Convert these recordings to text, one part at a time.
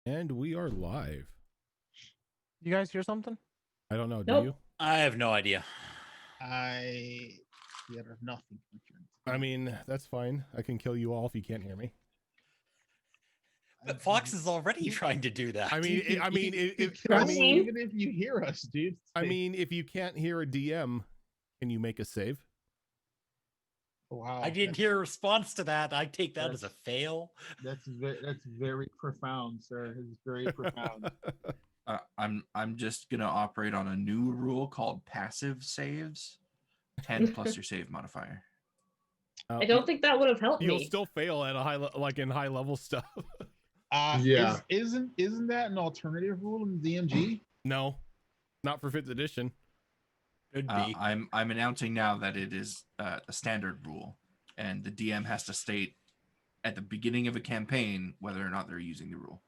And we are live. You guys hear something? I don't know. Nope. Do you? I have no idea. I hear nothing. I mean, that's fine. I can kill you all if you can't hear me. But Fox is already trying to do that. I mean, even if you hear us, dude. I mean, if you can't hear a DM, can you make a save? Wow. I didn't hear a response to that. I take that as a fail. That's very profound, sir. It's very profound. I'm just gonna operate on a new rule called passive saves, 10 plus your save modifier. I don't think that would have helped You'll me. still fail at a high, like in high level stuff. Yeah. Isn't that an alternative rule in DMG? No, not for 5th edition. Could be. I'm announcing now that it is a standard rule, and the DM has to state at the beginning of a campaign whether or not they're using the rule.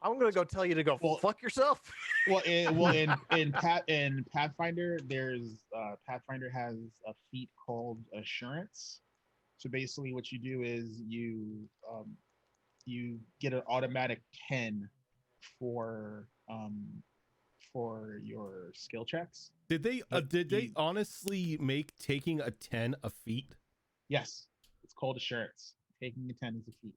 I'm gonna go tell you to go fuck yourself. Well, in Pathfinder, there's Pathfinder has a feat called Assurance. So basically, what you do is you get an automatic 10 for your skill checks. Did they honestly make taking a 10 a feat? Yes, it's called Assurance. Taking a 10 is a feat.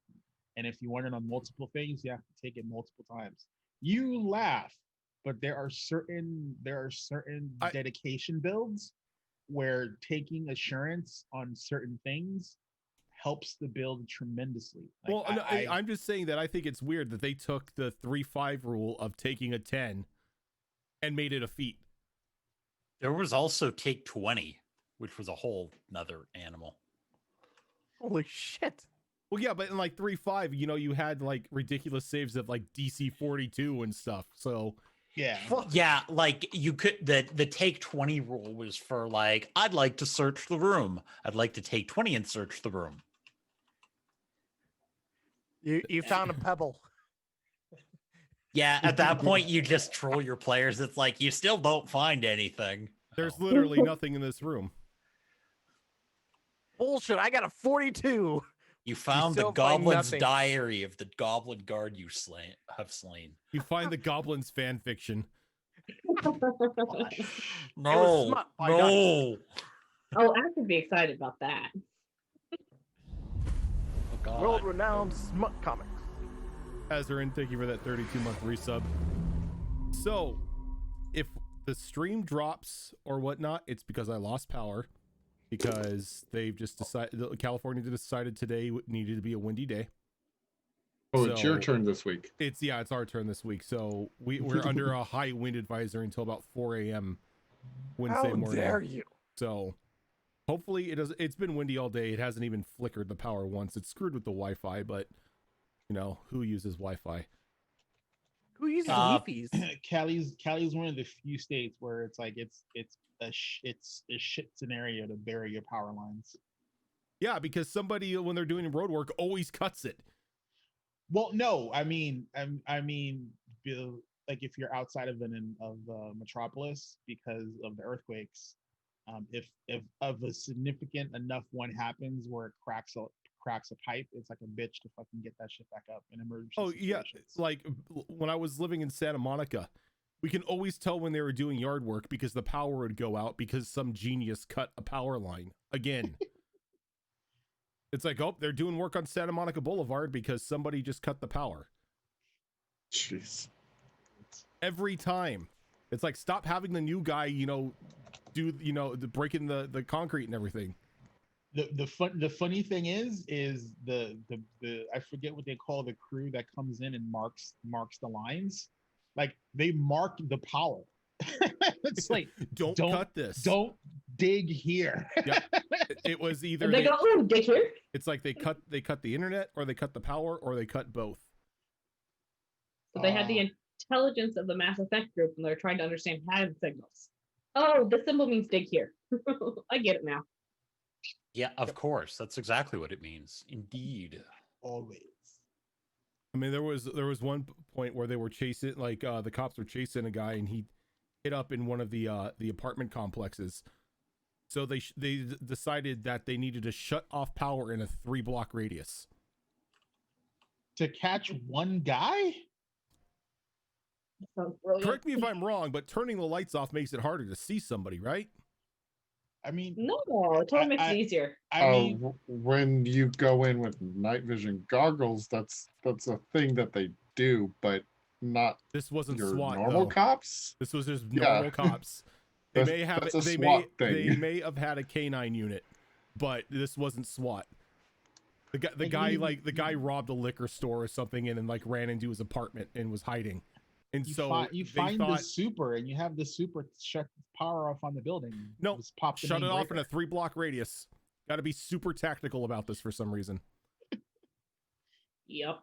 And if you want it on multiple things, you have to take it multiple times. You laugh, but there are certain dedication builds where taking assurance on certain things helps the build tremendously. Well, I'm just saying that I think it's weird that they took the 3-5 rule of taking a 10 and made it a feat. There was also take 20, which was a whole nother animal. Holy shit. Well, yeah, but in like 3-5, you had like ridiculous saves of like DC 42 and stuff. So yeah, like you could the take 20 rule was for like, I'd like to search the room. I'd like to take 20 and search the room. You found a pebble. Yeah, at that point you just troll your players. It's like you still don't find anything. There's literally nothing in this room. Bullshit, I got a 42. You found the goblin's diary of the goblin guard you have slain. You find the goblin's fan fiction. No. Oh, I could be excited about that. Oh, God. World-renowned smut comics. Azarin, thank you for that 32-month resub. So, if the stream drops or whatnot, it's because I lost power. Because they've just decided, California decided today needed to be a windy day. Oh, it's your turn this week. It's our turn this week. So we're under a high wind advisor until about 4 a.m. Wednesday morning. How dare you? So hopefully it does. It's been windy all day. It hasn't even flickered the power once. It's screwed with the Wi-Fi, but who uses Wi-Fi? Who uses Wi-Fi's? Cali's one of the few states where it's like it's a shit scenario to bury your power lines. Yeah, because somebody when they're doing road work always cuts it. Well, no, I mean, like if you're outside of Metropolis because of the earthquakes, if of a significant enough one happens where it cracks a pipe, it's like a bitch to fucking get that shit back up in emergency situations. Yeah, like when I was living in Santa Monica, we can always tell when they were doing yard work because the power would go out because some genius cut a power line again. It's like, oh, they're doing work on Santa Monica Boulevard because somebody just cut the power. Jeez. Every time. It's like, stop having the new guy, do, the breaking the concrete and everything. The funny thing is the I forget what they call the crew that comes in and marks the lines. Like they mark the power. It's like don't cut this. Don't dig here. Yep. It was either they go, oh, dig here. It's like they cut the internet, or they cut the power, or they cut both. So they had the intelligence of the Mass Effect group, and they're trying to understand hand signals. Oh, the symbol means dig here. I get it now. Yeah, of course. That's exactly what it means. Indeed. Always. I mean, there was one point where they were chasing, like the cops were chasing a guy, and he hit up in one of the apartment complexes. So they decided that they needed to shut off power in a 3-block radius to catch one guy. Sounds brilliant. Correct me if I'm wrong, but turning the lights off makes it harder to see somebody, right? I mean, No, it totally makes it easier. I mean, When you go in with night vision goggles, that's a thing that they do, but not This wasn't your SWAT normal though. cops. This was just Yeah. normal cops. They That's- may have that's a they SWAT may thing. they may have had a canine unit, but this wasn't SWAT. The guy robbed a liquor store or something and then like ran into his apartment and was hiding. And you so you they find the thought, super, and you have the super shut power off on the building. No, Just pop the shut main it off in breaker. a 3-block radius. Got to be super tactical about this for some reason. Yep.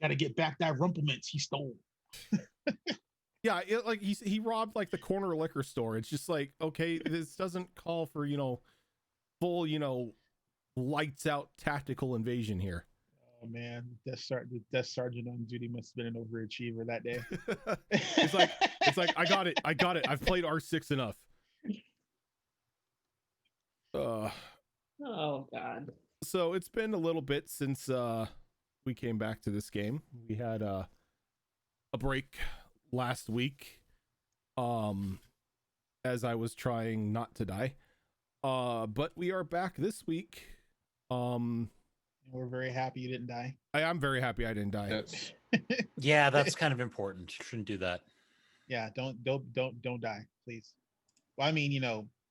Got to get back that rumplements he stole. Yeah, like he robbed like the corner liquor store. It's just like, okay, this doesn't call for, full, lights out tactical invasion here. Oh man, the desk sergeant on duty must have been an overachiever that day. it's like I got it. I've played R6 enough. Oh God. So it's been a little bit since we came back to this game. We had a break last week, as I was trying not to die. But we are back this week. We're very happy you didn't die. I am very happy I didn't die. Yes. Yeah, that's kind of important. Shouldn't do that. Yeah, don't die, please. Well, I mean,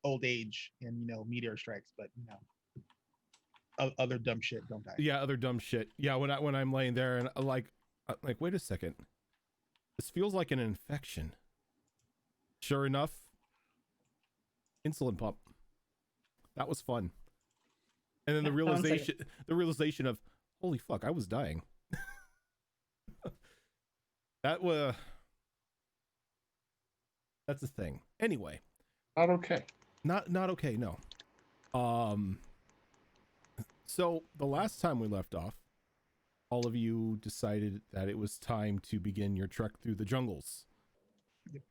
old age and meteor strikes, but other dumb shit, don't die. Yeah, other dumb shit. Yeah, when I'm laying there and like wait a second, this feels like an infection. Sure enough, insulin pump. That was fun. And then the realization of, holy fuck, I was dying. That's a thing. Anyway, Not okay. not okay. No. So the last time we left off, all of you decided that it was time to begin your trek through the jungles. You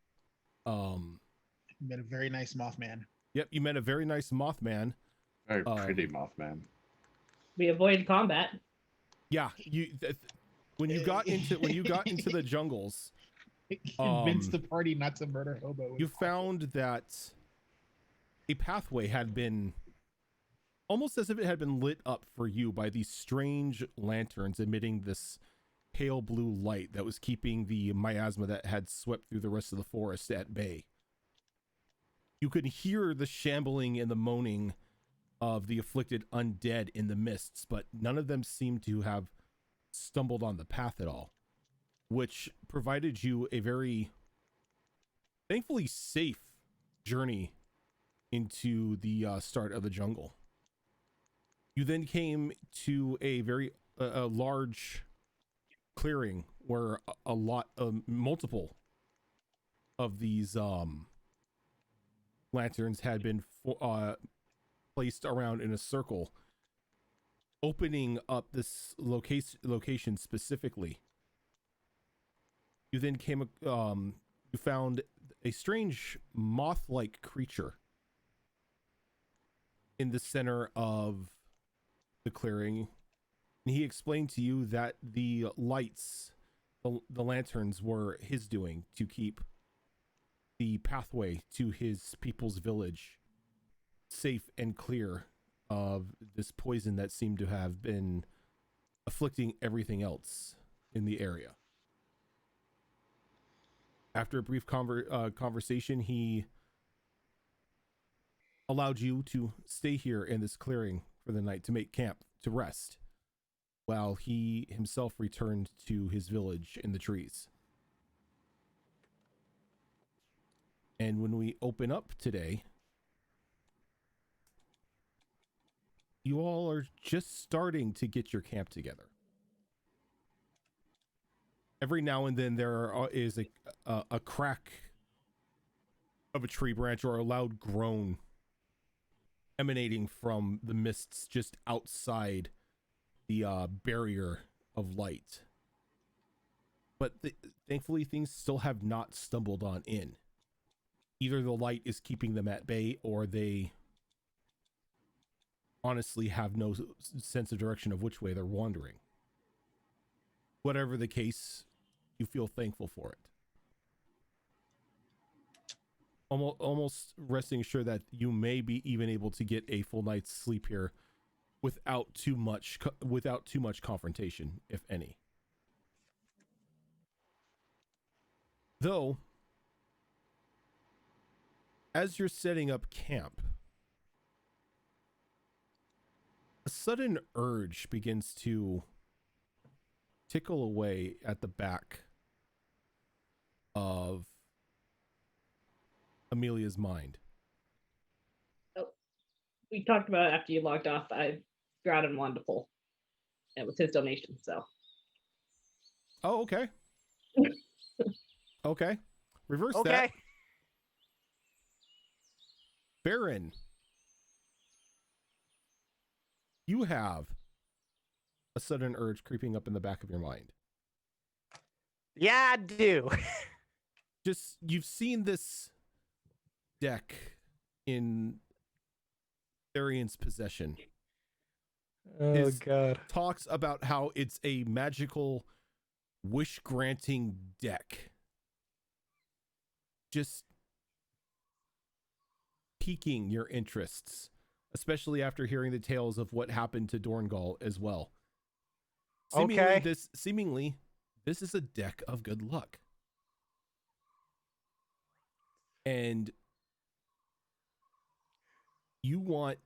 met a very nice Mothman. Yep, you met a very nice Mothman. Very pretty Mothman. We avoid combat. Yeah, when you got into the jungles, Convinced the party not to murder hobo. you found that a pathway had been almost as if it had been lit up for you by these strange lanterns emitting this pale blue light that was keeping the miasma that had swept through the rest of the forest at bay. You could hear the shambling and the moaning of the afflicted undead in the mists, but none of them seemed to have stumbled on the path at all, which provided you a very thankfully safe journey into the start of the jungle. You then came to a very large clearing where a lot of multiple of these lanterns had been placed around in a circle, opening up this location specifically. You then you found a strange moth-like creature in the center of the clearing, and he explained to you that the lights, the lanterns, were his doing to keep the pathway to his people's village safe and clear of this poison that seemed to have been afflicting everything else in the area. After a brief conversation, he allowed you to stay here in this clearing for the night to make camp, to rest, while he himself returned to his village in the trees. And when we open up today, you all are just starting to get your camp together. Every now and then there is a crack of a tree branch or a loud groan emanating from the mists just outside the barrier of light. But thankfully things still have not stumbled on in. Either the light is keeping them at bay, or they honestly have no sense of direction of which way they're wandering. Whatever the case, you feel thankful for it. almost resting sure that you may be even able to get a full night's sleep here without too much confrontation, if any. Though, as you're setting up camp, a sudden urge begins to tickle away at the back of Amelia's mind. We talked about it after you logged off. I got him one to pull. It was his donation, so. Oh, okay. Okay. Reverse that. Okay. Baron, you have a sudden urge creeping up in the back of your mind. Yeah, I do. Just, you've seen this deck in Therian's possession. Oh, His God. Talks about how it's a magical wish-granting deck. Just piquing your interests, especially after hearing the tales of what happened to Dorngal as well. Seemingly, this is a deck of good luck. And you want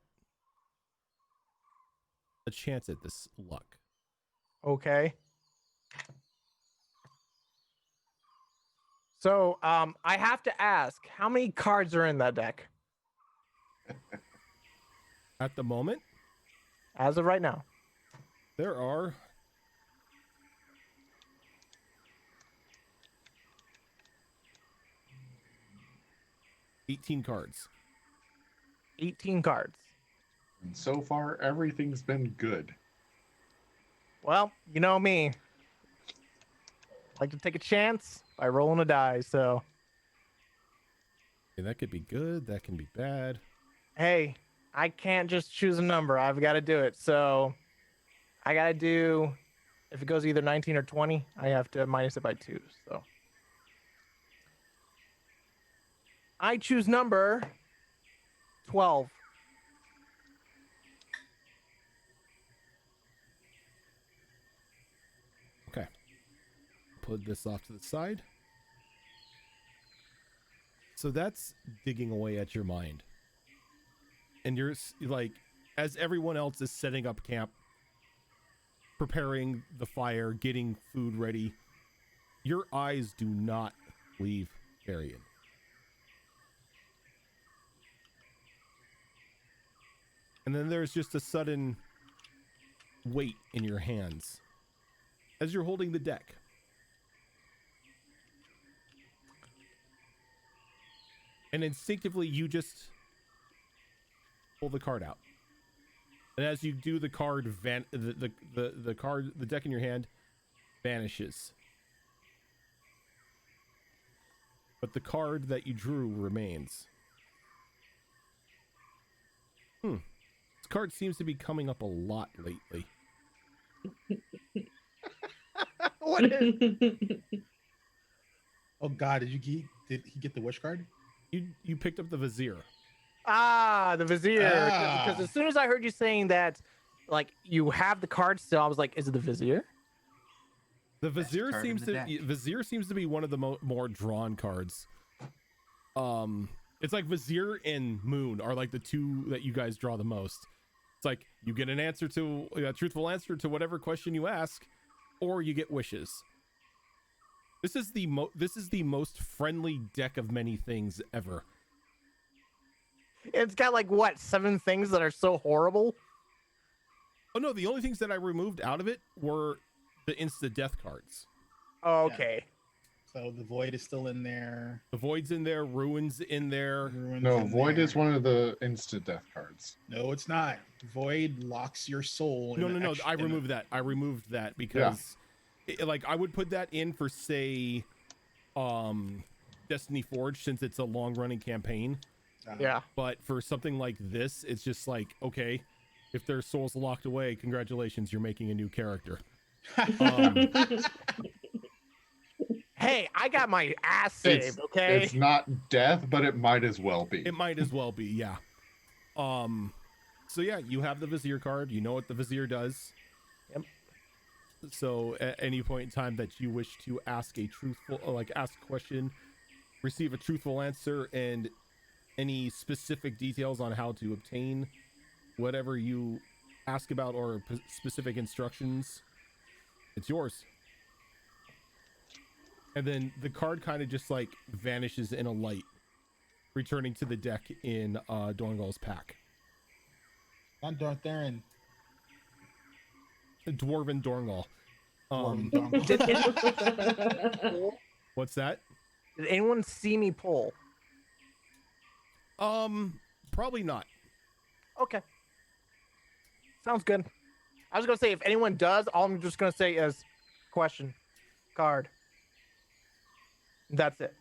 a chance at this luck. Okay. So, I have to ask, how many cards are in that deck At the moment, as of right now? there are 18 cards. 18 cards. And so far, everything's been good. Well, you know me. Like to take a chance by rolling a die, so Okay, that could be good, that can be bad. hey, I can't just choose a number. I've got to do it. So I got to do, if it goes either 19 or 20, I have to minus it by 2. So I choose number 12. Okay. Put this off to the side. So that's digging away at your mind. And you're like, as everyone else is setting up camp, preparing the fire, getting food ready, your eyes do not leave Varian. And then there's just a sudden weight in your hands as you're holding the deck. And instinctively, you just pull the card out. And as you do, the card the card, the deck in your hand vanishes. But the card that you drew remains. This card seems to be coming up a lot lately. What is? Oh God, did he get the wish card? You picked up the Vizier. The Vizier. Because Ah. as soon as I heard you saying that, like, you have the card still, I was like, is it the Vizier? The Vizier card in seems the to deck. Vizier seems to be one of the more drawn cards. It's like Vizier and Moon are like the two that you guys draw the most. It's like you get an answer to a truthful answer to whatever question you ask, or you get wishes. This is the most friendly deck of many things ever. It's got like what, 7 things that are so horrible? Oh no, the only things that I removed out of it were the insta death cards. Oh, okay. So the void is still in there. The Void's in there, Ruin's in there. Ruin's No, in Void there. is one of the instant death cards. No, it's not. Void locks your soul. No, in no, no. extra- I in a- removed that. I removed that because, like, I would put that in for, say, Destiny Forge, since it's a long-running campaign. Yeah. But for something like this, it's just like, okay, if their soul's locked away, congratulations, you're making a new character. Hey, I got my ass It's- saved. Okay. It's not death, but it might as well be. It might as well be, yeah. So yeah, you have the Vizier card. You know what the Vizier does. Yep. So at any point in time that you wish to ask a truthful, ask a question, receive a truthful answer, and any specific details on how to obtain whatever you ask about or specific instructions, it's yours. And then the card kind of just like vanishes in a light, returning to the deck in Dorngal's pack. Not Dartharian. Dwarven Dorngal. Dwarven Dorngal. What's that? Did anyone see me pull? Probably not. Okay. Sounds good. I was gonna say if anyone does, all I'm just gonna say is question, card. That's it.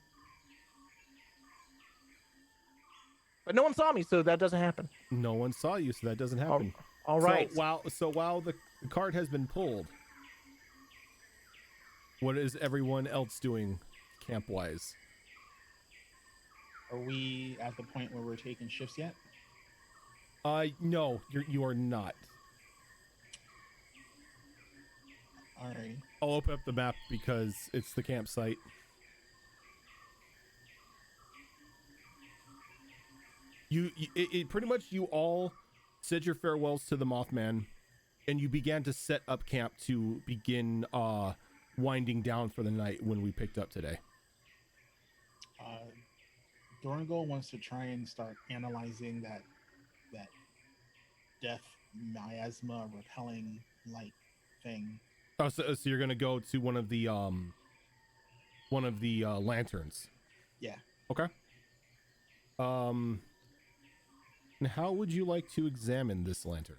But no one saw me, so that doesn't happen. No one saw you, so that doesn't happen. All right. So while the card has been pulled, what is everyone else doing camp wise? Are we at the point where we're taking shifts yet? No, you are not. Alrighty. I'll open up the map because it's the campsite. It pretty much you all said your farewells to the Mothman, and you began to set up camp to begin winding down for the night when we picked up today. Dorngal wants to try and start analyzing that death miasma repelling light thing. Oh, so you're gonna go to one of the lanterns. Yeah. Okay. And how would you like to examine this lantern?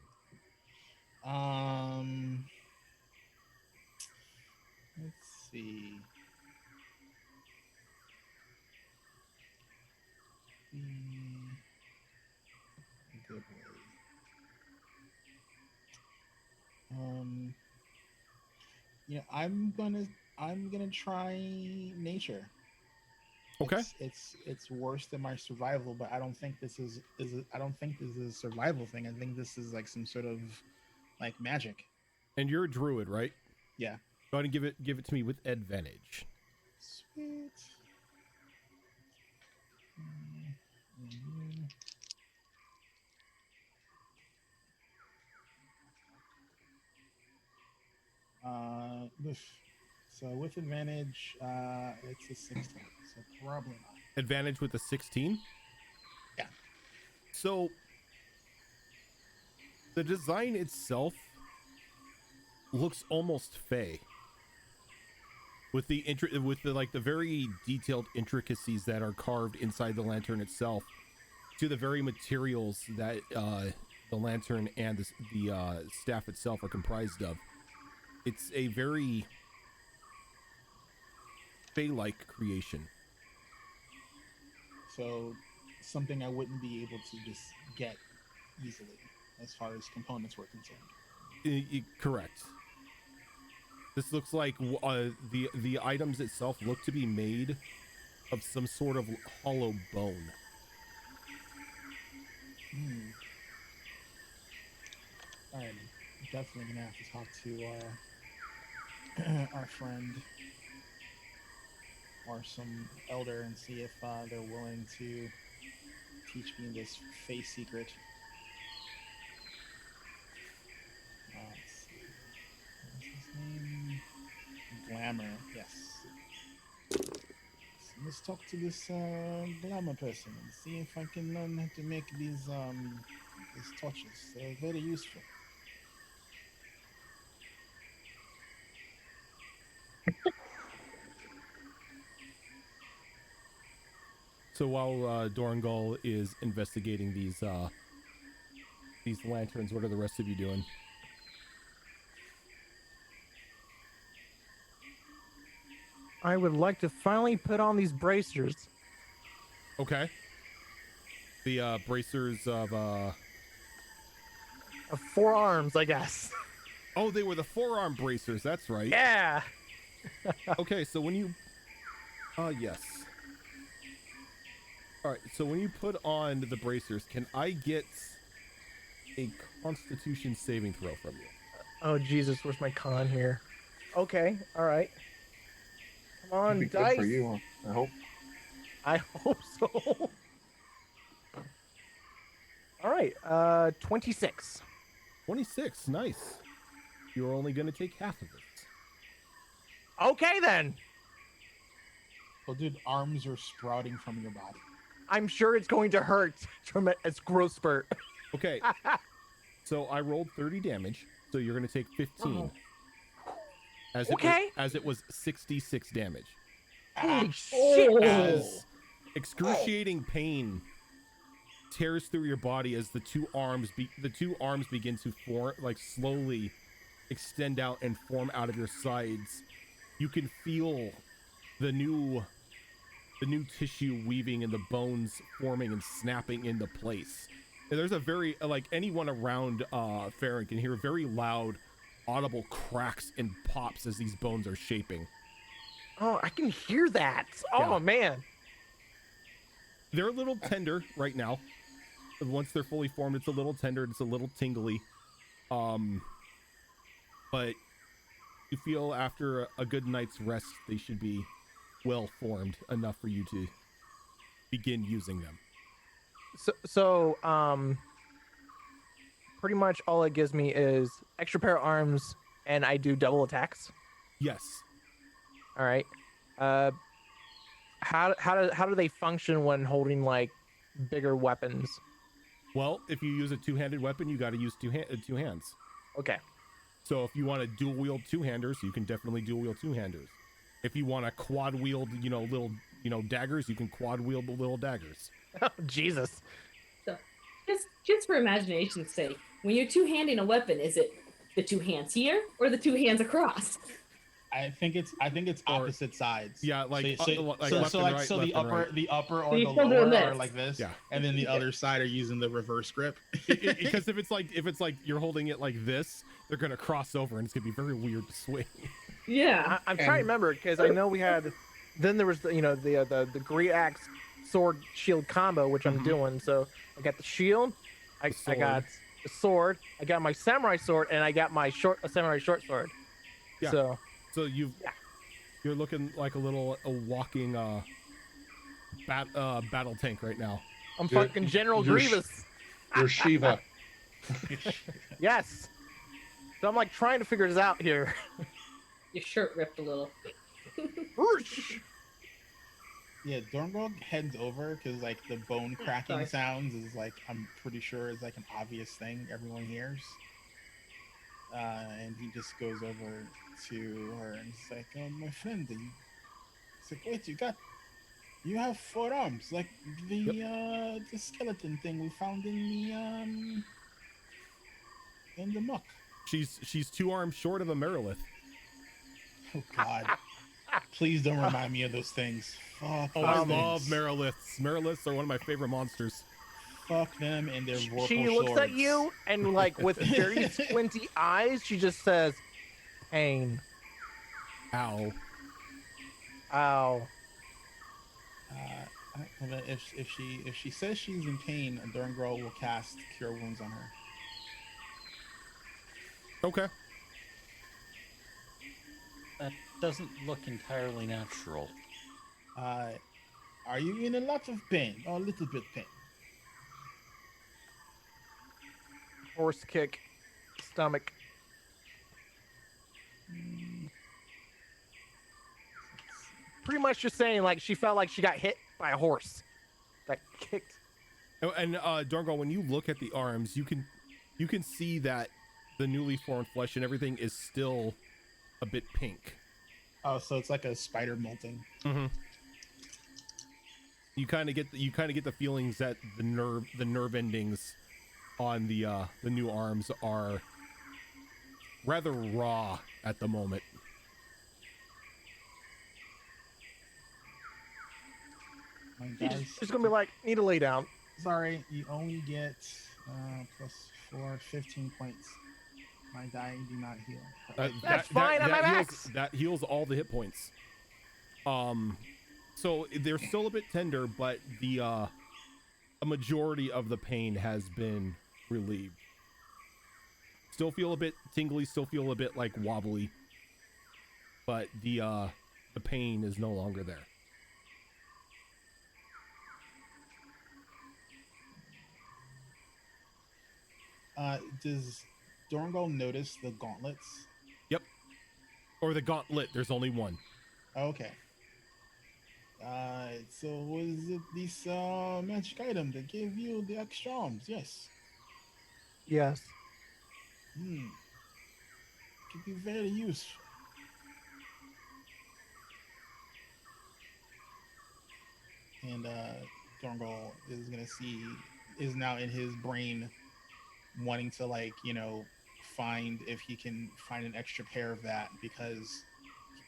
Let's see. Good boy. Yeah, I'm gonna try nature. Okay. It's worse than my survival, but I don't think this is I don't think this is a survival thing. I think this is like some sort of like magic. And you're a druid, right? Yeah. Go ahead and give it to me with advantage. Sweet. So with advantage, it's a 16, so probably not. Advantage with a 16? Yeah. So the design itself looks almost fey. With the very detailed intricacies that are carved inside the lantern itself, to the very materials that the lantern and the staff itself are comprised of. It's a very fey-like creation. So something I wouldn't be able to just get easily as far as components were concerned. Correct. This looks like the items itself look to be made of some sort of hollow bone. All right, definitely gonna have to talk to our friend or some elder and see if they're willing to teach me this face secret. Let's see. What's his name? Glamour. Yes. So let's talk to this glamour person and see if I can learn how to make these torches. They're very useful. So while Dorngal is investigating these lanterns, what are the rest of you doing? I would like to finally put on these bracers. Okay. The bracers of Of 4 arms, I guess. oh, they were the forearm bracers. That's right. Yeah. Okay, so when you Yes. All right, so when you put on the bracers, can I get a Constitution saving throw from you? Oh Jesus, where's my con here? Okay, all right. Come It'd be on, good dice. for you, I hope. I hope so. All right, 26. 26, nice. You're only going to take half of this. Okay then. Well, dude, arms are sprouting from your body. I'm sure it's going to hurt from its growth spurt. Okay, so I rolled 30 damage, so you're going to take 15. As Okay. it was 66 damage. Holy shit! As excruciating pain tears through your body as the two arms begin to form, like slowly extend out and form out of your sides. You can feel the new tissue weaving and the bones forming and snapping into place. And there's a very, like, anyone around Farron can hear very loud audible cracks and pops as these bones are shaping. Oh, I can hear that. Oh Yeah. man. They're a little tender right now. Once they're fully formed, it's a little tender, it's a little tingly. But you feel after a good night's rest, they should be well formed enough for you to begin using them. So pretty much all it gives me is extra pair of arms, and I do double attacks. Yes. All right. How do they function when holding like bigger weapons? Well, if you use a two-handed weapon, you got to use two hands. Okay. So if you want to dual wield two-handers, you can definitely dual wield two-handers. If you want to quad wield, little, daggers, you can quad wield the little daggers. Oh, Jesus. So, just for imagination's sake, when you're two-handing a weapon, is it the two hands here or the two hands across? I think it's opposite sides. Yeah, like so left and right, the left and upper right. the upper or So the you're still doing lower are this. like this. Yeah. And then the other side are using the reverse grip. Because if it's like you're holding it like this, they're gonna cross over and it's gonna be very weird to swing. Yeah. I'm trying to remember because I know we had. Then there was the great axe sword shield combo, which I'm doing. So I got the shield, I got the sword, I got my samurai sword, and I got my samurai short sword. Yeah. So you're looking like a walking battle tank right now. I'm You're- fucking General you're Grievous. You're Shiva. Yes. So I'm like trying to figure this out here. Your shirt ripped a little. Yeah, Dorngold heads over because like the bone cracking Sorry. sounds is like I'm pretty sure is like an obvious thing everyone hears. And he just goes over to her and he's like, "Oh, my friend," and he's like, "Wait, you have 4 arms like the skeleton thing we found in the muck." She's 2 arms short of a Merilith. Oh God! Please don't remind me of those things. Fuck. Oh, those I things. love Meriliths. Meriliths are one of my favorite monsters. Fuck them and their vorpal She looks at swords. you and like with very squinty eyes, she just says, "Pain." Ow. Ow. If she says she's in pain, Durngirl will cast Cure Wounds on her. Okay. That doesn't look entirely natural. Are you in a lot of pain or a little bit pain? Horse kick. Stomach. Pretty much just saying like she felt like she got hit by a horse. That kicked. Oh, and Dorngal, when you look at the arms, you can see that the newly formed flesh and everything is still a bit pink. Oh, so it's like a spider molting. Mm-hmm. You kind of get the feelings that the nerve endings on the new arms are rather raw at the moment. My She's dice. gonna be like, need to lay down. Sorry, you only get plus 4, 15 points. My die do not heal. That's fine, I'm at heals, max. that heals all the hit points. So they're still a bit tender, but the a majority of the pain has been relieved. Still feel a bit tingly, still feel a bit like wobbly, but the pain is no longer there. Does Dorngal notice the gauntlets? Yep. Or the gauntlet, there's only one. Okay. So was it this magic item that gave you the extra arms? Yes. Yes. Could be very useful. And Dorngal is now in his brain wanting to find if he can find an extra pair of that because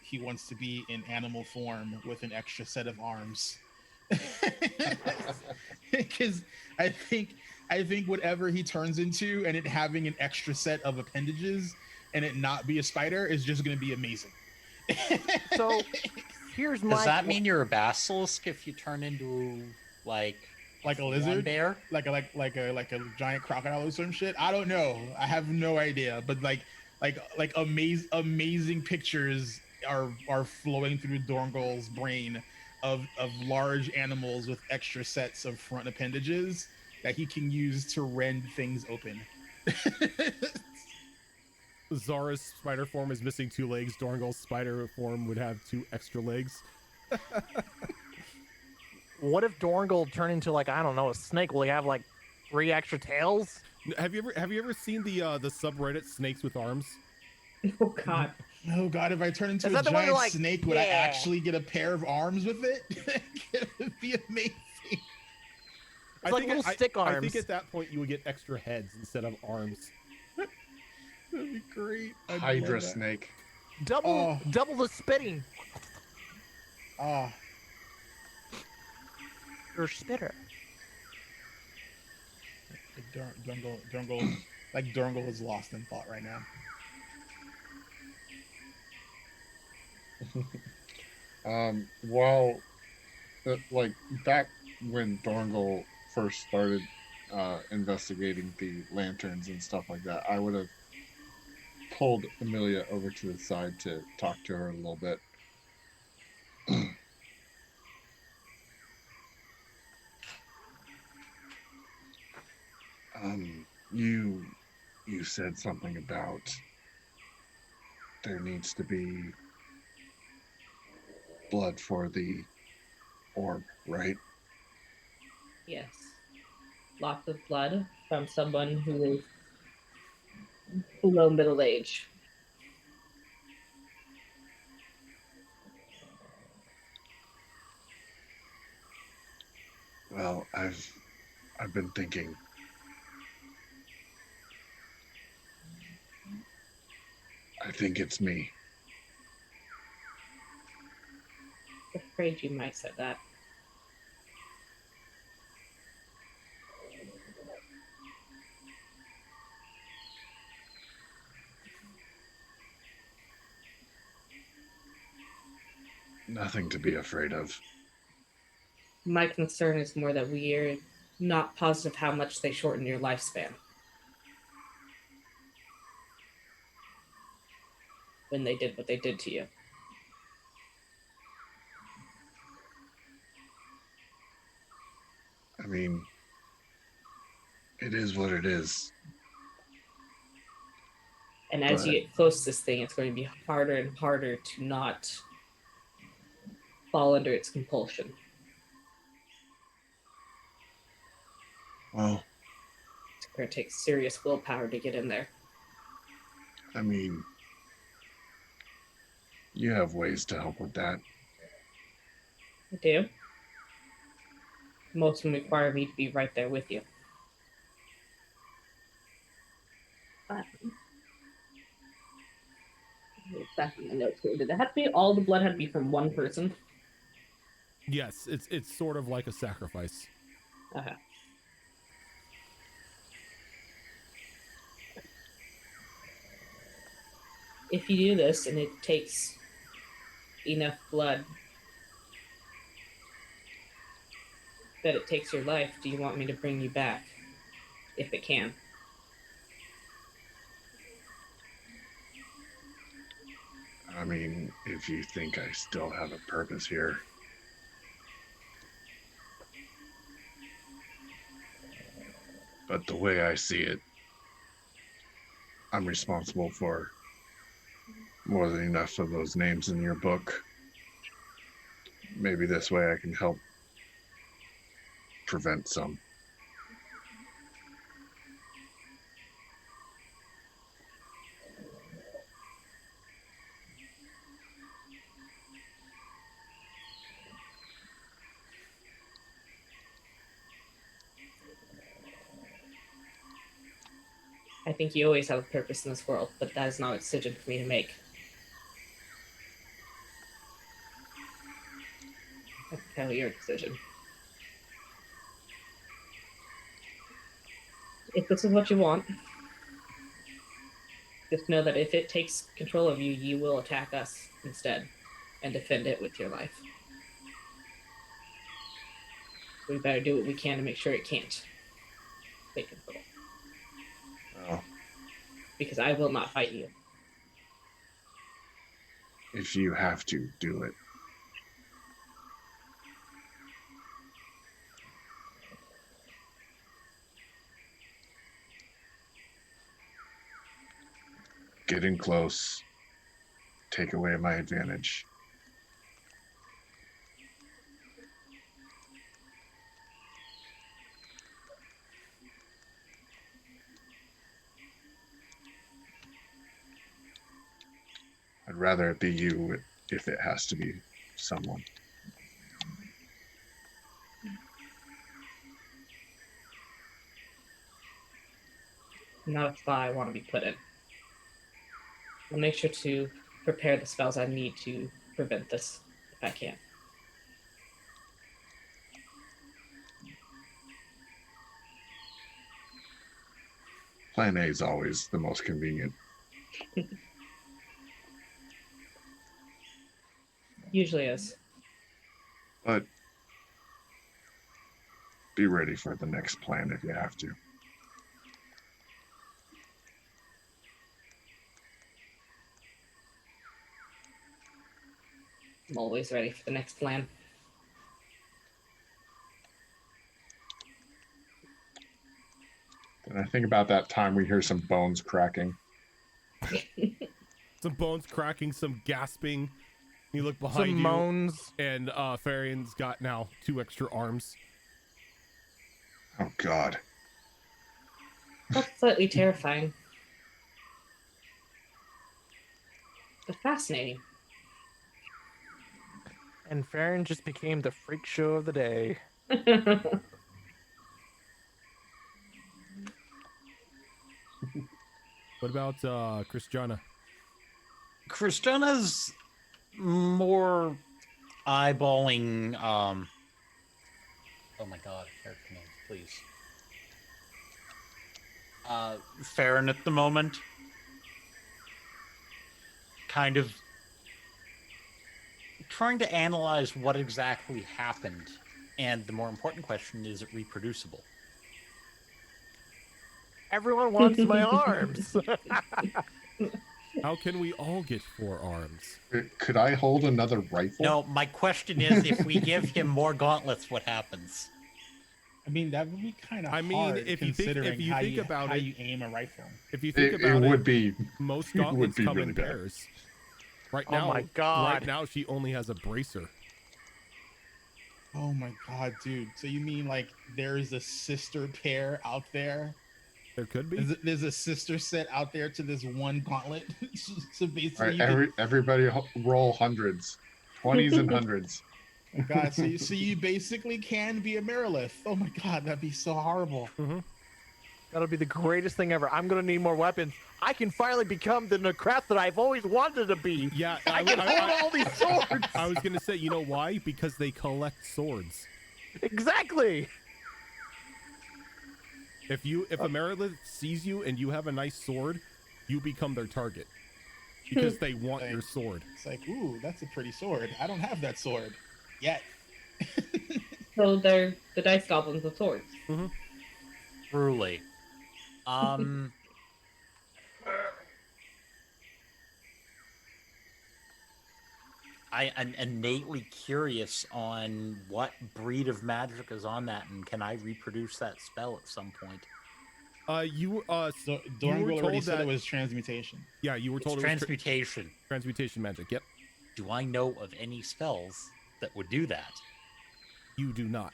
he wants to be in animal form with an extra set of arms. Because I think whatever he turns into and it having an extra set of appendages and it not be a spider is just going to be amazing. So here's my. Does that mean you're a basilisk if you turn into like a swan lizard, bear? like a giant crocodile or some shit? I don't know. I have no idea. But amazing pictures are flowing through Dorngal's brain of large animals with extra sets of front appendages that he can use to rend things open. Zara's spider form is missing 2 legs. Dorngal's spider form would have 2 extra legs. What if Dorngal turned into like, I don't know, a snake? Will he have like 3 extra tails? Have you ever seen the subreddit Snakes with Arms? Oh God. Oh God! If I turn into Is a that the one giant you're like, snake, would I yeah. actually get a pair of arms with it? It would be amazing. It's like little stick I arms. think at that point you would get extra heads instead of arms. That'd be great. I'd Hydra love that. snake. Double the spitting. Oh, You're a spitter. Dorngal is lost in thought right now. Well, like back when Dorngal first started investigating the lanterns and stuff like that, I would have pulled Amelia over to the side to talk to her a little bit. You said something about there needs to be blood for the orb, right? Yes. Lots of blood from someone who is below middle age. Well, I've been thinking. I think it's me. Afraid you might say that. Nothing to be afraid of. My concern is more that we are not positive how much they shorten your lifespan when they did what they did to you. I mean, it is what it is. And as you get close to this thing, it's going to be harder and harder to not fall under its compulsion. Well, It's going to take serious willpower to get in there. I mean, you have ways to help with that. I do. Most of them require me to be right there with you. But back in the notes here. Did it have to be all the blood had to be from one person? Yes, it's sort of like a sacrifice. Okay. If you do this and it takes enough blood that it takes your life, do you want me to bring you back? If it can. I mean, if you think I still have a purpose here. But the way I see it, I'm responsible for more than enough of those names in your book. Maybe this way I can help prevent some. I think you always have a purpose in this world, but that is not a decision for me to make. That's kind of your decision. If this is what you want, just know that if it takes control of you, you will attack us instead and defend it with your life. We better do what we can to make sure it can't take control. Oh, Because I will not fight you. if you have to, do it. Get in close. Take away my advantage. I'd rather it be you if it has to be someone. Not a spot I want to be put in. I'll make sure to prepare the spells I need to prevent this if I can. Plan A is always the most convenient. Usually is. But be ready for the next plan if you have to. I'm always ready for the next plan. And I think about that time we hear some bones cracking. Some bones cracking, some gasping. You look behind Some you, moans. and Farian's got now 2 extra arms. Oh, God. That's slightly terrifying. But fascinating. And Farron just became the freak show of the day. What about Christiana? Christiana's more eyeballing. Oh my god, character names, please. Farron at the moment. Kind of trying to analyze what exactly happened. And the more important question, is it reproducible? Everyone wants my arms. How can we all get 4 arms? Could I hold another rifle? No, my question is, if we give him more gauntlets, what happens? I mean, that would be kind of I mean, hard if you think- considering if you how think you, about how it- you aim a rifle. If you think It about it, would be. most it would gauntlets be come really in bad. pairs. Right Oh now, my God. Right now, she only has a bracer. Oh my god, dude. So you mean like there's a sister pair out there? There could be. There's a sister set out there to this one gauntlet. So All basically, right, you could, everybody roll hundreds. 20s and hundreds. oh god, so you basically can be a Merilith. Oh my god, that'd be so horrible. That'll be the greatest thing ever. I'm gonna need more weapons. I can finally become the Necrath that I've always wanted to be. Yeah, I can hold all these swords. I was gonna say, you know why? Because they collect swords. Exactly. If a Merilith sees you and you have a nice sword, you become their target because they want your sword. It's like, ooh, that's a pretty sword. I don't have that sword yet. So they're the dice goblins of swords. Truly. I am innately curious on what breed of magic is on that, and can I reproduce that spell at some point? You So you were Dorngal already told said that it was transmutation. yeah, you were It's told it was transmutation. transmutation magic. Yep. Do I know of any spells that would do that? You do not.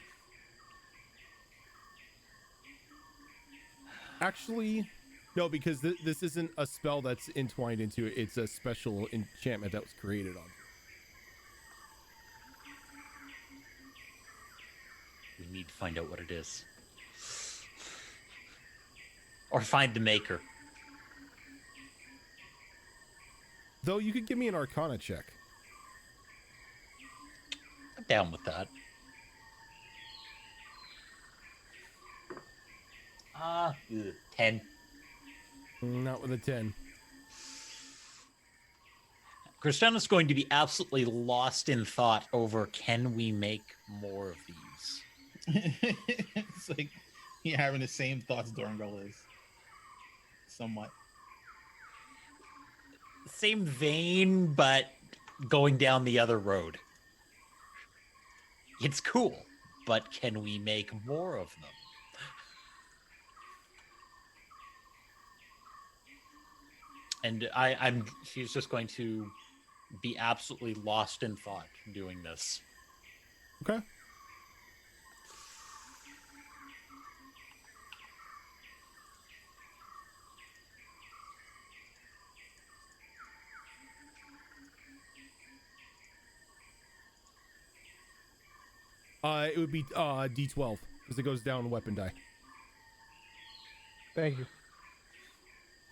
Actually, no, because this isn't a spell that's entwined into it. It's a special enchantment that was created on. We need to find out what it is. Or find the maker. Though you could give me an Arcana check. I'm down with that. 10. Not with a 10. Christiana's going to be absolutely lost in thought over, can we make more of these? It's like you're having the same thoughts Dorngal is. Somewhat. Same vein, but going down the other road. It's cool, but can we make more of them? And she's just going to be absolutely lost in thought doing this. Okay. It would be D12 because it goes down weapon die. Thank you.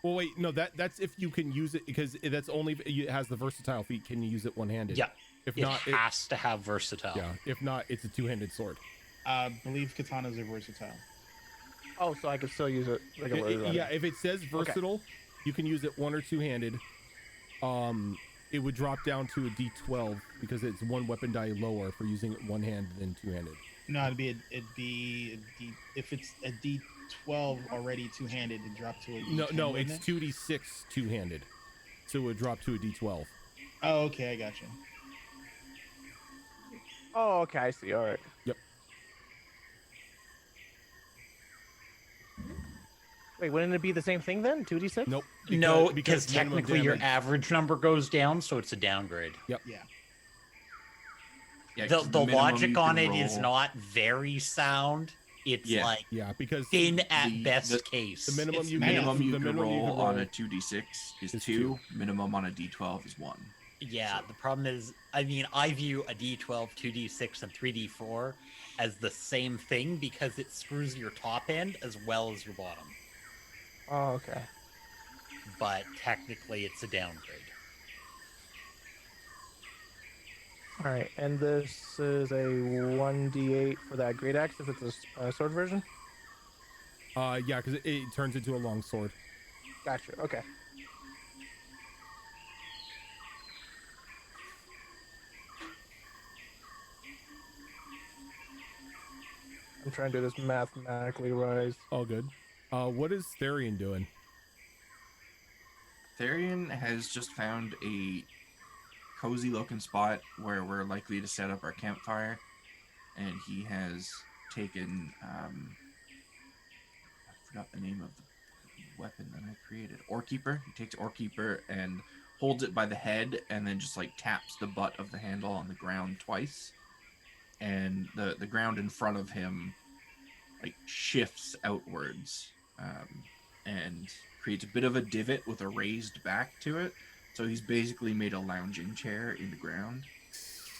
Well, wait, no, that's if you can use it because that's only if it has the versatile feat. Can you use it one-handed? Yeah. If It not, has to have versatile. yeah. If not, it's a two-handed sword. I believe katanas are versatile. Oh, so I could still use it regularly. Yeah, if it says versatile, you can use it one or two-handed. It would drop down to a D12 because it's one weapon die lower for using it one-handed than two-handed. No, it'd be a D. If it's a D12 already two-handed, it drop to a D10, No, wouldn't it's it? 2d6 two-handed, so it would drop to a D12. Oh, okay, I got you. Oh, okay, I see. All right. Yep. Wait, wouldn't it be the same thing then? 2d6? Nope. No, because minimum technically your damage- average number goes down, so it's a downgrade. Yeah. Yeah, The 'cause minimum logic you on can it is roll- not very sound. It's Yeah. like Yeah, because thin at the- best the- case. the minimum It's you math. minimum you the can minimum you roll can on roll a 2d6 is is 2. Minimum on a d12 is 1. Yeah, the problem is, I mean, I view a D12, 2D6, and 3D4 as the same thing because it screws your top end as well as your bottom. Oh, okay. But technically, it's a downgrade. All right, and this is a 1d8 for that great axe if it's a sword version. Yeah, because it turns into a long sword. Gotcha. Okay. I'm trying to do this mathematically right. All good. What is Therian doing? Therian has just found a cozy looking spot where we're likely to set up our campfire, and he has taken I forgot the name of the weapon that I created. Orekeeper. He takes Orekeeper and holds it by the head and then just like taps the butt of the handle on the ground twice. And the ground in front of him like shifts outwards and creates a bit of a divot with a raised back to it. So he's basically made a lounging chair in the ground,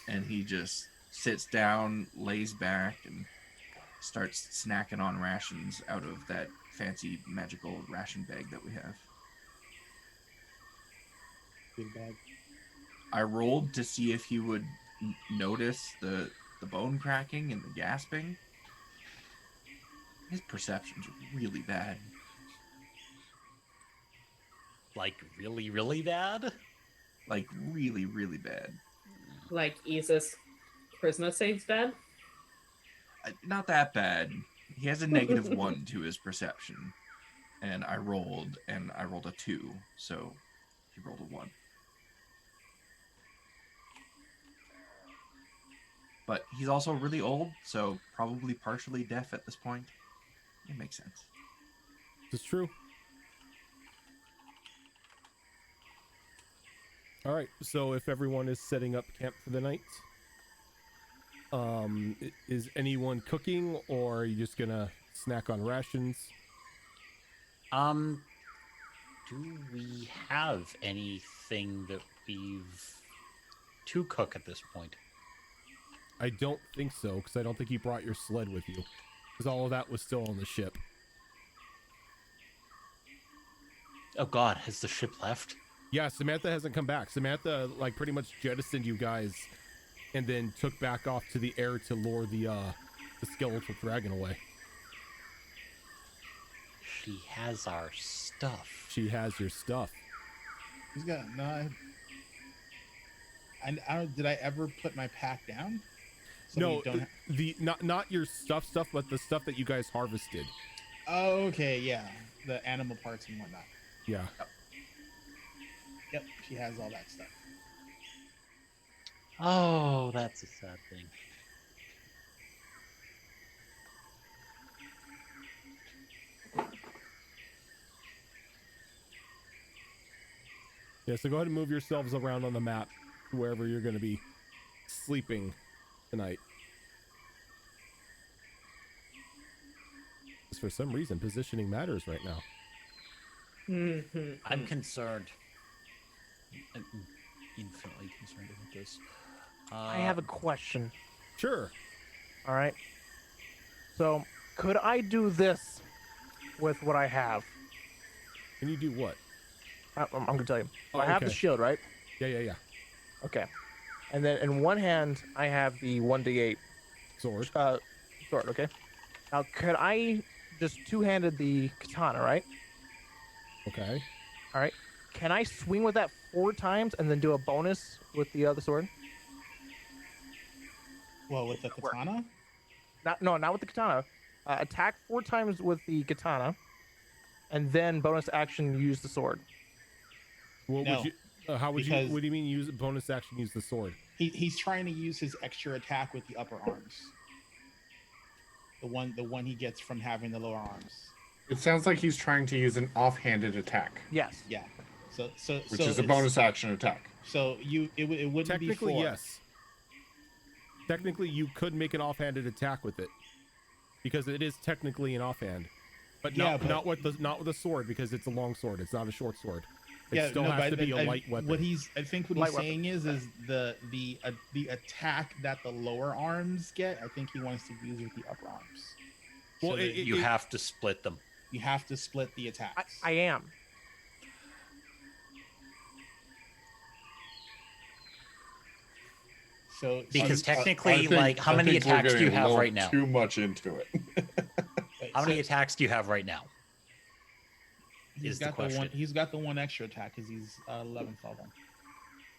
and he just sits down, lays back, and starts snacking on rations out of that fancy magical ration bag that we have. Big bag. I rolled to see if he would notice the bone cracking and the gasping. His perception's really bad. Like, really, really bad? Like, really, really bad. Like Isa's charisma saves bad. Not that bad. He has a -1 to his perception, and I rolled a 2, so he rolled a 1. But he's also really old, so probably partially deaf at this point. It makes sense. This is true. All right, so if everyone is setting up camp for the night, is anyone cooking, or are you just gonna snack on rations? Do we have anything that we've to cook at this point? I don't think so, because I don't think you brought your sled with you, because all of that was still on the ship. Oh God, has the ship left? Yeah, Samantha hasn't come back. Samantha, like, pretty much jettisoned you guys and then took back off to the air to lure the skeletal dragon away. She has our stuff. She has your stuff. He's got no. I don't. Did I ever put my pack down? So No, we don't the not your stuff, but the stuff that you guys harvested. Oh, okay, yeah, the animal parts and whatnot. Yeah. Yep, she has all that stuff. Oh, that's a sad thing. Yeah, so go ahead and move yourselves around on the map to wherever you're going to be sleeping tonight. 'Cause for some reason, positioning matters right now. I'm concerned. I'm infinitely concerned about this. I have a question. Sure. All right. So, could I do this with what I have? Can you do what? I'm gonna tell you. Oh, I have the okay. shield, right? Yeah. Okay. And then in one hand, I have the 1d8 Sword. sword. Okay. Now, could I just two-handed the katana, right? Okay. All right. Can I swing with that 4 times and then do a bonus with the other sword? Well, with the katana. Not with the katana. Attack 4 times with the katana, and then bonus action use the sword. What No, would you? How would because- you? What do you mean? Use bonus action? Use the sword. He's trying to use his extra attack with the upper arms. The one he gets from having the lower arms. It sounds like he's trying to use an offhanded attack, Yes. Yeah. So which is a bonus action attack. So it wouldn't be Technically, 4. yes. Technically, you could make an offhanded attack with it, because it is technically an offhand, but Yeah, not but- not with a sword, because it's a long sword. It's not a short sword. It Yeah, still no, has but to be a I- light weapon. What he's saying weapon. is the attack that the lower arms get. I think he wants to use with the upper arms. Well, So that You have to split them. you have to split the attacks. I am. So Because so- technically, I think- like, how I many think we're attacks do you getting a have little right now? Too much into it. How many so attacks do you have right now? he's is the got the one. question. He's got the one extra attack because he's 11th level.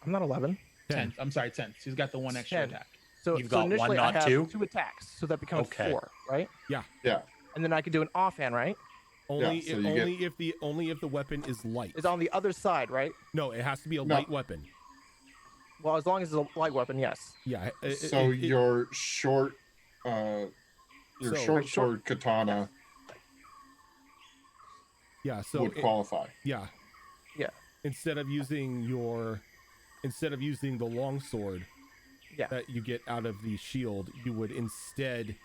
I'm not 11. 10. 10th. I'm sorry, 10th. He's got the one extra 10. attack. So, You've so got one, initially not I have two? 2 attacks, so that becomes Okay. 4, right? Yeah. And then I can do an offhand, right? Only so if, you only if the weapon is light. It's on the other side, right? No, it has to be a No. light weapon. Well, as long as it's a light weapon, yes. Yeah. So your short, So- short sword katana yeah. So would qualify. yeah. Yeah. Instead of using the long sword Yeah. that you get out of the shield, you would instead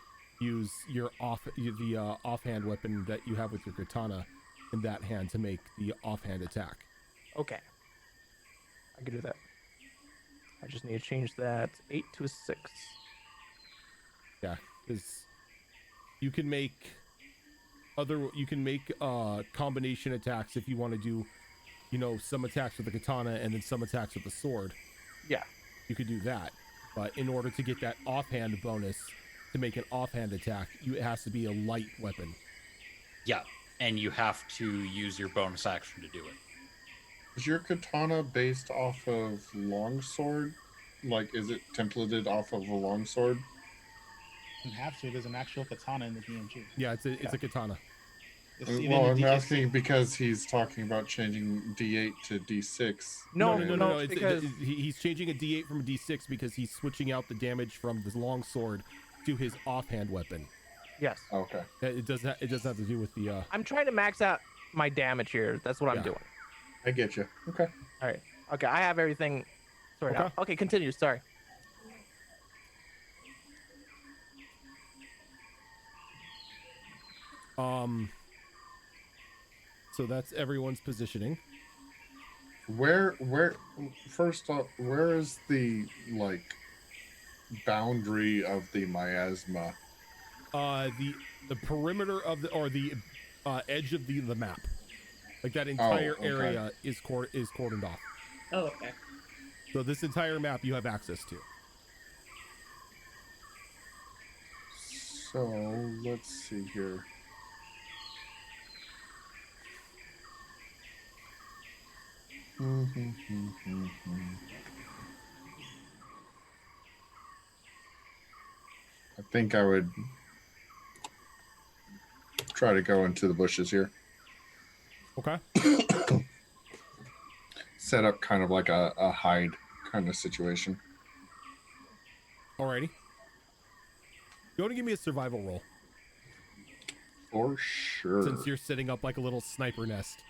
use the offhand weapon that you have with your katana in that hand to make the offhand attack. Okay. I can do that. I just need to change that 8 to a 6. Yeah, because you can make combination attacks if you want to do, some attacks with the katana and then some attacks with the sword. Yeah. You could do that, but in order to get that offhand bonus to make an offhand attack, it has to be a light weapon. Yeah, and you have to use your bonus action to do it. Is your katana based off of longsword? Like, is it templated off of a longsword? doesn't have to. There's an actual katana in the DMG. Yeah, it's a katana. Even Well, the I'm D- asking because he's talking about changing D8 to D6. No, No. it's because He's changing a D8 from a D6 because he's switching out the damage from this long sword to his offhand weapon. yes, Okay. It doesn't have to do with the. I'm trying to max out my damage here. That's what Yeah. I'm doing. I get you. Okay. All right. Okay, I have everything sorted Okay. out. Okay, continue. Sorry. So that's everyone's positioning. Where first off, where is the like boundary of the miasma? The perimeter of the edge of the map, like that entire okay. area is cordoned off. Oh, okay. So this entire map you have access to. So let's see here. I think I would try to go into the bushes here. Okay. Set up kind of like a hide kind of situation. Alrighty. Go ahead and give me a survival roll. For sure. Since you're setting up like a little sniper nest.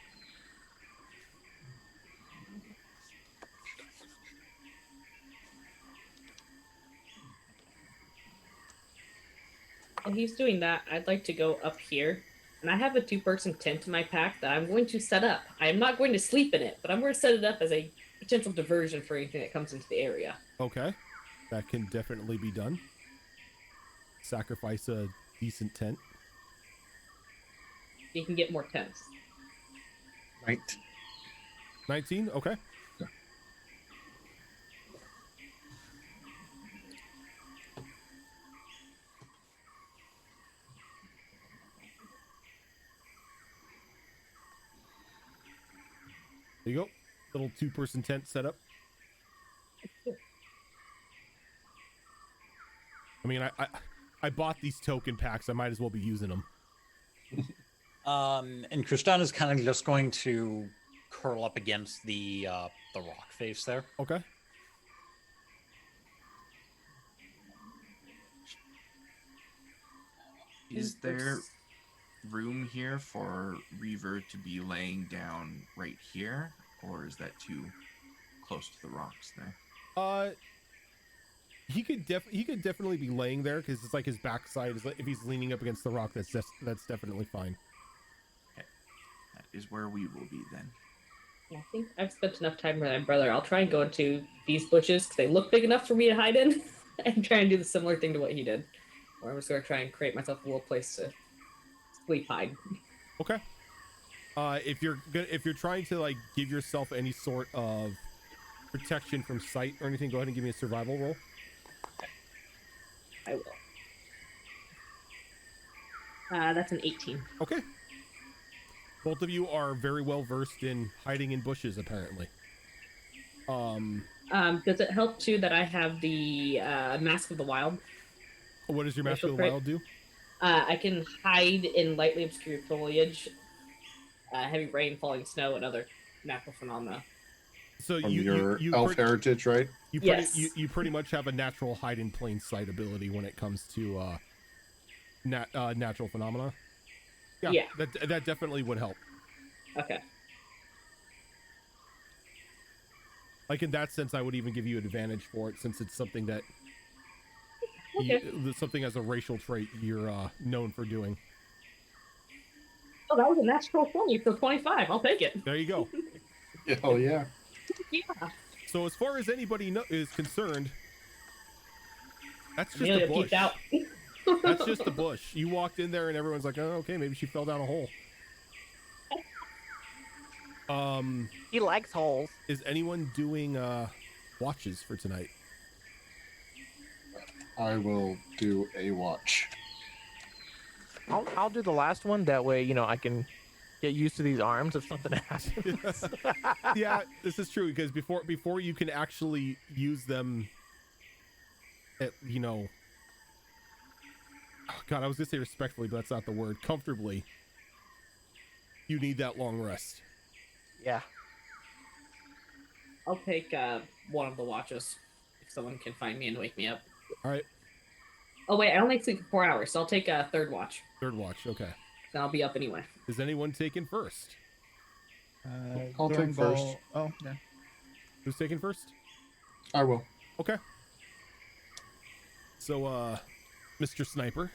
While he's doing that, I'd like to go up here. And I have a 2-person tent in my pack that I'm going to set up. I am not going to sleep in it, but I'm going to set it up as a potential diversion for anything that comes into the area. Okay. That can definitely be done. Sacrifice a decent tent. You can get more tents. 19? Okay. Yeah. There you go. Little 2-person tent setup. I mean, I bought these token packs. I might as well be using them. And Kristana's kind of just going to curl up against the rock face there. Okay. Is there room here for Reaver to be laying down right here, or is that too close to the rocks there? He could definitely be laying there because it's like his backside is like, if he's leaning up against the rock, that's definitely fine. Okay. That is where we will be then. Yeah, I think I've spent enough time with my brother. I'll try and go into these bushes because they look big enough for me to hide in and try and do the similar thing to what he did. Or I'm just going to try and create myself a little place to sleep hide. Okay. If you're trying to like give yourself any sort of protection from sight or anything, go ahead and give me a survival roll. I will. That's an 18. Okay. Both of you are very well versed in hiding in bushes, apparently. Does it help too that I have the Mask of the Wild? What does your Mask of the Trait? Wild do? I can hide in lightly obscured foliage, heavy rain, falling snow, and other natural phenomena. So From you your elf heritage, right? Yes. You pretty much have a natural hide in plain sight ability when it comes to natural phenomena. Yeah. That definitely would help. Okay. Like in that sense, I would even give you an advantage for it since it's something that Okay. something as a racial trait you're known for doing. Oh, that was a natural 20 for 25. I'll take it. There you go. Oh yeah. Yeah. So as far as anybody is concerned, that's just Amelia a bush. peeked out. That's just a bush. You walked in there and everyone's like, oh, okay, maybe she fell down a hole. He likes holes. Is anyone doing watches for tonight? I will do a watch. I'll do the last one. That way, you know, I can get used to these arms if something happens. Yeah, this is true because before you can actually use them, you know, oh God, I was gonna say respectfully, but that's not the word. Comfortably, you need that long rest. Yeah. I'll take one of the watches if someone can find me and wake me up. All right, Oh wait, I only sleep for 4 hours, so I'll take a third watch. third watch. Okay. Then I'll be up anyway. Is anyone taking first? I'll take first. Oh, yeah. Who's taking first? I will. Okay. So, Mr. Sniper,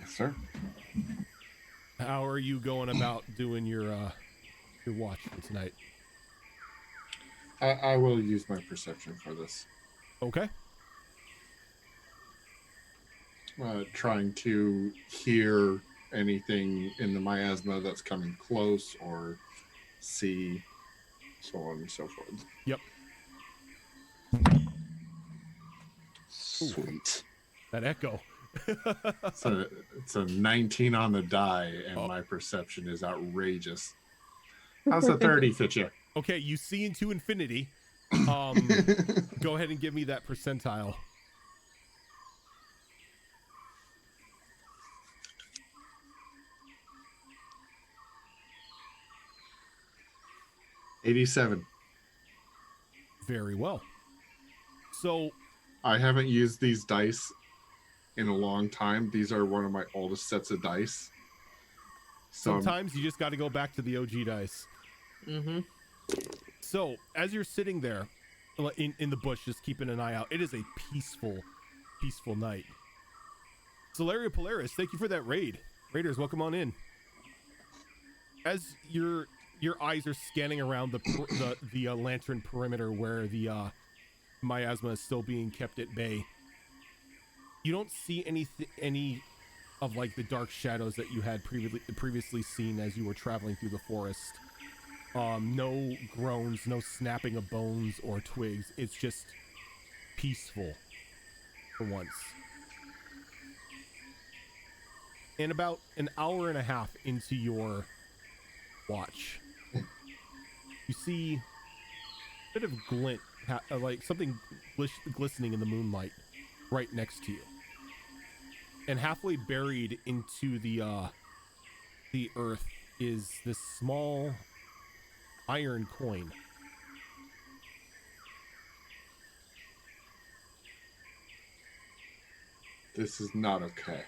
Yes, sir. how are you going about doing your watch for tonight? I will use my perception for this. Okay. Trying to hear anything in the miasma that's coming close or see, so on and so forth. Yep. Sweet. That echo. It's a 19 on the die, and my perception is outrageous. How's a 30 fit you? Okay, you see into infinity. Go ahead and give me that percentile. $87. Very well. So I haven't used these dice in a long time. These are one of my oldest sets of dice. So sometimes you just got to go back to the OG dice. Mm-hmm. So as you're sitting there in the bush, just keeping an eye out, it is a peaceful night. Solaria Polaris, thank you for that raid. Raiders, welcome on in. As your eyes are scanning around the lantern perimeter where the miasma is still being kept at bay, you don't see any of like the dark shadows that you had previously seen as you were traveling through the forest. No groans, no snapping of bones or twigs. It's just peaceful for once. And about an hour and a half into your watch, you see a bit of glint, like something glistening in the moonlight right next to you. And halfway buried into the earth is this small iron coin. this is not okay.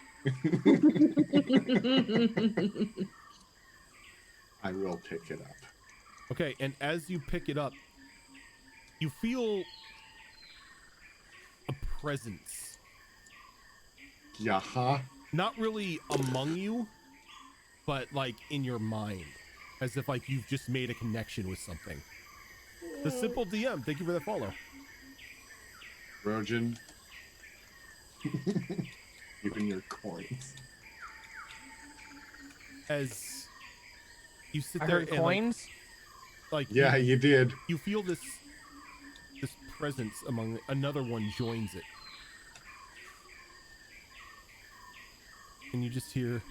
I will pick it up. Okay, and as you pick it up, you feel a presence. Yaha. Not really among you, but like in your mind. As if like you've just made a connection with something. The Simple DM, thank you for the follow. Rojan. Even your coins. As you sit I there heard and coins. like Yeah, you did. you feel this presence among another one joins it. And you just hear,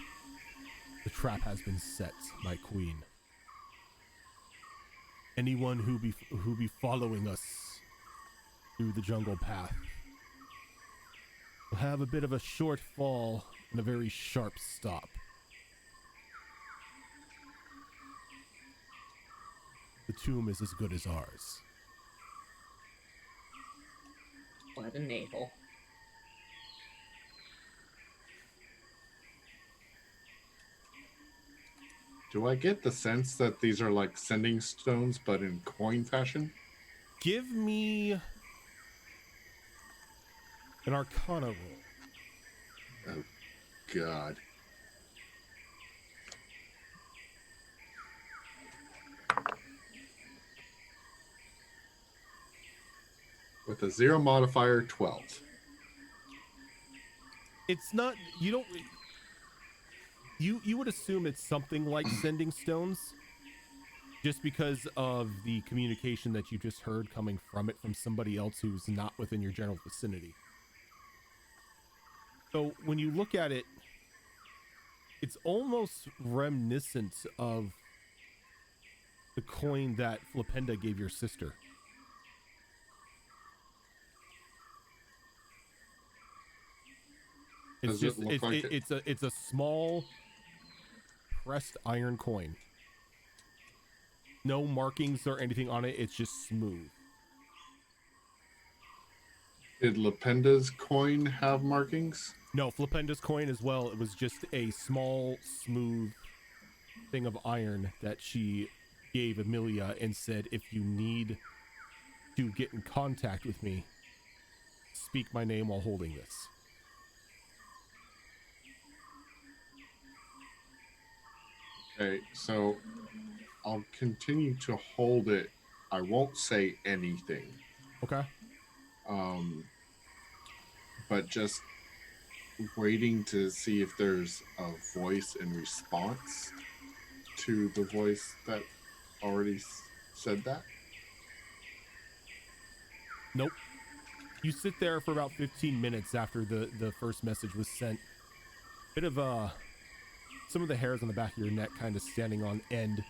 the trap has been set, my queen. Anyone who be following us through the jungle path will have a bit of a short fall and a very sharp stop. The tomb is as good as ours. What a navel. Do I get the sense that these are like sending stones, but in coin fashion? Give me an Arcana roll. Oh, God. With a 0 modifier, 12. It's not, you don't, you would assume it's something like sending stones, just because of the communication that you just heard coming from it from somebody else who's not within your general vicinity. So when you look at it, it's almost reminiscent of the coin that Flipenda gave your sister. It's Does just it look like it's a small pressed iron coin. No markings or anything on it. It's just smooth. Did Lependa's coin have markings? No, Flipenda's coin as well. It was just a small, smooth thing of iron that she gave Amelia and said, if you need to get in contact with me, speak my name while holding this. Okay, so I'll continue to hold it. I won't say anything. Okay. But just waiting to see if there's a voice in response to the voice that already said that. Nope. You sit there for about 15 minutes after the first message was sent. Bit of some of the hairs on the back of your neck kind of standing on end.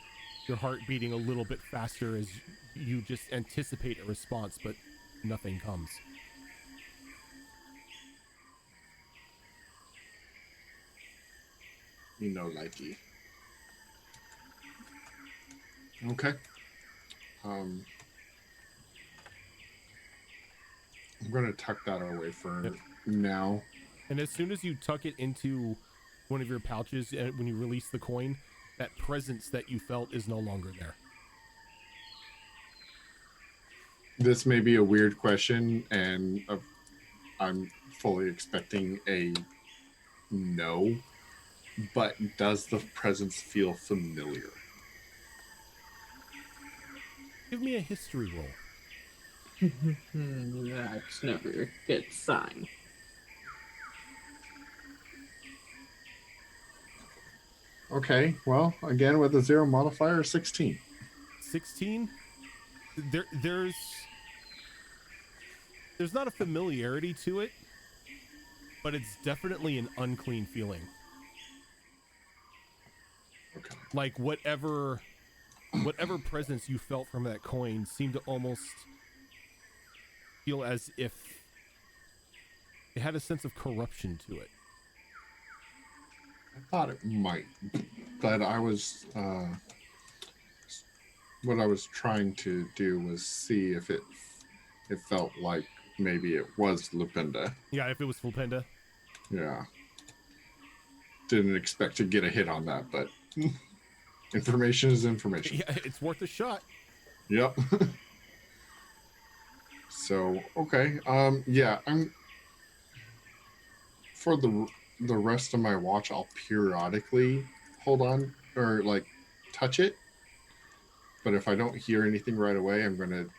Your heart beating a little bit faster as you just anticipate a response, but nothing comes. You know, likey. Okay. I'm gonna tuck that away for Yep. now. And as soon as you tuck it into one of your pouches, and when you release the coin, that presence that you felt is no longer there. This may be a weird question, and I'm fully expecting a no, but does the presence feel familiar? Give me a history roll. That's never a good sign. Okay, well, again with a 0 modifier, 16. 16? There's not a familiarity to it, but it's definitely an unclean feeling. Okay. Like whatever presence you felt from that coin seemed to almost feel as if it had a sense of corruption to it. I thought it might, but I was what I was trying to do was see if it felt like maybe it was Lupinda. Yeah, if it was Fulpenda. Yeah. Didn't expect to get a hit on that, but information is information. Yeah, it's worth a shot. Yep. So, okay. Yeah, I'm for the rest of my watch, I'll periodically hold on or like touch it. But if I don't hear anything right away, I'm going to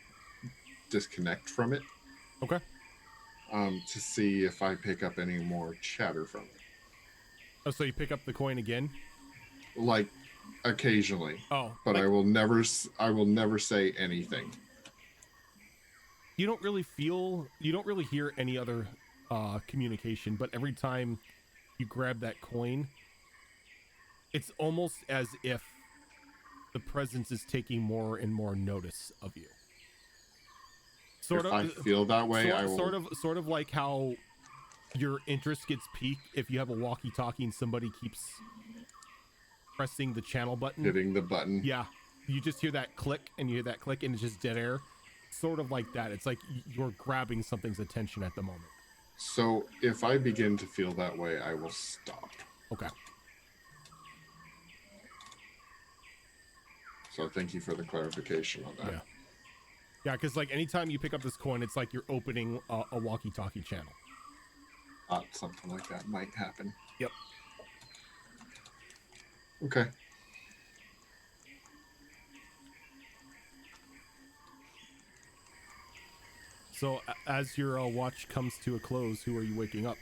disconnect from it. Okay. To see if I pick up any more chatter from it. Oh, so you pick up the coin again? Like occasionally. Oh, but like, I will never say anything. you don't really hear any other communication, but every time you grab that coin, it's almost as if the presence is taking more and more notice of you. If I feel that way, I will. Sort of like how your interest gets piqued if you have a walkie-talkie and somebody keeps pressing the channel button. Hitting the button. Yeah. You just hear that click and you hear that click and it's just dead air. Sort of like that. It's like you're grabbing something's attention at the moment. So if I begin to feel that way, I will stop. Okay. So thank you for the clarification on that. Yeah. Yeah, because like anytime you pick up this coin, it's like you're opening a walkie-talkie channel. Thought something like that might happen. Yep. Okay. So as your watch comes to a close, who are you waking up?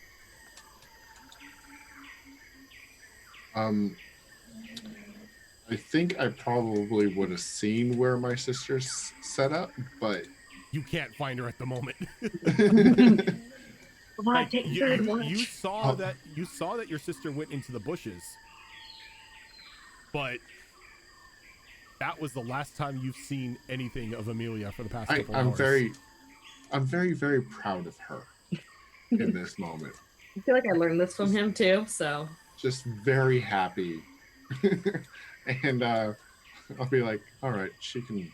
I think I probably would have seen where my sister's set up, but You can't find her at the moment. Why Like, take you third watch? saw that your sister went into the bushes, but that was the last time you've seen anything of Amelia for the past couple hours. I'm very, very proud of her in this moment. I feel like I learned this from him too, so. just very happy. And I'll be like, all right, she can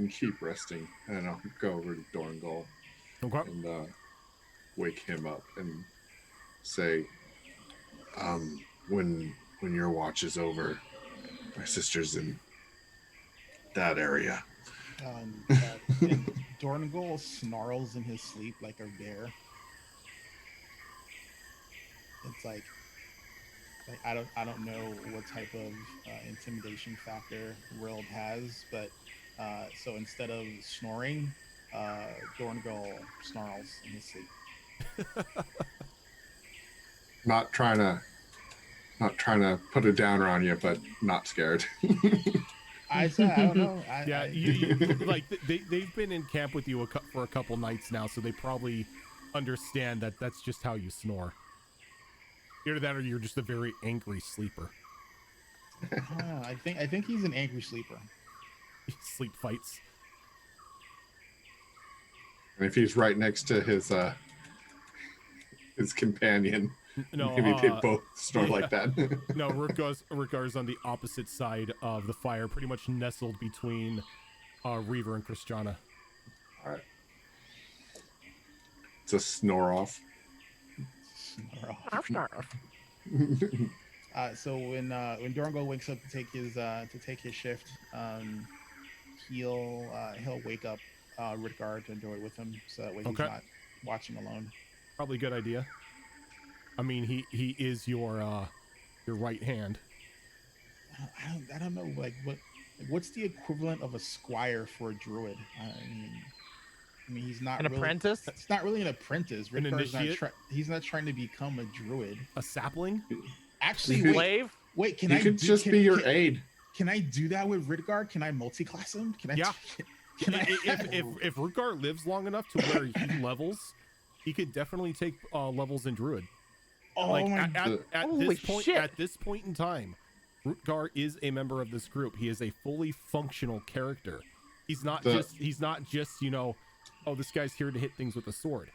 keep resting. And I'll go over to Dorngal Okay. and wake him up and say, when your watch is over, my sister's in that area. And Dorngal snarls in his sleep like a bear. It's like I don't know what type of intimidation factor World has, but so instead of snoring, Dorngal snarls in his sleep. Not trying to put a downer on you, but not scared. I don't know. Yeah, you like they've been in camp with you for a couple nights now, so they probably understand that that's just how you snore. Either that, or you're just a very angry sleeper. I think he's an angry sleeper. Sleep fights. And if he's right next to his companion, No, maybe they both snore yeah. like that. No, Rutgar's on the opposite side of the fire, pretty much nestled between Reaver and Christiana. All right. It's a snore off. So when Dorngal wakes up to take his shift, he'll wake up Ritgar to enjoy with him, so that way he's not watching alone. Probably a good idea. I mean, he is your right hand. I don't know, what's the equivalent of a squire for a druid? I mean, he's not An really, apprentice? It's not really an apprentice. An Ritgar's initiate? he's not trying to become a druid. A sapling? Actually, Slave? wait, can He I could just be your aid. Can I do that with Ritgar? Can I multi-class him? Can I? Yeah. Can I? If Rutgar lives long enough to where he levels, he could definitely take levels in druid. Oh Like my! at this point in time, Rutgar is a member of this group. He is a fully functional character. He's not just oh, this guy's here to hit things with a sword.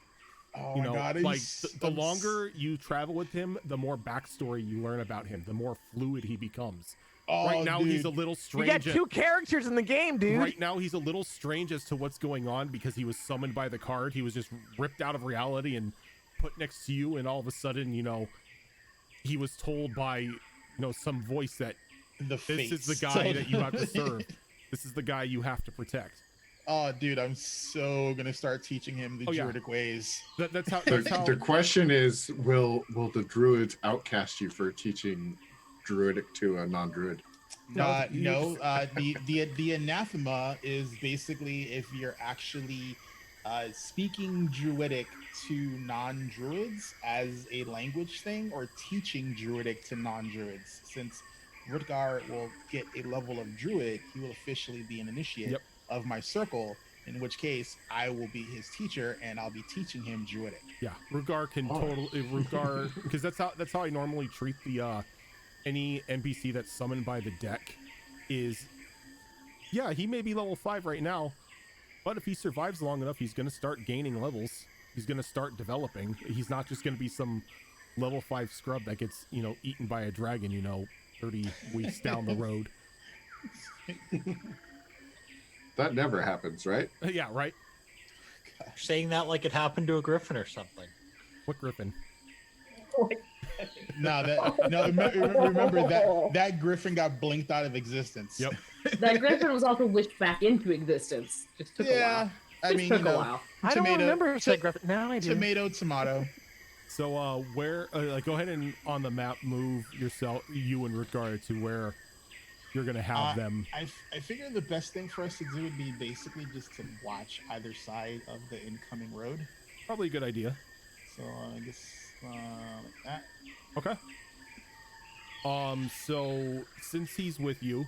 Oh You my know, God! like the longer you travel with him, the more backstory you learn about him, the more fluid he becomes. Right now, he's a little You strange. got two characters in the game, dude. Right now, he's a little strange as to what's going on because he was summoned by the card. He was just ripped out of reality and put next to you, and all of a sudden, he was told by, some voice that this is the guy that you have to serve. This is the guy you have to protect. Oh, dude, I'm so gonna start teaching him the druidic ways. That's how. The question is, will the druids outcast you for teaching druidic to a non-druid? No. The anathema is basically if you're actually speaking druidic to non-druids as a language thing, or teaching druidic to non-druids. Since Rutgar will get a level of druid, he will officially be an initiate of my circle, in which case I will be his teacher and I'll be teaching him druidic. Yeah, Rutgar can Rutgar, because that's how I normally treat the any NPC that's summoned by the deck. Is he may be level 5 right now, but if he survives long enough, he's going to start gaining levels. He's going to start developing. He's not just going to be some level 5 scrub that gets eaten by a dragon 30 weeks down the road. That never happens, right? Yeah, right. Saying that like it happened to a griffin or something. What griffin? Remember that griffin got blinked out of existence. Yep. That griffin was also wished back into existence. Just took a while. I mean, took a while. I don't remember said Griffin. Now I do. Tomato. So where go ahead and on the map move you and Rutgar to where you're gonna have them. I figure the best thing for us to do would be basically just to watch either side of the incoming road. Probably a good idea. So I guess like that. Okay. So since he's with you,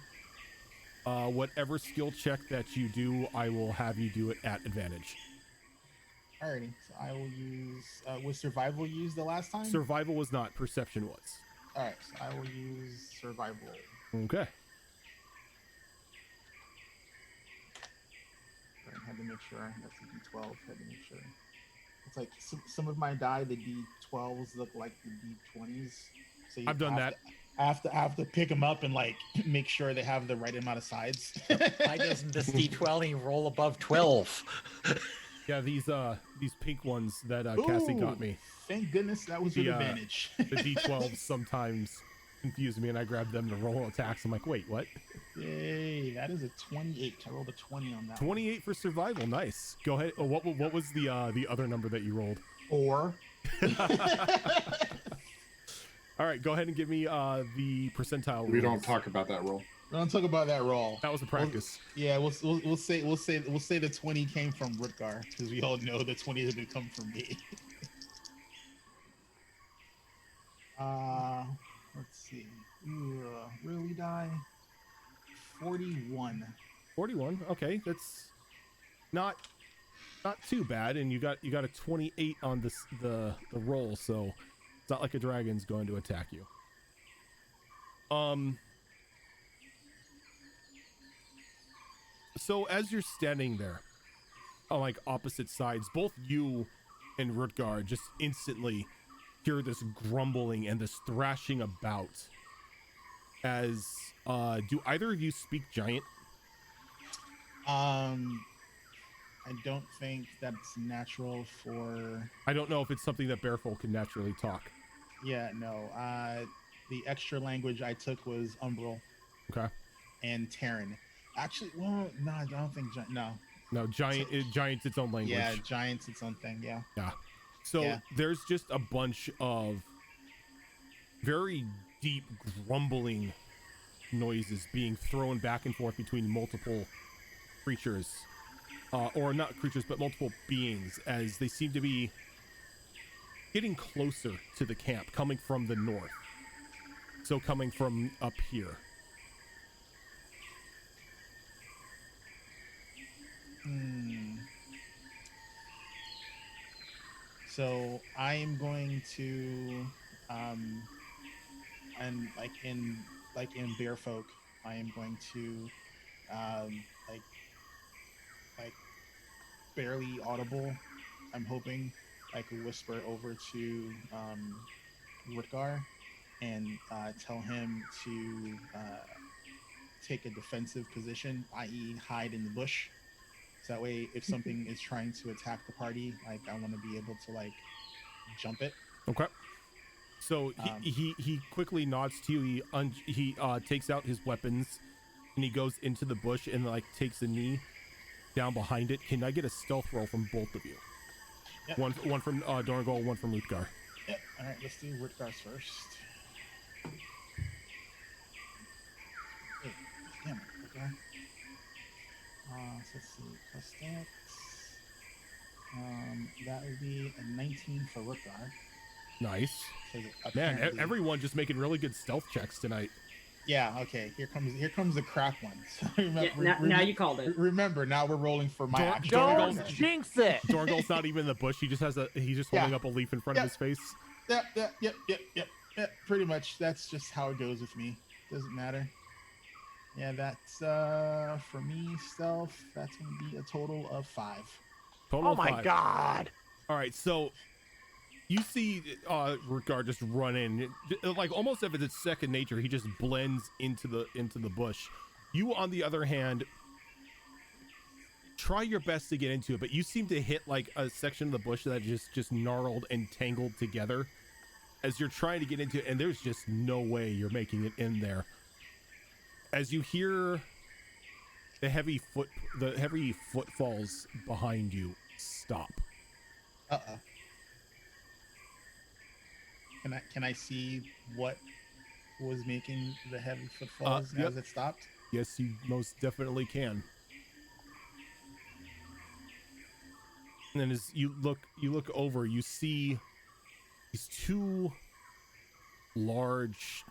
whatever skill check that you do, I will have you do it at advantage. Alrighty, so I will use. Was survival used the last time? Survival was not. Perception was. All right, so I will use survival. Okay. I had to make sure. That's a D12. Had to make sure. It's like some of my die, the D12s look like the D20s. So I've done that. I have to pick them up and like make sure they have the right amount of sides. Why doesn't this D20 roll above 12? Yeah, these pink ones that Cassie got me. Thank goodness that was an advantage. The D12s sometimes confuse me, and I grab them to roll attacks. I'm like, wait, what? Yay, that is a 28. I rolled a 20 on that. 28 for survival. Nice. Go ahead. Oh, what was the other number that you rolled? 4. All right, go ahead and give me the percentile. We don't rules. talk about that roll. We don't talk about that roll. That was a practice. We'll say the 20 came from Rutgar because we all know the 20 didn't come from me. Let's see. Really die. 41. 41. Okay, that's not too bad, and you got a 28 on the roll, so it's not like a dragon's going to attack you. So as you're standing there on like opposite sides, both you and Rutgar just instantly hear this grumbling and this thrashing about. As do either of you speak giant? I don't think that's natural for. I don't know if it's something that bearfolk can naturally talk. Yeah, no. The extra language I took was Umbral. Okay. And Terran. Actually, well, no, I don't think No, giant's its own language. Yeah, giant's its own thing. Yeah. Yeah. So Yeah. there's just a bunch of very deep grumbling noises being thrown back and forth between multiple creatures, or not creatures, but multiple beings, as they seem to be getting closer to the camp, coming from the north. So coming from up here. So I am going to, and in Bearfolk, I am going to, like barely audible. I'm hoping I could whisper over to Rutgar and tell him to take a defensive position, i.e., hide in the bush. So that way, if something is trying to attack the party, like I want to be able to like jump it. Okay. So he quickly nods to you. He takes out his weapons and he goes into the bush and like takes a knee down behind it. Can I get a stealth roll from both of you? Yep. One from Dorngal, one from Rutgar. Yep. All right, let's do Rutgar's first. Hey, damn it, Rutgar. So let's see, plus stats. That would be a 19 for Rutgar. Nice. Man, Apparently- everyone just making really good stealth checks tonight. Yeah. Okay. Here comes the crap one. So Now you called it. Remember, now we're rolling for my actual. Don't damage. jinx it. Dorngal's not even in the bush. He just has he's just holding Yeah. up a leaf in front of his face. Yep. Pretty much. That's just how it goes with me. Doesn't matter. Yeah, that's for me stealth. That's gonna be a total of 5. Total Oh of my 5. god. All right, so you see Rutgar just run in, like almost if it's second nature. He just blends into the bush. You, on the other hand, try your best to get into it, but you seem to hit like a section of the bush that just gnarled and tangled together as you're trying to get into it, and there's just no way you're making it in there. As you hear the heavy footfalls behind you stop. Uh-oh. Can I see what was making the heavy footfalls Yep. as it stopped? Yes, you most definitely can. And then as you look over, you see these 2 large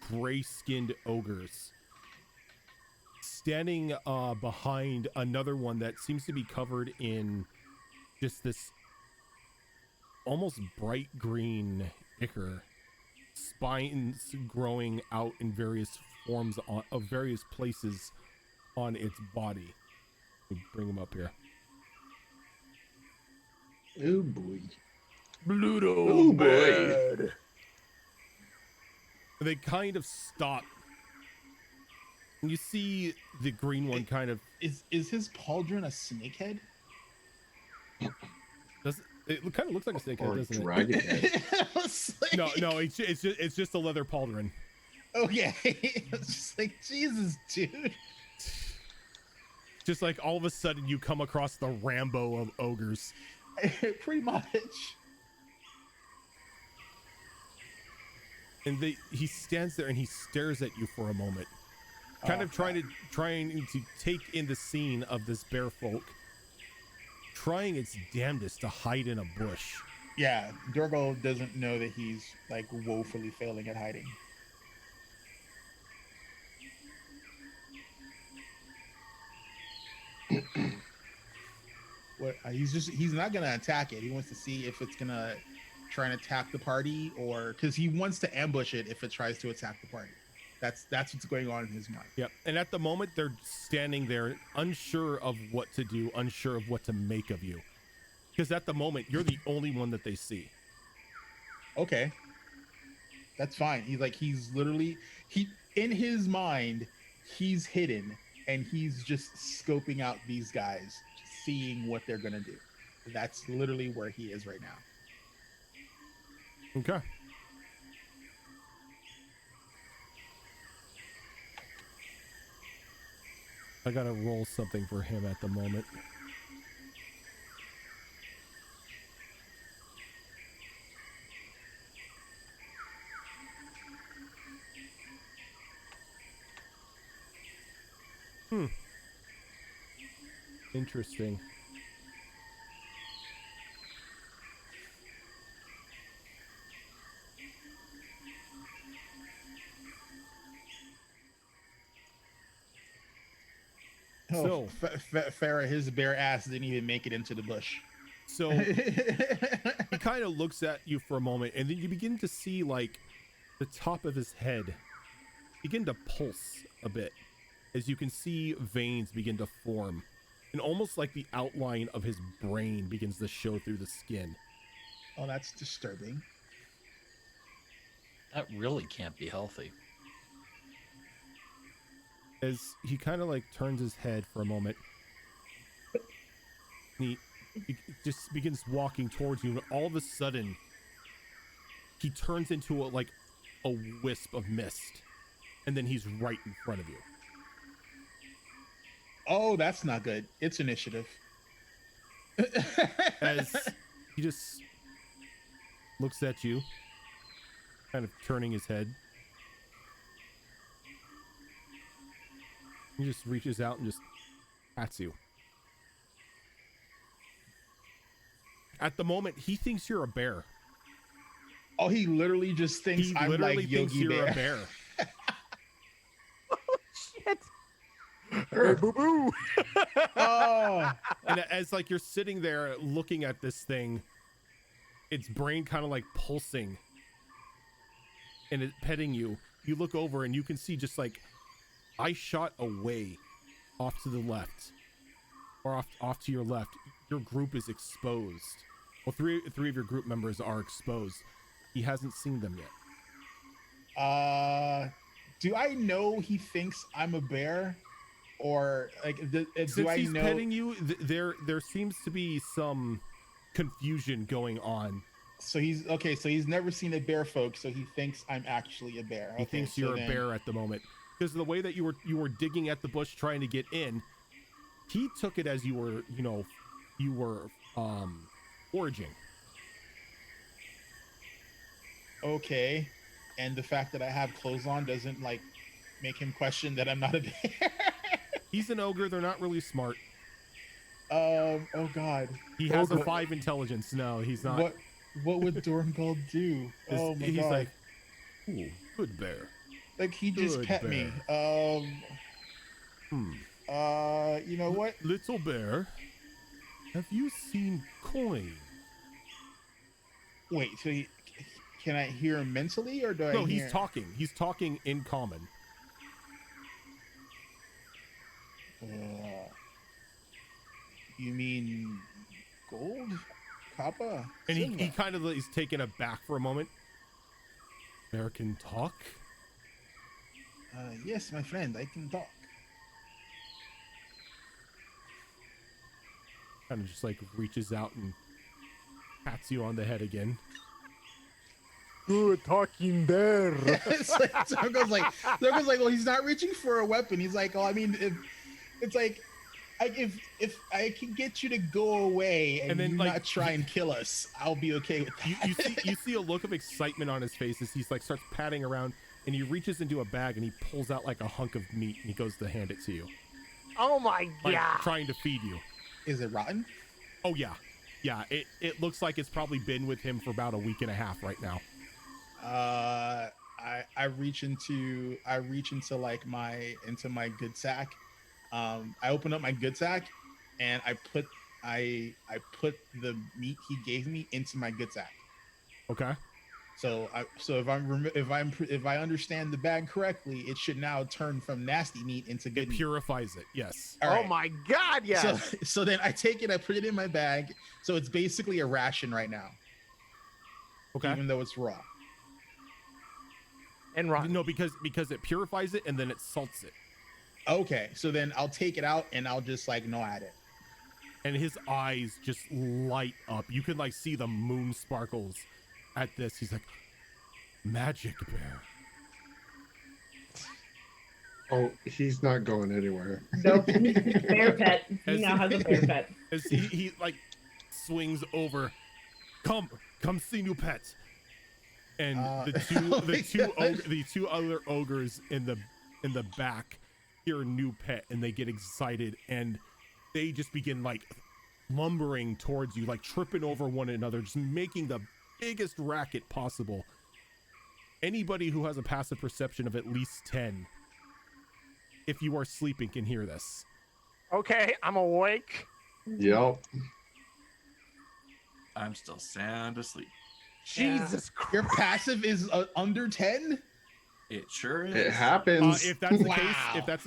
gray-skinned ogres standing behind another one that seems to be covered in just this almost bright green ichor, spines growing out in various forms of various places on its body. Let me bring them up here. Oh boy. Bluto Oh, boy. bad. They kind of stop. And you see the green one kind of Is his pauldron a snakehead? does it kind of looks like a snakehead, Or doesn't it? dragon head. I was like, No, it's just a leather pauldron. Okay. It's just like, Jesus, dude. Just like all of a sudden you come across the Rambo of ogres. Pretty much. And he stands there and he stares at you for a moment, kind of trying to take in the scene of this bear folk, trying its damnedest to hide in a bush. Yeah, Dorgo doesn't know that he's like woefully failing at hiding. He's not gonna attack it. He wants to see if it's gonna try and attack the party, or because he wants to ambush it if it tries to attack the party. That's what's going on in his mind. Yep. And at the moment they're standing there unsure of what to do, unsure of what to make of you, because at the moment you're the only one that they see. Okay, that's fine. He's literally in his mind, he's hidden and he's just scoping out these guys, seeing what they're gonna do. That's literally where he is right now. Okay. I gotta roll something for him at the moment. Interesting. Oh, Farah, his bare ass didn't even make it into the bush. So he kind of looks at you for a moment, and then you begin to see like the top of his head begin to pulse a bit, as you can see veins begin to form, and almost like the outline of his brain begins to show through the skin. Oh, that's disturbing. That really can't be healthy. As he kind of like turns his head for a moment, he just begins walking towards you, and all of a sudden he turns into a wisp of mist, and then he's right in front of you. Oh, that's not good. It's initiative. As he just looks at you, kind of turning his head. He just reaches out and just pats you. At the moment, he thinks you're a bear. Oh, he literally just thinks He I'm literally like thinks Yogi you're Bear. a bear. Shit. Hey, boo boo. Oh, And as like you're sitting there looking at this thing, its brain kind of like pulsing and it petting you. You look over and you can see just like I shot away off to the left, or off to your left. Your group is exposed. Well, three of your group members are exposed. He hasn't seen them yet. do I know he thinks I'm a bear, or like do Since I he's know? petting you, there seems to be some confusion going on. So he's okay. So he's never seen a bear, folks. So he thinks I'm actually a bear. He Okay, thinks so you're then- a bear at the moment because of the way that you were digging at the bush trying to get in. He took it as you were foraging. Okay, and the fact that I have clothes on doesn't like make him question that I'm not a bear. He's an ogre. They're not really smart. Oh God. He has a Ogre. 5 intelligence. No, he's not. What would Dorngold do? Oh my he's God. like, ooh, good bear. Like he just Good pet bear. me. You know what? Little bear, have you seen coin? Wait, so can I hear him mentally, or do I No, hear? he's talking. He's talking in common. You mean gold Papa. And he Simba. kind of is taken aback for a moment. Bear can talk? Yes, my friend, I can talk. Kind of just like reaches out and pats you on the head again. Good talking bear. It's like, Zorgo's like, well, he's not reaching for a weapon. He's like, oh, I mean, if it's like, if I can get you to go away and then, you like, not try and kill us, I'll be okay with that. You see a look of excitement on his face as he's like starts patting around, and he reaches into a bag and he pulls out like a hunk of meat and he goes to hand it to you, Oh my like god. trying to feed you. Is it rotten? Oh yeah, it looks like it's probably been with him for about a week and a half right now. I reach into like my good sack. I open up my good sack and I put the meat he gave me into my good sack. Okay. So if I understand the bag correctly, it should now turn from nasty meat into good It meat. purifies it. Yes. All Oh right. my god, yes. So then I take it, I put it in my bag. So it's basically a ration right now, Okay. even though it's raw. And rotten. No, because it purifies it and then it salts it. Okay, so then I'll take it out and I'll just like gnaw at it. And his eyes just light up. You can like see the moon sparkles at this. He's like, magic bear. Oh, he's not going anywhere. Nope. Bear pet. He As now has a bear pet. As he like swings over. Come see new pet. And the two other ogres in the back hear a new pet and they get excited and they just begin like lumbering towards you, like tripping over one another, just making the biggest racket possible. Anybody who has a passive perception of at least 10, if you are sleeping, can hear this. Okay, I'm awake. Yep. I'm still sound asleep. Jesus Christ. Your passive is under 10? It sure is. It happens. If that's the Wow.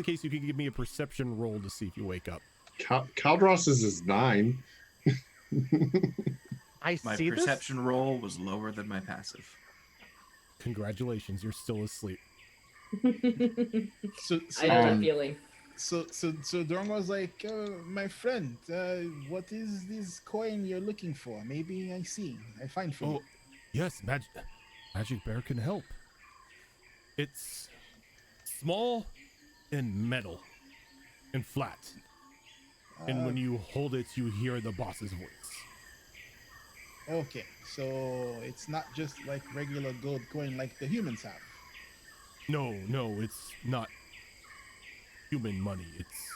case, you can give me a perception roll to see if you wake up. Caldross's is 9. I My see perception roll was lower than my passive. Congratulations, you're still asleep. So I know that feeling. So Dorn was like, my friend, what is this coin you're looking for? Maybe I find for you. Oh, yes, magic bear can help. It's small and metal and flat. And when you hold it, you hear the boss's voice. Okay, so it's not just like regular gold coin like the humans have. No, it's not human money. It's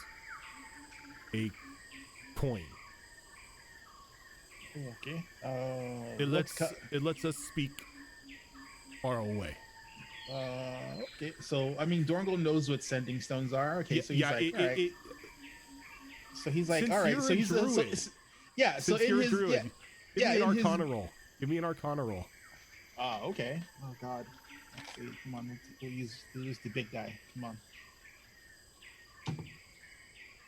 a coin. Okay. It lets us speak far away. Okay. So I mean, Dorngal knows what sending stones are. Okay, so he's like, all right. So he's like, all right. So he's so yeah. So Since in you're a his druid, yeah, give me an in his- arcana roll. Give me an arcana roll. Okay. Oh God. Let's see. Come on. We'll use the big guy. Come on.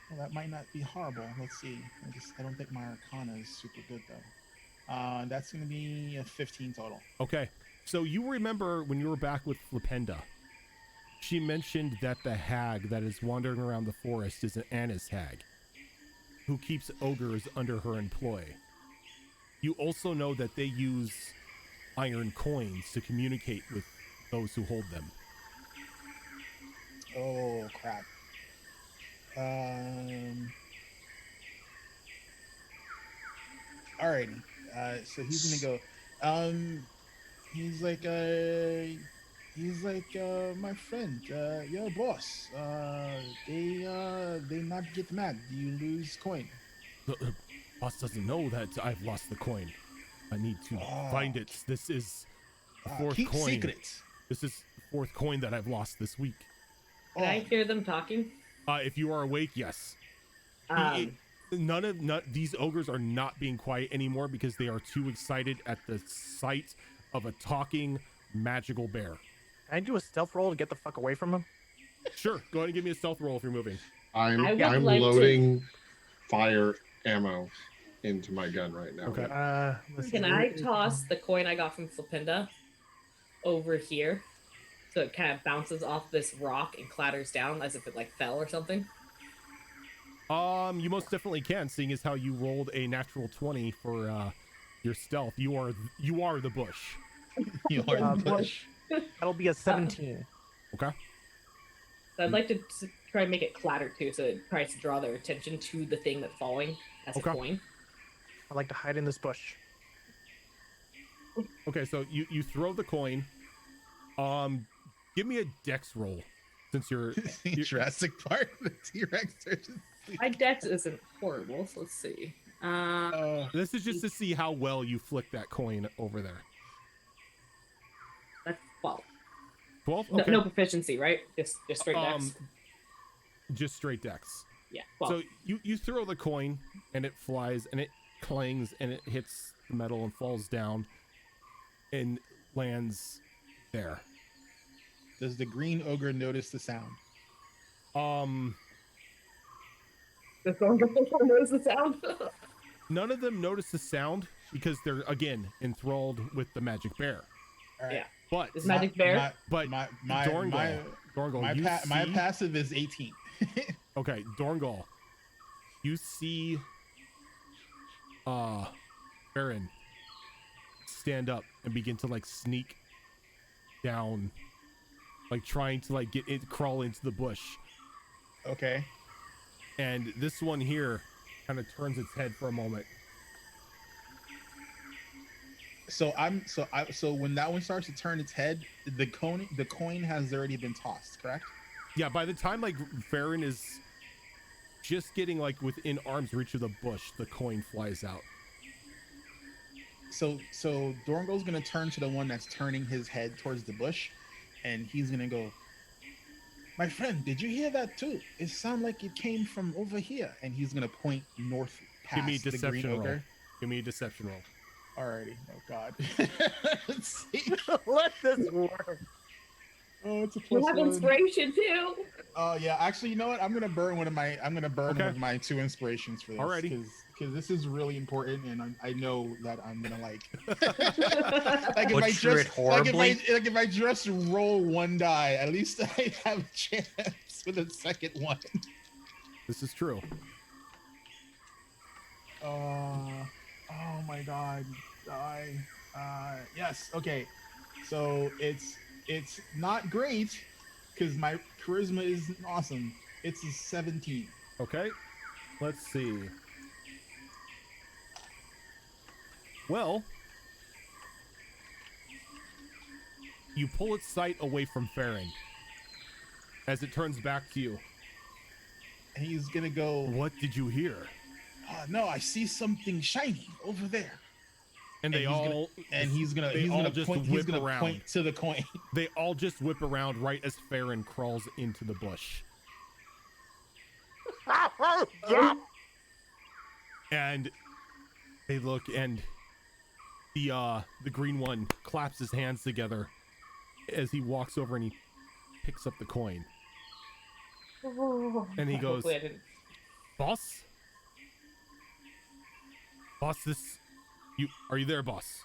Well, that might not be horrible. Let's see. I don't think my arcana is super good though. That's gonna be a 15 total. Okay, so you remember when you were back with Flipenda, she mentioned that the hag that is wandering around the forest is an Annis hag who keeps ogres under her employ. You also know that they use iron coins to communicate with those who hold them. Oh crap. Alrighty. So he's gonna go. He's like, my friend, your boss. They not get mad. Do you lose coin? The boss doesn't know that I've lost the coin. I need to find it. This is the fourth Keep coin. secrets. This is the fourth coin that I've lost this week. Can I hear them talking? If you are awake, yes. None of these ogres are not being quiet anymore because they are too excited at the sight of a talking magical bear. Can I do a stealth roll to get the fuck away from him? Sure, go ahead and give me a stealth roll if you're moving. I'm I would like to- loading fire ammo into my gun right now. Okay. Let's Can see. I toss the coin I got from Flipinda over here so it kind of bounces off this rock and clatters down as if it like fell or something? You most definitely can, seeing as how you rolled a natural 20 for your stealth. You are the bush. You are the but- bush. That'll be a 17. Okay. So I'd like to try and make it clatter too, so it tries to draw their attention to the thing that's falling as Okay. a coin. I like to hide in this bush. Okay, so you throw the coin. Give me a dex roll since you're Jurassic Park, the T-Rex searches. My dex isn't horrible, so let's see. this is just to see how well you flick that coin over there. That's 12. 12? No, Okay. no proficiency, right? Just straight dex. Just straight dex. Yeah. 12. So you throw the coin and it flies and it clangs and it hits the metal and falls down and lands there. Does the green ogre notice the sound? Does Thornhill notice the sound? None of them notice the sound because they're again enthralled with the magic bear. All right. Yeah. But Is magic bear? but Dorngal, you my see- passive is 18. Okay, Dorngal, you see Baron stand up and begin to like sneak down, like trying to like crawl into the bush. Okay. And this one here kind of turns its head for a moment. So when that one starts to turn its head, the coin has already been tossed, correct? Yeah, by the time like Farron is just getting like within arm's reach of the bush, the coin flies out. So Dorngo's gonna turn to the one that's turning his head towards the bush, and he's gonna go, "My friend, did you hear that too? It sounded like it came from over here." And he's gonna point north past Give me a the green deception roll. ogre. Give me a deception roll. Alrighty. Oh God. Let's see. Let this work. Oh, it's a You plus have one. inspiration too. Oh yeah, actually, you know what? I'm gonna burn one of my Okay. my 2 inspirations for this. Alrighty. Because this is really important, and I know that I'm gonna like. Butcher it horribly. If I just roll one die, at least I have a chance with the second one. This is true. Oh my God, die. Yes. Okay. So it's not great because my charisma isn't awesome. It's a 17. Okay, let's see. Well, you pull its sight away from Farron as it turns back to you. And he's gonna go. What did you hear? No, I see something shiny over there. And they all He's gonna just point. He's whip gonna around. point to the coin. They all just whip around right as Farron crawls into the bush. And they look, and the green one claps his hands together as he walks over and he picks up the coin. And he goes, Hopefully I didn't. "Boss? Boss, are you there, boss?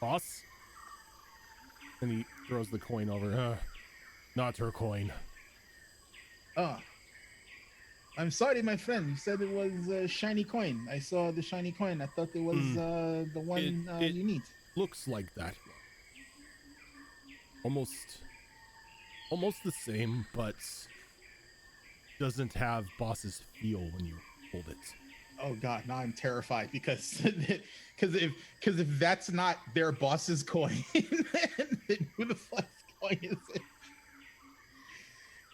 Boss?" And he throws the coin over. Not her coin. I'm sorry, my friend. You said it was a shiny coin. I saw the shiny coin. I thought it was the one It- you need. Looks like that. Almost the same, but doesn't have boss's feel when you hold it. Oh God, now I'm terrified because if that's not their boss's coin, then who the fuck's coin is it?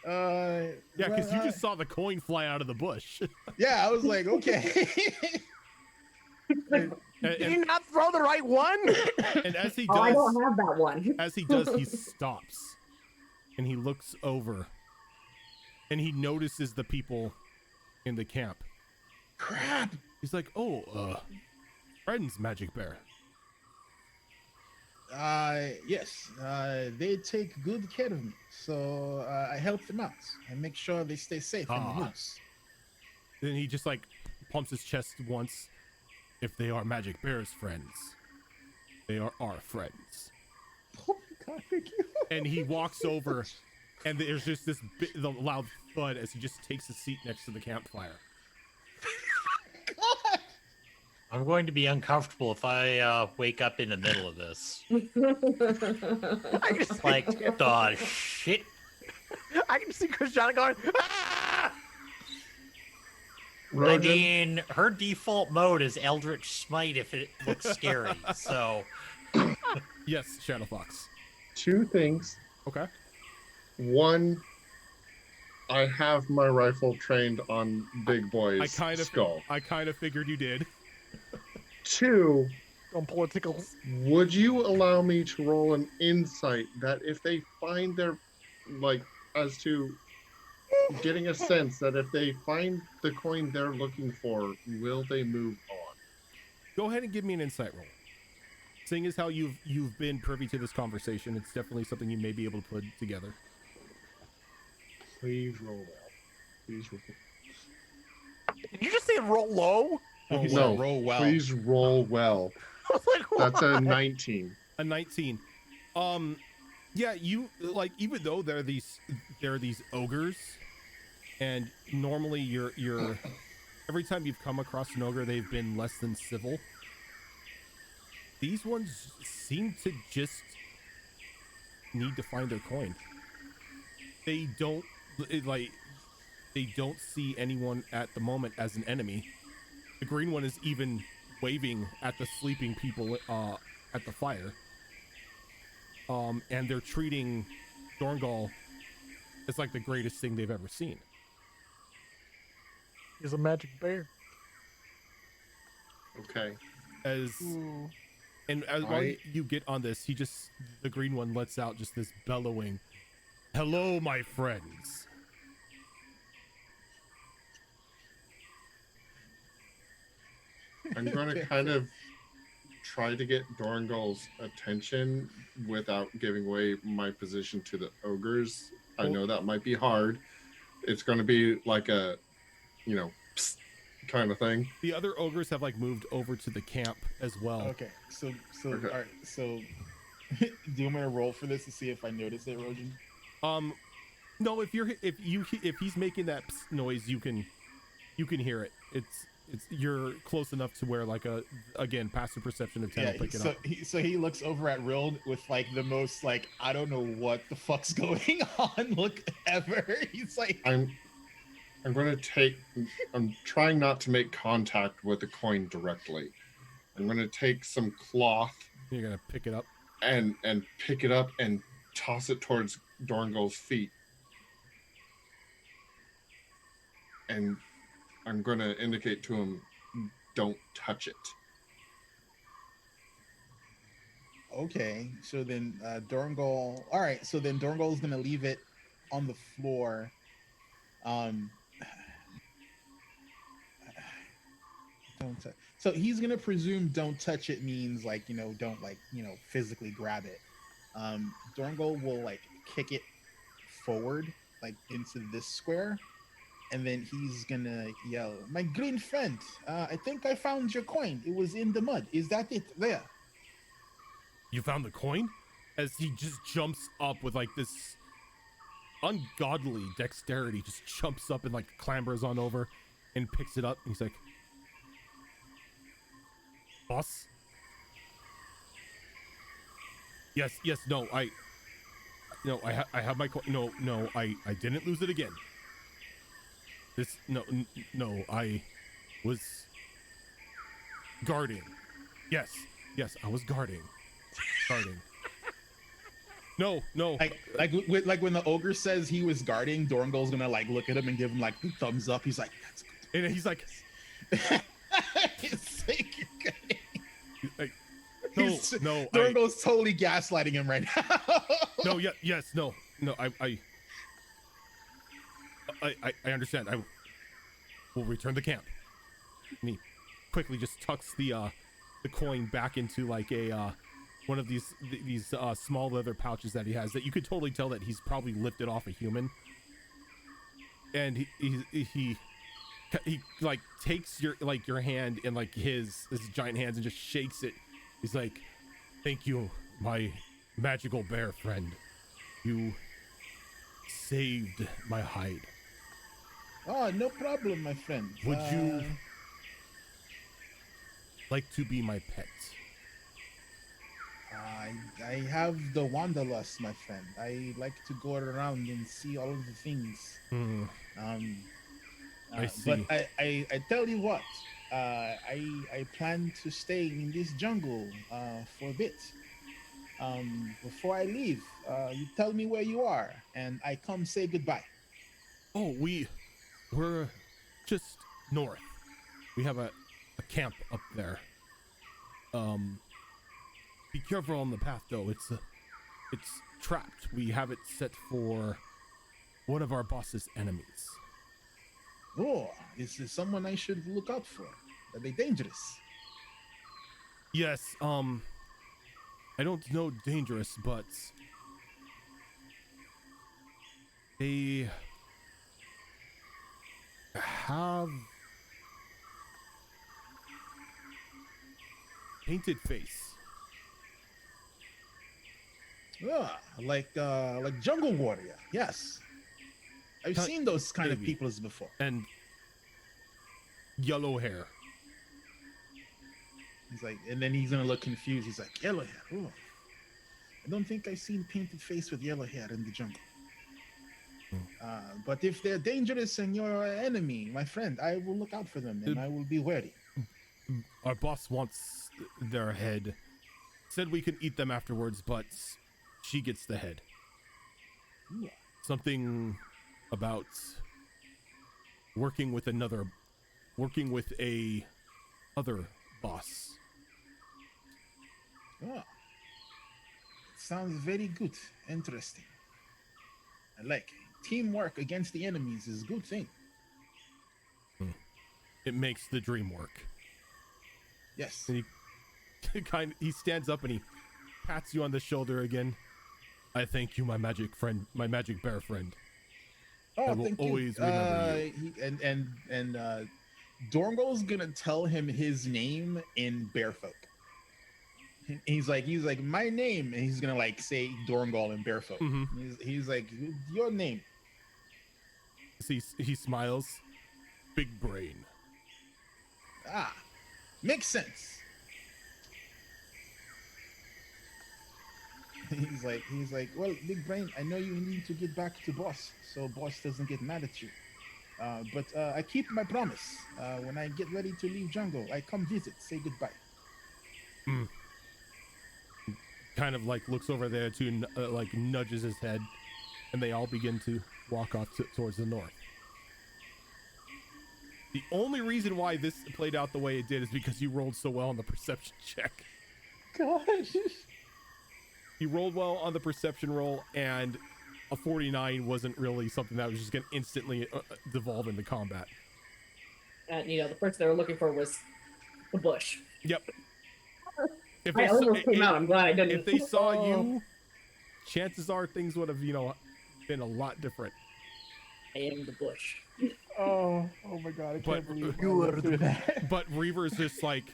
Yeah, because you just saw the coin fly out of the bush. Yeah, I was like, okay. and, Did you not throw the right one? and as he Oh, I does, don't have that one. as he does, he stops and he looks over and he notices the people in the camp. Crap. He's like, "Oh, friends, Magic Bear." Yes, they take good care of me, so I help them out. I make sure they stay safe in the Ah. house. Then he just like pumps his chest once. If they are Magic Bear's friends, they are our friends. Oh my god, thank you. And he walks over, and there's just the loud thud as he just takes a seat next to the campfire. God. I'm going to be uncomfortable if I wake up in the middle of this. I can see, Like, the shit. I can see Christiana going. "Ah!" I Rogan, mean, her default mode is Eldritch Smite if it looks scary. So, Yes, Shadow Fox. 2 things. Okay. 1, I have my rifle trained on Big Boy's skull. I kind of figured you did. 2, Don't pull a tickle. would you allow me to roll an insight that if they find their, like, as to getting a sense that if they find the coin they're looking for, will they move on? Go ahead and give me an insight roll. Seeing as how you've been privy to this conversation, it's definitely something you may be able to put together. Please roll well. Please roll. Did you just say roll low? He said No, roll well. please roll well. I was like, That's a "What?" 19. A 19. Yeah, you like, even though there are these ogres, and normally you're every time you've come across an ogre, they've been less than civil. These ones seem to just need to find their coin. They don't see anyone at the moment as an enemy. The green one is even waving at the sleeping people at the fire. And they're treating Dorngal as like the greatest thing they've ever seen. He's a magic bear. Okay. And as while you get on this, the green one lets out just this bellowing, "Hello, my friends." I'm going to kind of try to get Dorngal's attention without giving away my position to the ogres. I know that might be hard. It's going to be like a, psst kind of thing. The other ogres have like moved over to the camp as well. Okay, so Okay. all right, so do you want me to roll for this to see if I notice it, Rogan? No, if he's making that psst noise, you can hear it. It's you're close enough to where again passive perception of 10 will pick it up. So he looks over at Rild with like the most like I don't know what the fuck's going on look ever. He's like I'm trying not to make contact with the coin directly. I'm going to take some cloth. You're gonna pick it up and pick it up and toss it towards Dorngal's feet. And I'm going to indicate to him, don't touch it. okay. So then Dorngal. All right. So then Dorngal is gonna leave it on the floor. Don't touch. So he's gonna presume "don't touch it" means like don't physically grab it. Dorngal will like kick it forward like into this square, and then he's gonna yell, "My green friend, I think I found your coin. It was in the mud. Is that it? There." You found the coin? As he just jumps up with like this ungodly dexterity, just jumps up and like clambers on over and picks it up. And he's like, "Boss? Yes, no, I have my coin. No, I didn't lose it again. No, I was guarding. Yes, I was guarding. No. Like when the ogre says he was guarding, Dorngal's gonna like look at him and give him like the thumbs up. He's like, "That's good." And he's like, It's like, you're good. no, Dorngal's totally gaslighting him right now. no, I understand. I will return the camp. And he quickly just tucks the coin back into like a one of these small leather pouches that he has that you could totally tell that he's probably lifted off a human. And he he like takes your hand in like his giant hands and just shakes it. He's like, thank you, my magical bear friend. You saved my hide. Oh, no problem, my friend. Would you like to be my pet? I have the wanderlust, my friend. I like to go around and see all of the things. I see. But I tell you what, I plan to stay in this jungle for a bit. Before I leave, you tell me where you are, and I come say goodbye. Oh, we're just north. We have a camp up there. Be careful on the path though. It's trapped. We have it set for one of our boss's enemies. Oh, is this someone I should look out for? Are they dangerous? Yes, I don't know dangerous, but they have painted face. Ah, like jungle warrior. Yes, I've seen those kind of Maybe. peoples before. And yellow hair. He's like, and then he's gonna look confused. He's like, yellow hair. Oh, I don't think I've seen painted face with yellow hair in the jungle. But if they're dangerous and you're an enemy, my friend, I will look out for them and I will be wary. Our boss wants their head. Said we can eat them afterwards, but she gets the head. Yeah. Something about working with a other boss. Oh, it sounds very good. Interesting. I like it. Teamwork against the enemies is a good thing. It makes the dream work. Yes. And he stands up and he pats you on the shoulder again. I thank you, my magic friend, my magic bear friend. Oh, I will thank always you. remember you. Dorngo's gonna tell him his name in Bearfolk. He's like, my name, and he's gonna like say Dorngol in Bearfolk. Mhm. He's like, your name. He smiles. Big brain. Ah, makes sense. He's like, well, big brain, I know you need to get back to boss, so boss doesn't get mad at you. But I keep my promise. When I get ready to leave jungle, I come visit, say goodbye. Kind of like looks over there too, like nudges his head, and they all begin to walk off towards the north. The only reason why this played out the way it did is because you rolled so well on the perception check. Gosh. You rolled well on the perception roll, and a 49 wasn't really something that was just going to instantly devolve into combat. And the person they were looking for was the bush. Yep. If I almost came out. I'm glad I didn't. If they saw you, chances are things would have, been a lot different. I am the bush. Oh my god, I can't believe you were through that. But Reaver's just like,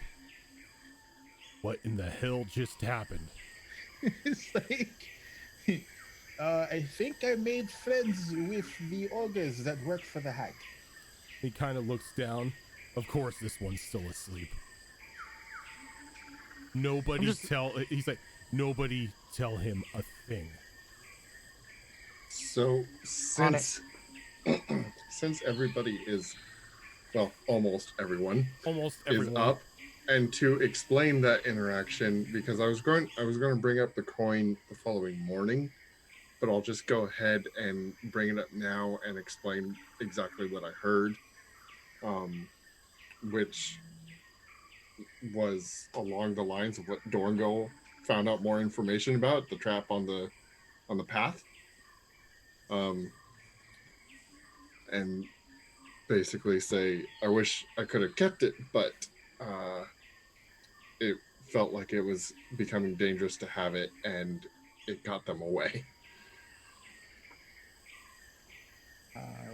what in the hell just happened? It's like, I think I made friends with the ogres that work for the hag. He kind of looks down. Of course, this one's still asleep. He's like, nobody tell him a thing. So since everybody is, well, almost everyone is up, and to explain that interaction, because I was going to bring up the coin the following morning, but I'll just go ahead and bring it up now and explain exactly what I heard, which was along the lines of what Dorngo found out more information about, the trap on the path. And basically say, I wish I could have kept it, but it felt like it was becoming dangerous to have it, and it got them away.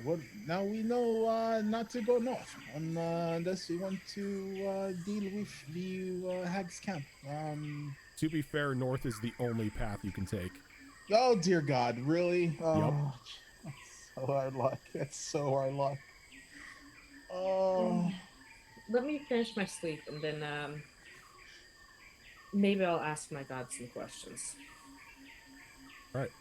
well, now we know not to go north unless we want to deal with the Hag's camp. To be fair, north is the only path you can take. Oh dear God, really? Oh, that's so hard luck. It's so hard luck. Oh, Let me finish my sleep, and then maybe I'll ask my god some questions. All right.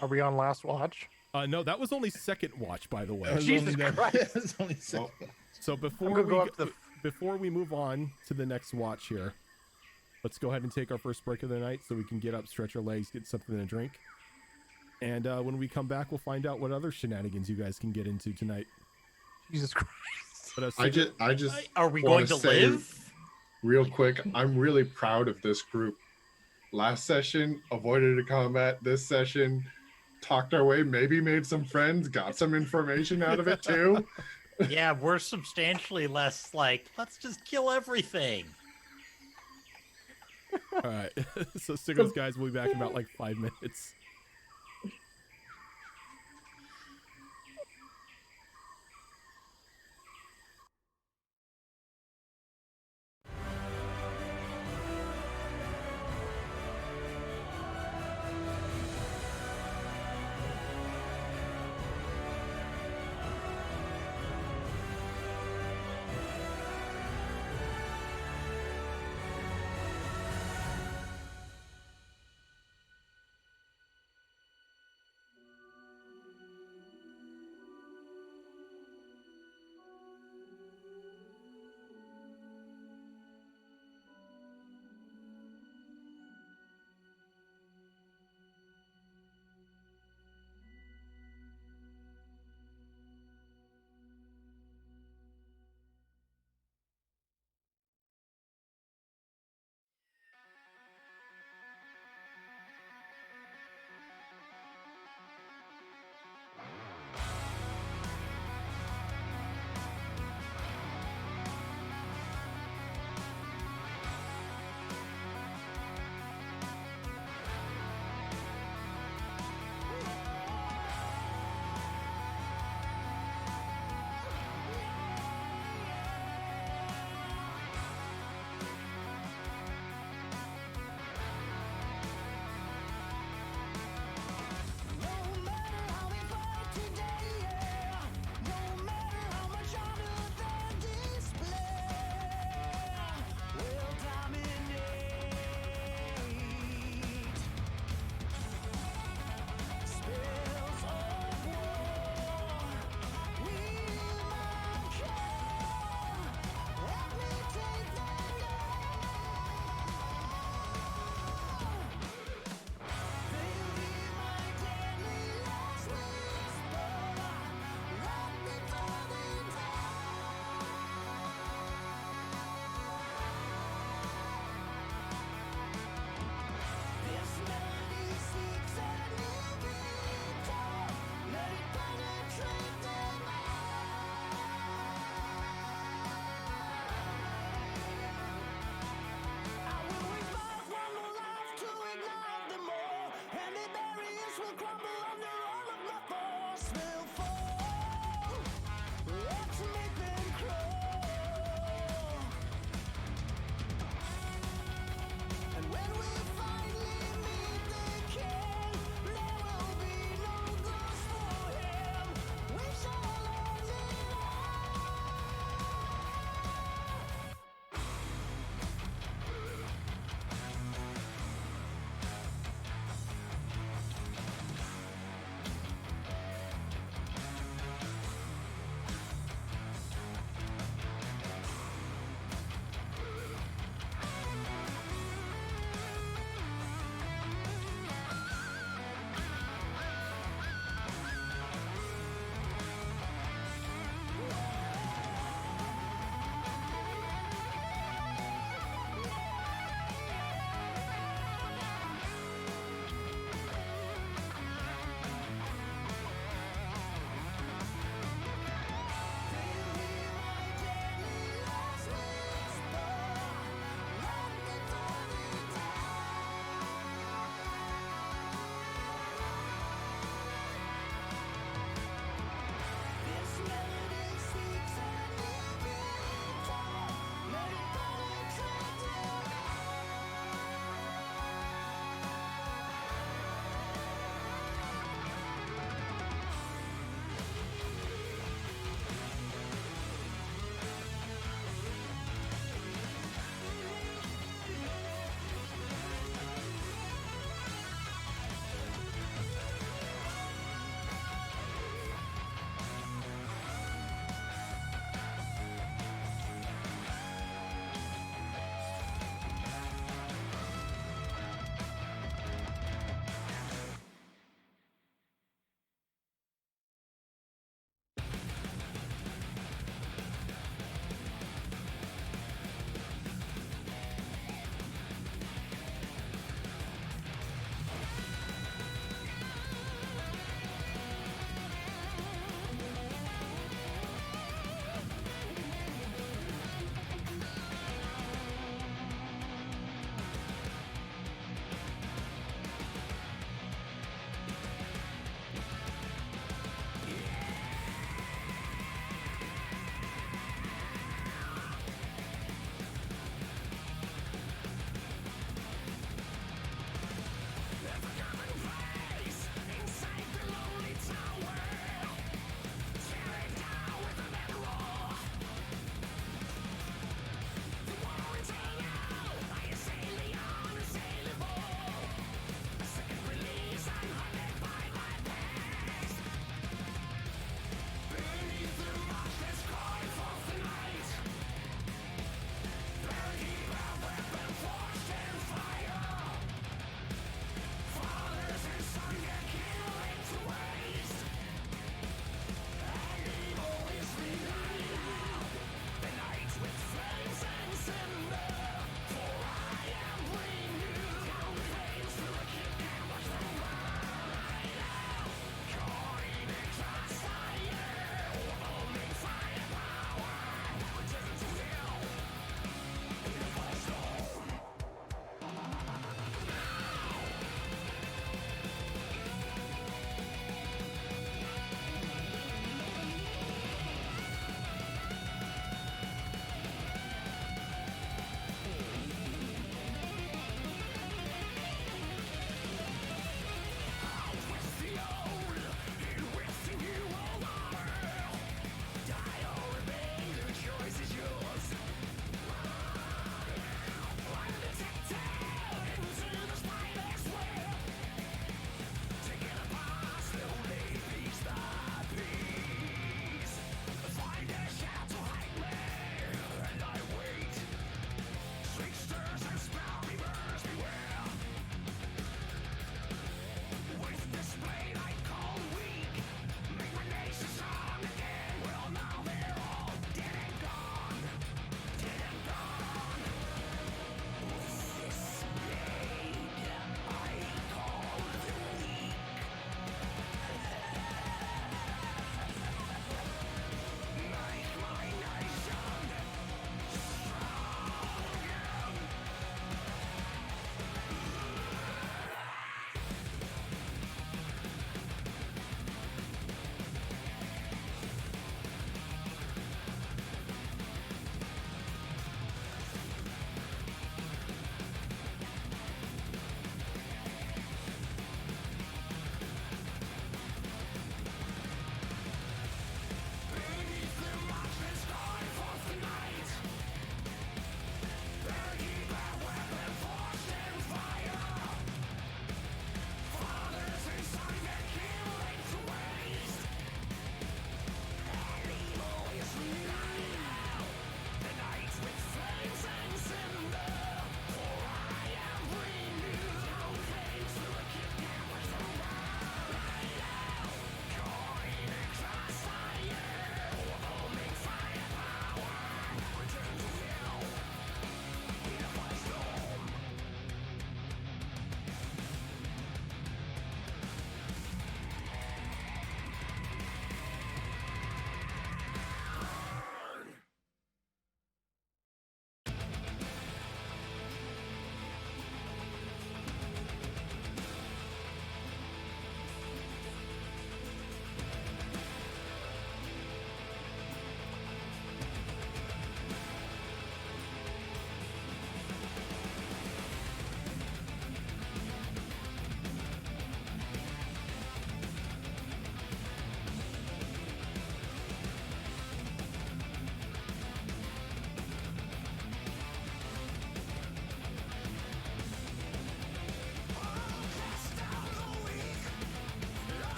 Are we on last watch? No, that was only second watch, by the way. it was Jesus only that- Christ. it was only so. So before gonna we go up to the- before we move on to the next watch here, let's go ahead and take our first break of the night so we can get up, stretch our legs, get something to drink. And when we come back, we'll find out what other shenanigans you guys can get into tonight. Jesus Christ. But I just Are we wanna going to say live? real quick, I'm really proud of this group. Last session, avoided a combat. This session, talked our way, maybe made some friends, got some information out of it too. Yeah, we're substantially less like, let's just kill everything. all right. So stick with us, guys. We'll be back in about like 5 minutes.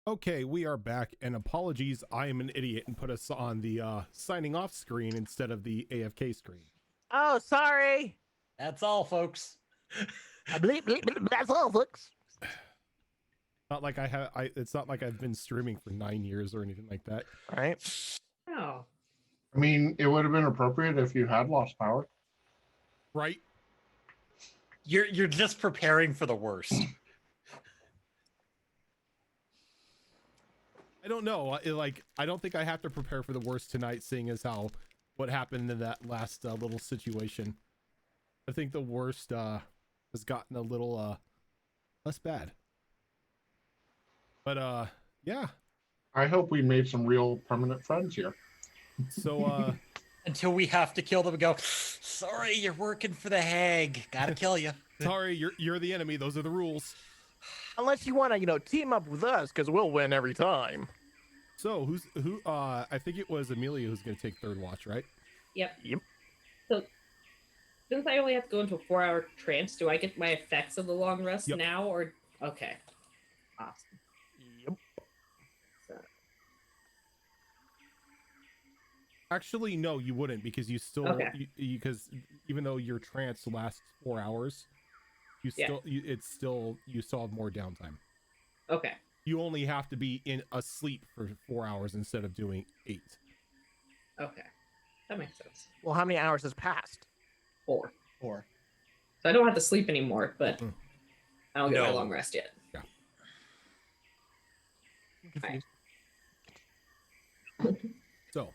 Okay, we are back, and apologies, I am an idiot and put us on the signing off screen instead of the AFK screen. Oh, sorry. That's all, folks. That's all, folks. Not like it's not like I've been streaming for 9 years or anything like that. All right. Oh. I mean, it would have been appropriate if you had lost power. Right? You're just preparing for the worst. I don't know. I don't think I have to prepare for the worst tonight, seeing as how what happened in that last little situation. I think the worst has gotten a little less bad. But yeah. I hope we made some real permanent friends here. So Until we have to kill them and go, sorry, you're working for the hag. Gotta kill you. sorry, you're the enemy. Those are the rules. Unless you want to, team up with us, because we'll win every time. So who? I think it was Amelia who's going to take third watch, right? Yep. Yep. So, since I only have to go into a 4-hour trance, do I get my effects of the long rest Yep. now, or okay? Awesome. Yep. So, Actually, no, you wouldn't, because you still Okay. because even though your trance lasts 4 hours, you Yeah. still you still have more downtime. okay. You only have to be in asleep for 4 hours instead of doing 8. Okay. That makes sense. Well, how many hours has passed? 4. Or So I don't have to sleep anymore, but Mm. I don't get my No. long rest yet. I'm confused. So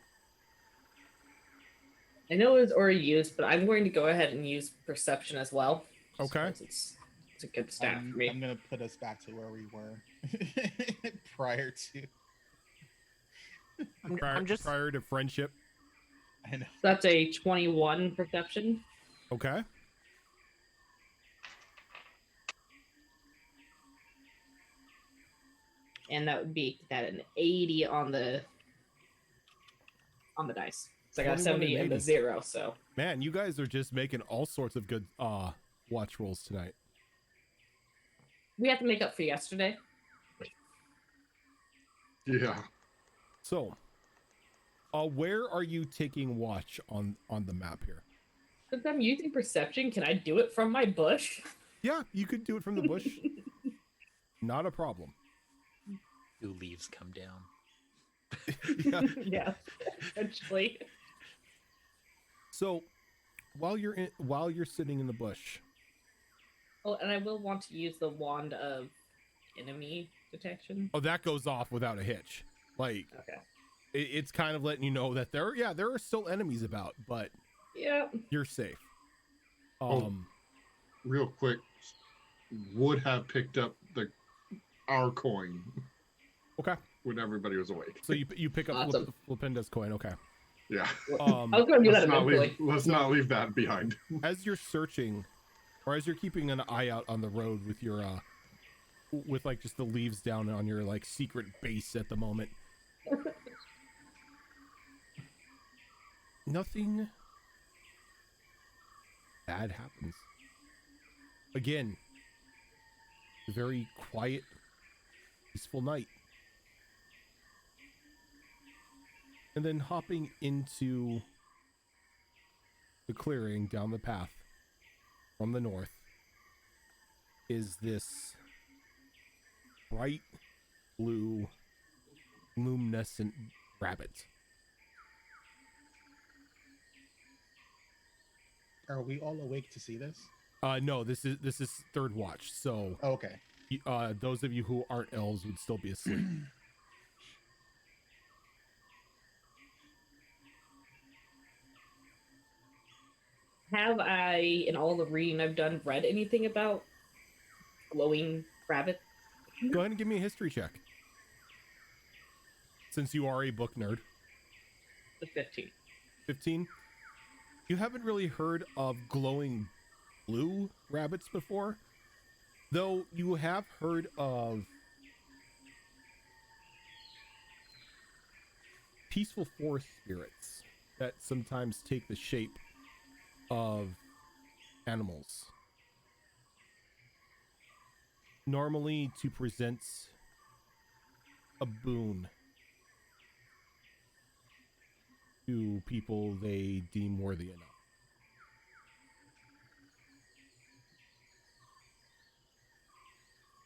I know it was already used, but I'm going to go ahead and use perception as well. just Okay. because It's a good stat I'm, for me. I'm gonna put us back to where we were prior to. I'm just prior to friendship. I know. So that's a 21 perception. Okay. And that would be that an 80 on the dice. So I got a 21 and 70 and the 80. 0, so Man, you guys are just making all sorts of good watch rolls tonight. we have to make up for yesterday. Yeah. So, where are you taking watch on the map here? Since I'm using perception, can I do it from my bush? Yeah, you could do it from the bush. Not a problem. 2 leaves come down. Yeah. Yeah, essentially. So, while you're sitting in the bush, Oh, and I will want to use the wand of enemy detection. oh, that goes off without a hitch. Like, Okay. it's kind of letting you know that there are still enemies about, but Yeah. you're safe. Oh. Real quick, would have picked up our coin Okay. when everybody was awake. So you pick up Awesome. Flipinda's coin. Okay. Yeah. I was going to do that eventually. Let's not leave that behind. As you're searching, or as you're keeping an eye out on the road with your with like just the leaves down on your like secret base at the moment, nothing bad happens. Again, a very quiet, peaceful night. And then hopping into the clearing down the path from the north is this bright blue luminescent rabbit. Are we all awake to see this? No, this is third watch, so Oh, okay. those of you who aren't elves would still be asleep. Have I, in all the reading I've done, read anything about glowing rabbit? Go ahead and give me a history check, since you are a book nerd. The 15. 15. You haven't really heard of glowing blue rabbits before, though you have heard of peaceful forest spirits that sometimes take the shape of animals, normally to present a boon to people they deem worthy enough.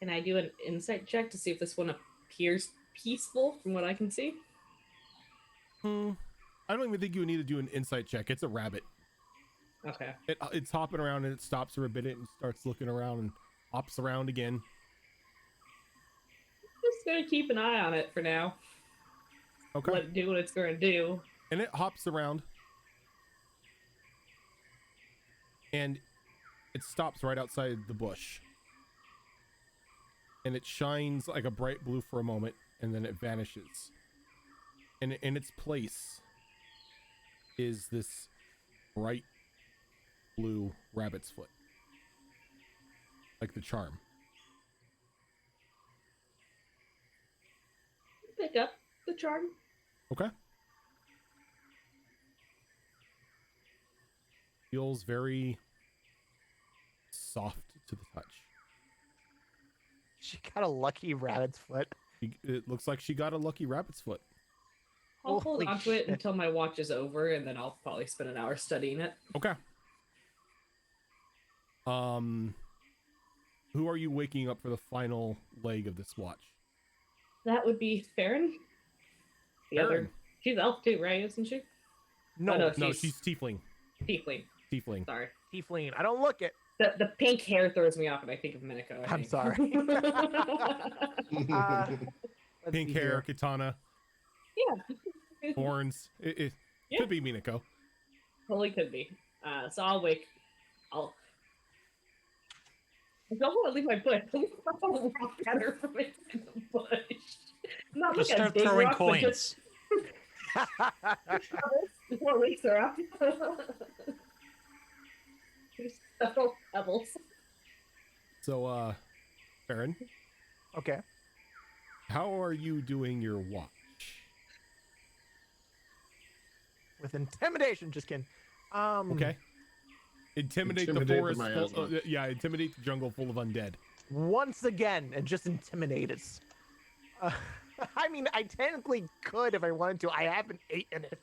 Can I do an insight check to see if this one appears peaceful from what I can see? I don't even think you need to do an insight check. It's a rabbit. Okay. It's hopping around and it stops for a bit and starts looking around and hops around again. Just gonna keep an eye on it for now. Okay. Let it do what it's gonna do. And it hops around. And it stops right outside the bush. And it shines like a bright blue for a moment, and then it vanishes. And in its place is this bright blue rabbit's foot. Like the charm. Pick up the charm. Okay. Feels very soft to the touch. She got a lucky rabbit's foot. It looks like she got a lucky rabbit's foot. I'll hold Holy onto it shit. until my watch is over, and then I'll probably spend an hour studying it. Okay. Who are you waking up for the final leg of this watch? That would be Farron. The Farron. other, she's elf too, right? Isn't she? No, Oh, no, No, she's tiefling. Tiefling. Tiefling. Sorry. tiefling. I don't look it. The pink hair throws me off, and I think of Miniko. I I'm think. sorry. Let's Pink see hair, here. katana, Yeah. horns. It Yeah. could be Minako. Totally could be. So I'll wake. I don't want to leave my bush. I don't want to rock at her from inside the bush. Not Just like a start big throwing rock, but just coins. before it wakes her up. Just several pebbles. So, Farron, Okay. how are you doing your watch? With intimidation, just kidding. Okay. Intimidate the Intimidate forest. the miasma. Yeah, intimidate the jungle full of undead. Once again, and just intimidate us. I mean, I technically could if I wanted to. I haven't eaten it.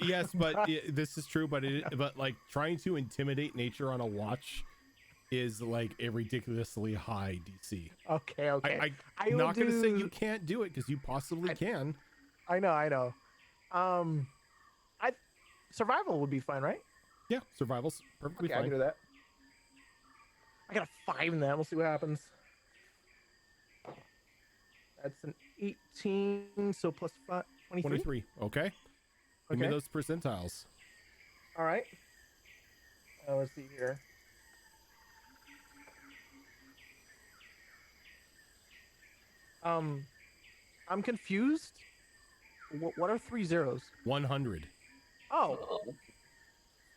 Yes, but this is true. But like trying to intimidate nature on a watch is like a ridiculously high DC. Okay, okay. I'm will not going to say do- you can't do it because you possibly can. I know. Survival would be fine, right? Yeah, survival's perfectly Okay, I can fine. do that. I got a 5 in that. We'll see what happens. That's an 18, so plus 5, 23. 23. Okay. Give me Okay. those percentiles. All right. Let's see here. I'm confused. What are 3 zeros? 100. Oh,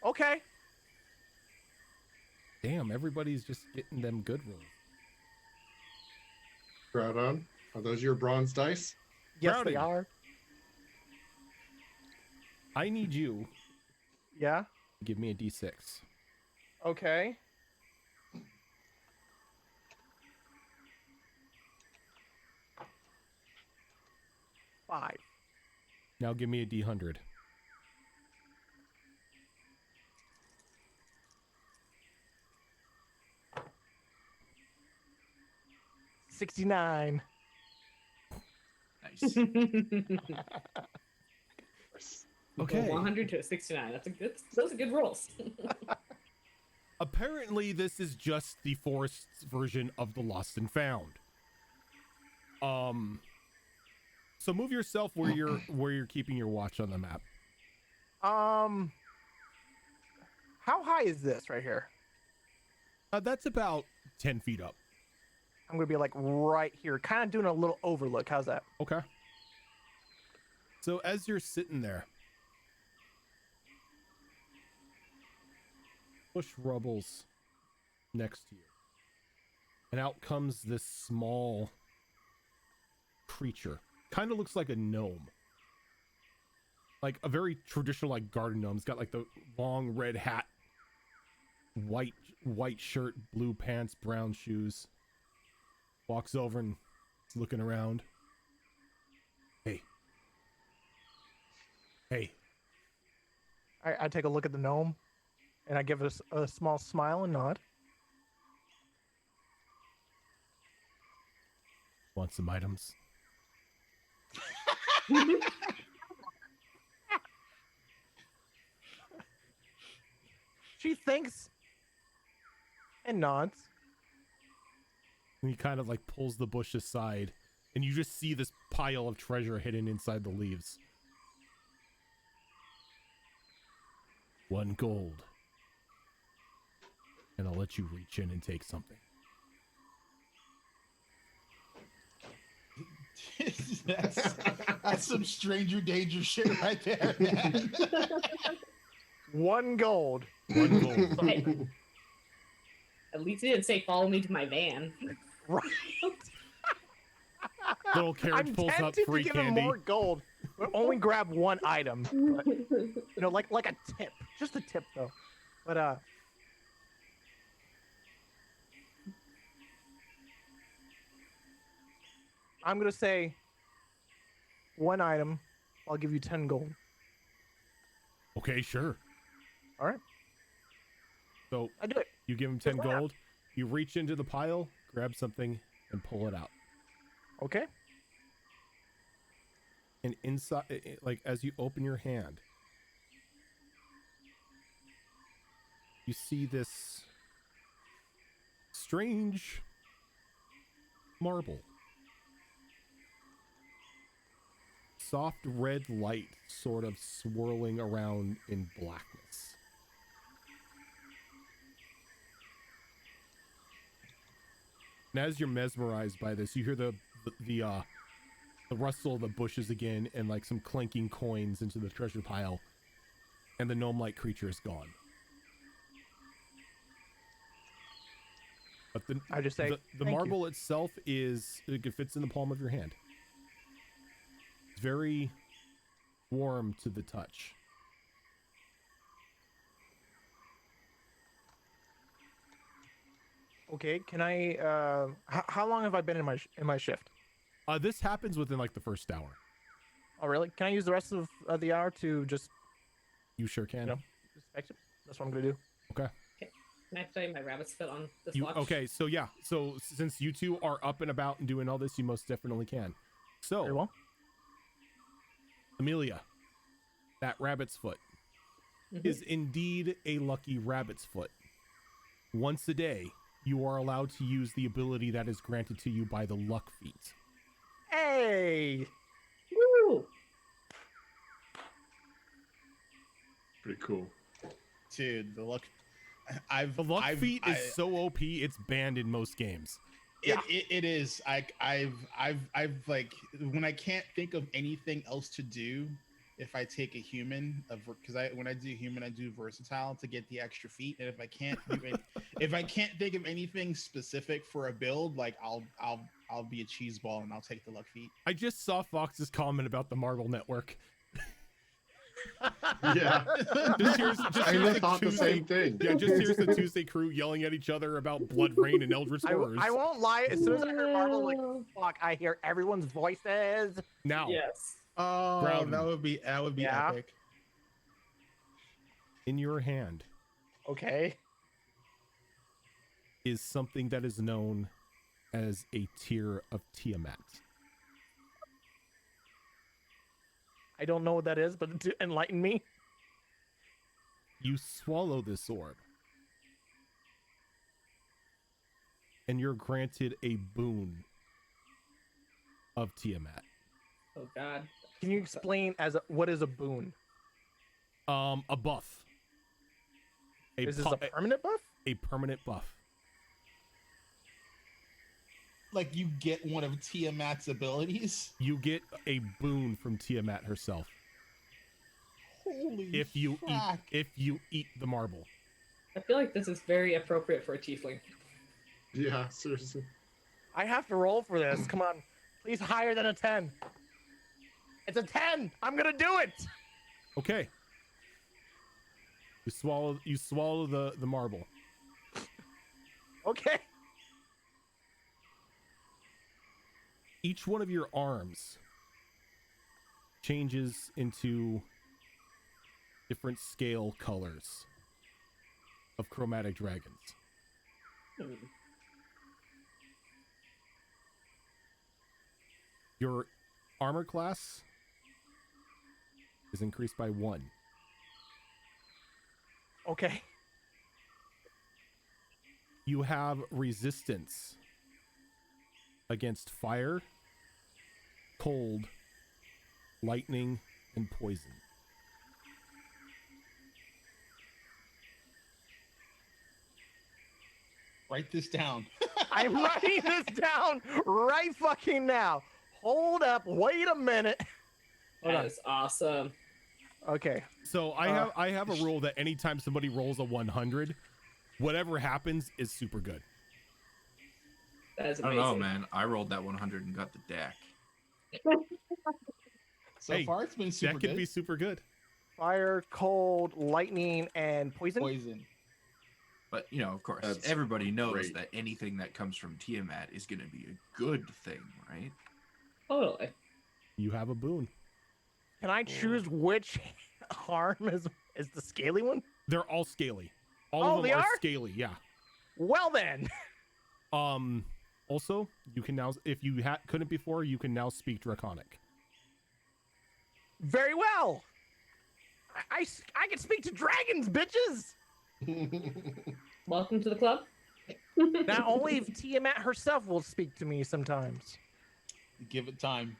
okay. Damn, everybody's just getting them good rolls. Right on. Are those your bronze dice? Yes, Brownie. they are. I need you Yeah. to give me a D6. Okay. Five. Now give me a D100. $69. Nice. Okay. 100 to a 69. Those are good rolls. Apparently, this is just the forest's version of the Lost and Found. So move yourself where you're keeping your watch on the map. How high is this right here? That's about 10 feet up. I'm gonna be like right here, kind of doing a little overlook. How's that? Okay. So as you're sitting there, bush rubbles next to you, and out comes this small creature. Kind of looks like a gnome, like a very traditional like garden gnome. It's got like the long red hat, white shirt, blue pants, brown shoes. Walks over and is looking around. Hey, I take a look at the gnome, and I give it a small smile and nod. want some items? She thinks and nods. And he kind of like pulls the bush aside, and you just see this pile of treasure hidden inside the leaves. 1 gold. And I'll let you reach in and take something. That's some stranger danger shit right there, man. 1 gold. 1 gold. Hey, at least he didn't say follow me to my van. Right. Little carriage I'm pulls up tempted free to give him candy. more gold, but only grab 1 item. But, you know, like a tip, just a tip though. But I'm gonna say 1 item. I'll give you 10 gold. Okay, sure. All right, So I do it. you give him 10 gold. You reach into the pile, grab something, and pull it out. Okay. And inside, like as you open your hand, you see this strange marble. Soft red light sort of swirling around in blackness. And as you're mesmerized by this, you hear the rustle of the bushes again, and like some clanking coins into the treasure pile, and the gnome-like creature is gone. But I just say the "Thank you." marble itself it fits in the palm of your hand. It's very warm to the touch. Okay, can I? How long have I been in my shift? This happens within like the first hour. Oh, really? Can I use the rest of the hour to just, You sure can. you know, inspect it? That's what I'm gonna do. Okay. Can I play my rabbit's foot on this You watch? okay? So yeah. So since you two are up and about and doing all this, you most definitely can. So Very well. Amelia, that rabbit's foot is indeed a lucky rabbit's foot. Once a day, you are allowed to use the ability that is granted to you by the luck feat. Hey. Woo! Pretty cool. Dude, the luck. The luck feat is so OP, it's banned in most games. It is. I've like when I can't think of anything else to do. If I take a human, because when I do human, I do versatile to get the extra feet. And if I can't do it, if I can't think of anything specific for a build, like I'll be a cheese ball and I'll take the luck feet. I just saw Fox's comment about the Marble Network. Yeah. Just I here's thought the same thing. Yeah, just here's the Tuesday crew yelling at each other about Blood Rain and Eldritch Horrors. I won't lie. As soon as I heard Marvel, like, fuck, I hear everyone's voices. Now, Yes. Oh, Groudon. that would be Yeah. epic. in your hand Okay. is something that is known as a tear of Tiamat. I don't know what that is, but to enlighten me. You swallow this orb, and you're granted a boon of Tiamat. Oh God. Can you explain what is a boon? A buff. Is this a permanent buff? a permanent buff. Like you get one of Tiamat's abilities. You get a boon from Tiamat herself Holy if you frack. eat the marble. I feel like this is very appropriate for a tiefling. Yeah, seriously. I have to roll for this. Come on. Please higher than a 10. It's a 10. I'm going to do it. Okay. You swallow the marble. Okay. Each one of your arms changes into different scale colors of chromatic dragons. Your armor class is increased by 1. Okay. You have resistance against fire, cold, lightning, and poison. Write this down. I'm writing this down right fucking now. Hold up. Wait a minute. Hold That on. is awesome. Okay. So I have a rule that anytime somebody rolls a 100, whatever happens is super good. That is I amazing. don't know, man. I rolled that 100 and got the deck. So Hey, far, it's been super That could good. be super good. Fire, cold, lightning, and poison. Poison. But, you know, of course, That's everybody knows great. that anything that comes from Tiamat is going to be a good thing, right? Totally. You have a boon. Can I choose which arm is the scaly one? They're all scaly. All Oh, of them they are are? scaly, yeah. Well then. Also, you can now, if you couldn't before, you can now speak Draconic. Very well. I can speak to dragons, bitches. Welcome to the club. Not only Tiamat herself will speak to me sometimes. Give it time.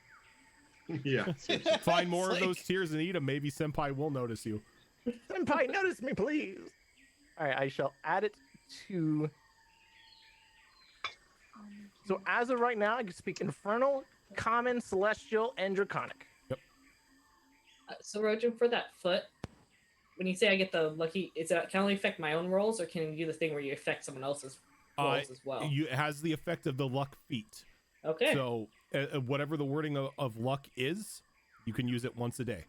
Yeah. Find more It's of those tears and eat them. Maybe Senpai will notice you. Senpai, notice me, please. All right, I shall add it to. So as of right now, I can speak Infernal, Common, Celestial, and Draconic. So Rojan, for that foot, when you say I get the lucky, is that can only affect my own rolls, or can you do the thing where you affect someone else's rolls as well? It has the effect of the luck feat. Okay. So whatever the wording of luck is, you can use it once a day.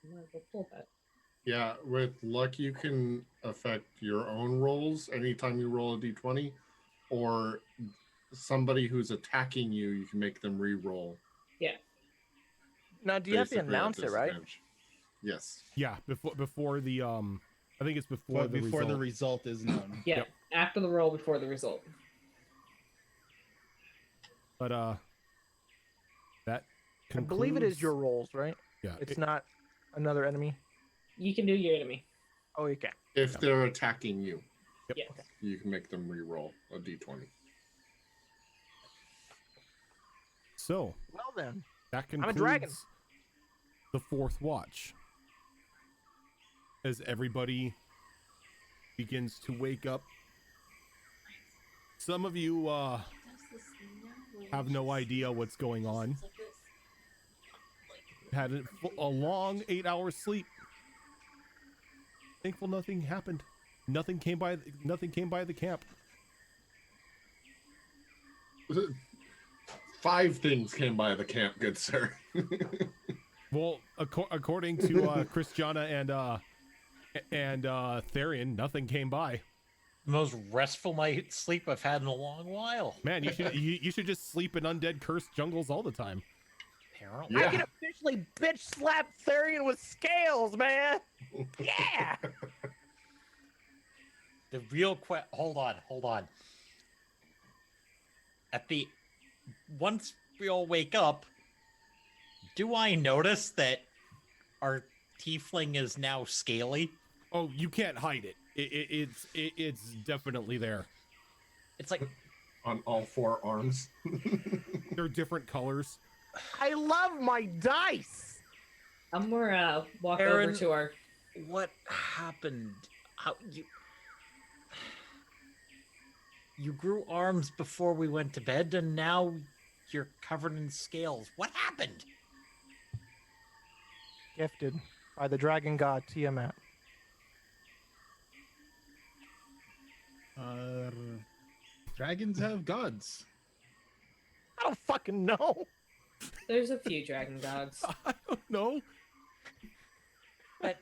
I'm gonna go pull that. Yeah, with luck you can affect your own rolls anytime you roll a d20, or somebody who's attacking you, you can make them re-roll. Yeah. Now, do you have to basically at announce it, right? disadvantage. Yes. Yeah, before the I think it's before But the before the result. result is known. Yeah. Yep. After the roll, before the result. But that I believe it is concludes- your rolls, right? Yeah, It's not another enemy. You can do your enemy. Oh, okay. If they're attacking you, Yep. Yes. you can make them re-roll a d20. So Well then. that I'm a concludes dragon. the fourth watch. As everybody begins to wake up, some of you have no idea what's going on. Had a long 8-hour sleep. Thankful nothing happened. Nothing came by the camp. 5 things came by the camp, good sir. Well, according to Christiana and Therian, nothing came by. The most restful night's sleep I've had in a long while. Man, you should just sleep in undead cursed jungles all the time. Apparently. I Yeah. can officially bitch slap Therian with scales, man. Yeah. The real hold on. Once we all wake up, do I notice that our tiefling is now scaly? Oh, you can't hide it. It's definitely there. It's like On all 4 arms. They're different colors. I love my dice. I'm gonna walk Aaron- over to our. what happened? How you grew arms before we went to bed, and now you're covered in scales. What happened? Gifted by the dragon god Tiamat. Dragons have gods. I don't fucking know. There's a few dragon gods. I don't know. But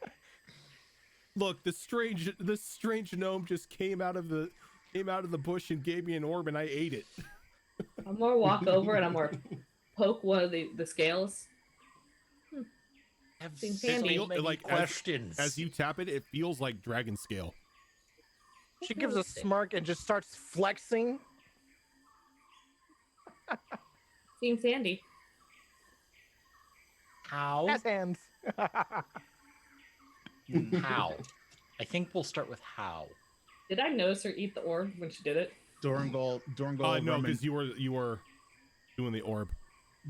Look, this strange gnome just came out of the bush and gave me an orb, and I ate it. I'm gonna walk over and I'm gonna poke one of the scales. have Seems so handy. many Like, questions. As you tap it, it feels like dragon scale. She gives a smirk and just starts flexing. Seems handy. How? Has hands. How? I think we'll start with how. Did I notice her eat the orb when she did it? Dorngal No, because you were doing the orb.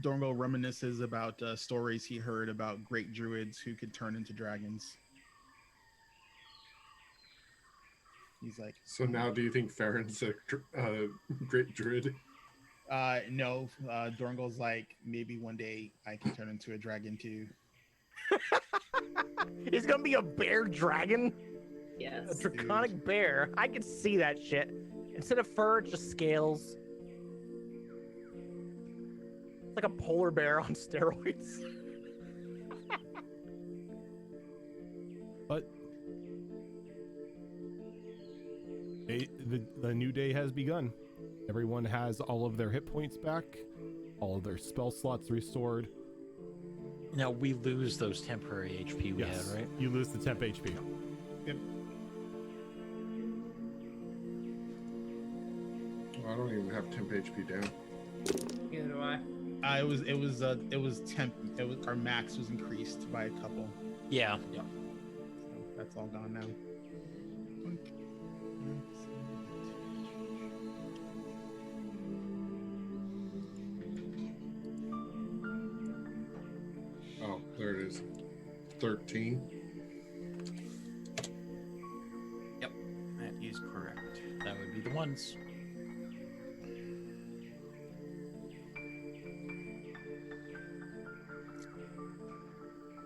Dorngal reminisces about stories he heard about great druids who could turn into dragons. He's like, So now, do you think Farron's a great druid? no. Dorngal's like, maybe one day I can turn into a dragon too. He's gonna be a bear dragon. A Yes. draconic bear. I can see that shit. Instead of fur, it's just scales. It's like a polar bear on steroids. But the new day has begun. Everyone has all of their hit points back, all of their spell slots restored. Now we lose those temporary HP we had, right? You lose the temp HP. Yep. I don't even have temp HP down. Neither do I. It was temp. It was our max was increased by a couple. Yeah. So that's all gone now. Oh, there it is. 13. Yep, that is correct. That would be the ones.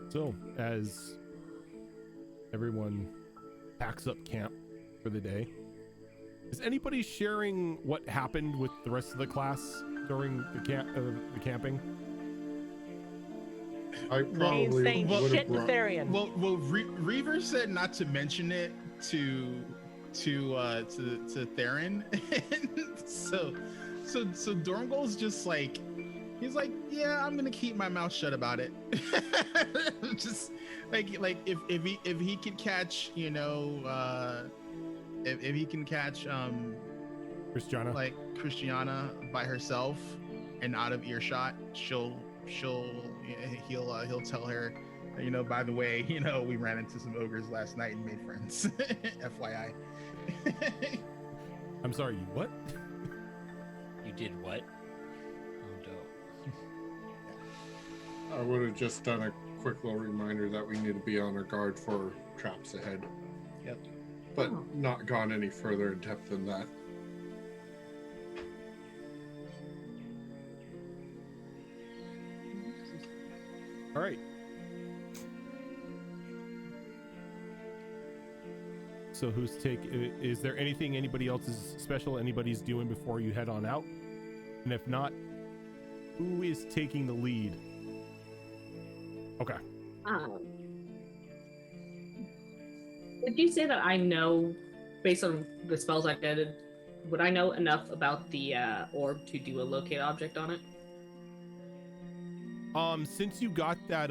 So, as everyone packs up camp for the day, is anybody sharing what happened with the rest of the class during the camping? I Ain't probably saying would shit have to brought. Therian. Well, Reaver said not to mention it to Theron, and so Dorngal's just like, he's like, yeah, I'm gonna keep my mouth shut about it. Just like if he could catch, if he can catch Christiana? like Christiana by herself and out of earshot, he'll tell her, by the way, we ran into some ogres last night and made friends. FYI. I'm sorry, you what? You did what? Oh, dope. I would have just done a quick little reminder that we need to be on our guard for traps ahead. Yep. But not gone any further in depth than that. All right. So is there anything anybody else is special anybody's doing before you head on out? And if not, who is taking the lead? Okay. Would you say that I know, based on the spells I did, would I know enough about the orb to do a locate object on it? Since you got that,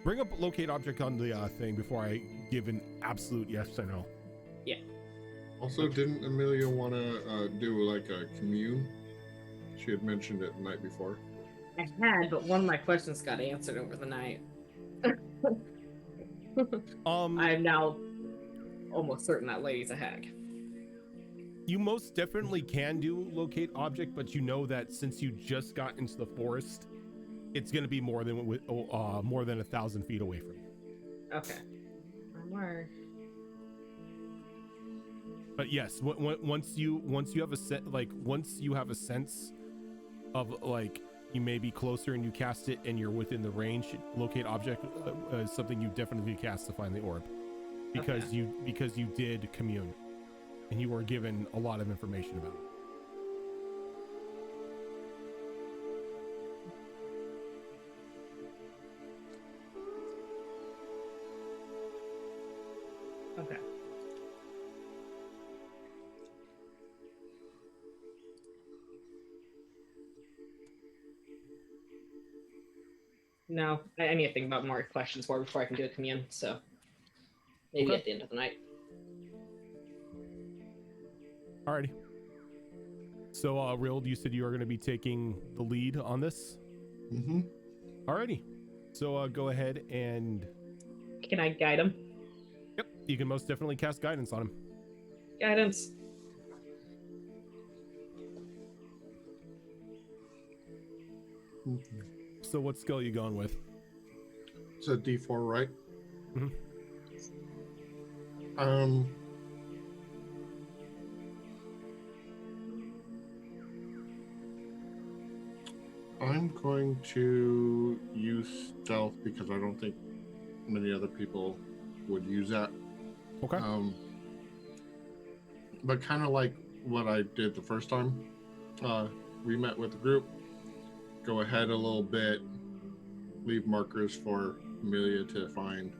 bring up locate object on the thing before I give an absolute yes or no. Yeah. Also, didn't Amelia want to do like a commune? She had mentioned it the night before. I had, but one of my questions got answered over the night. I'm now almost certain that lady's a hag. You most definitely can do locate object, but you know that since you just got into the forest, it's going to be more than 1,000 feet away from you. Okay. Where? But yes, once you have once you have a sense of like you may be closer and you cast it and you're within the range, locate object is something you definitely cast to find the orb, because you did commune and you were given a lot of information about it. Okay. No, I need to think about more questions before I can do a commune. So maybe Okay. at the end of the night. Alrighty. So, Rild, you said you are going to be taking the lead on this? Mm-hmm. Alrighty. So, go ahead and... Can I guide him? Yep, you can most definitely cast guidance on him. Guidance. So what skill are you going with? It's a D4, right? Mhm. I'm going to use stealth because I don't think many other people would use that. Okay. But kind of like what I did the first time we met with the group, go ahead a little bit, leave markers for Amelia to find,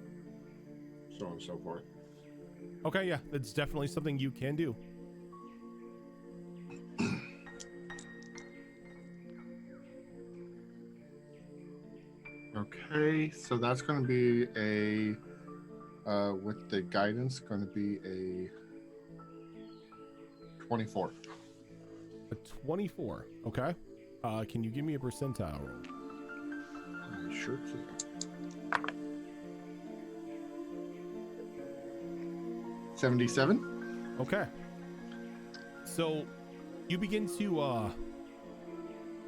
so on and so forth. Okay, yeah, that's definitely something you can do. Okay, so that's going to be a, with the guidance, going to be a 24. A 24. Okay. Can you give me a percentile roll? I sure can. 77. Okay. So you begin to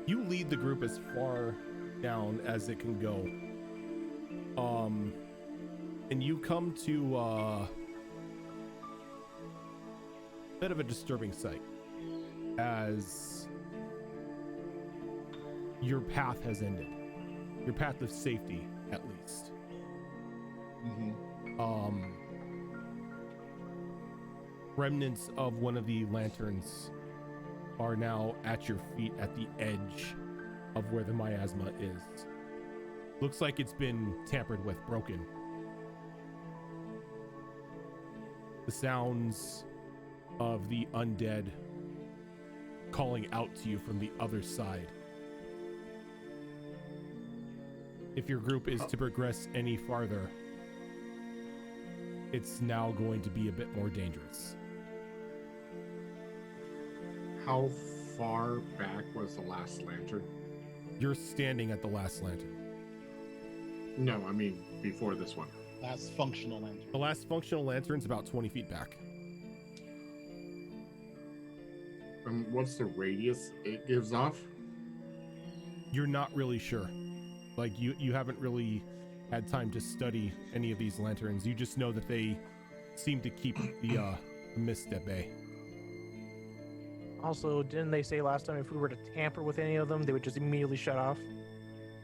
you lead the group as far down as it can go. And you come to a bit of a disturbing sight as your path has ended. Your path of safety, at least. Remnants of one of the lanterns are now at your feet at the edge of where the miasma is. Looks like it's been tampered with, broken. The sounds of the undead calling out to you from the other side. If your group is to progress any farther, it's now going to be a bit more dangerous. How far back was the last lantern? You're standing at the last lantern. No, I mean before this one. Last functional lantern. The last functional lantern's about 20 feet back. What's the radius it gives off? You're not really sure. Like, you haven't really had time to study any of these lanterns. You just know that they seem to keep the mist at bay. Also, didn't they say last time if we were to tamper with any of them, they would just immediately shut off?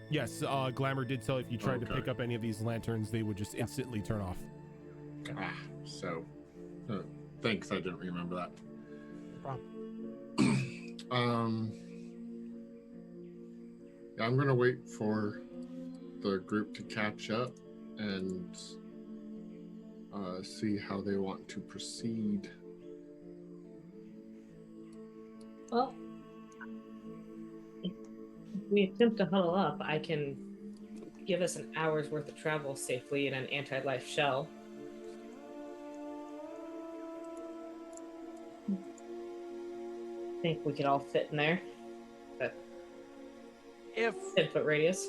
Yes, Glamour did tell if you tried to Okay. pick up any of these lanterns, they would just instantly turn off. So thanks, I didn't remember that. No problem. Yeah, I'm gonna wait for the group to catch up and see how they want to proceed. Well, if we attempt to huddle up, I can give us an hour's worth of travel safely in an anti-life shell. I think we could all fit in there. But If 10-foot radius.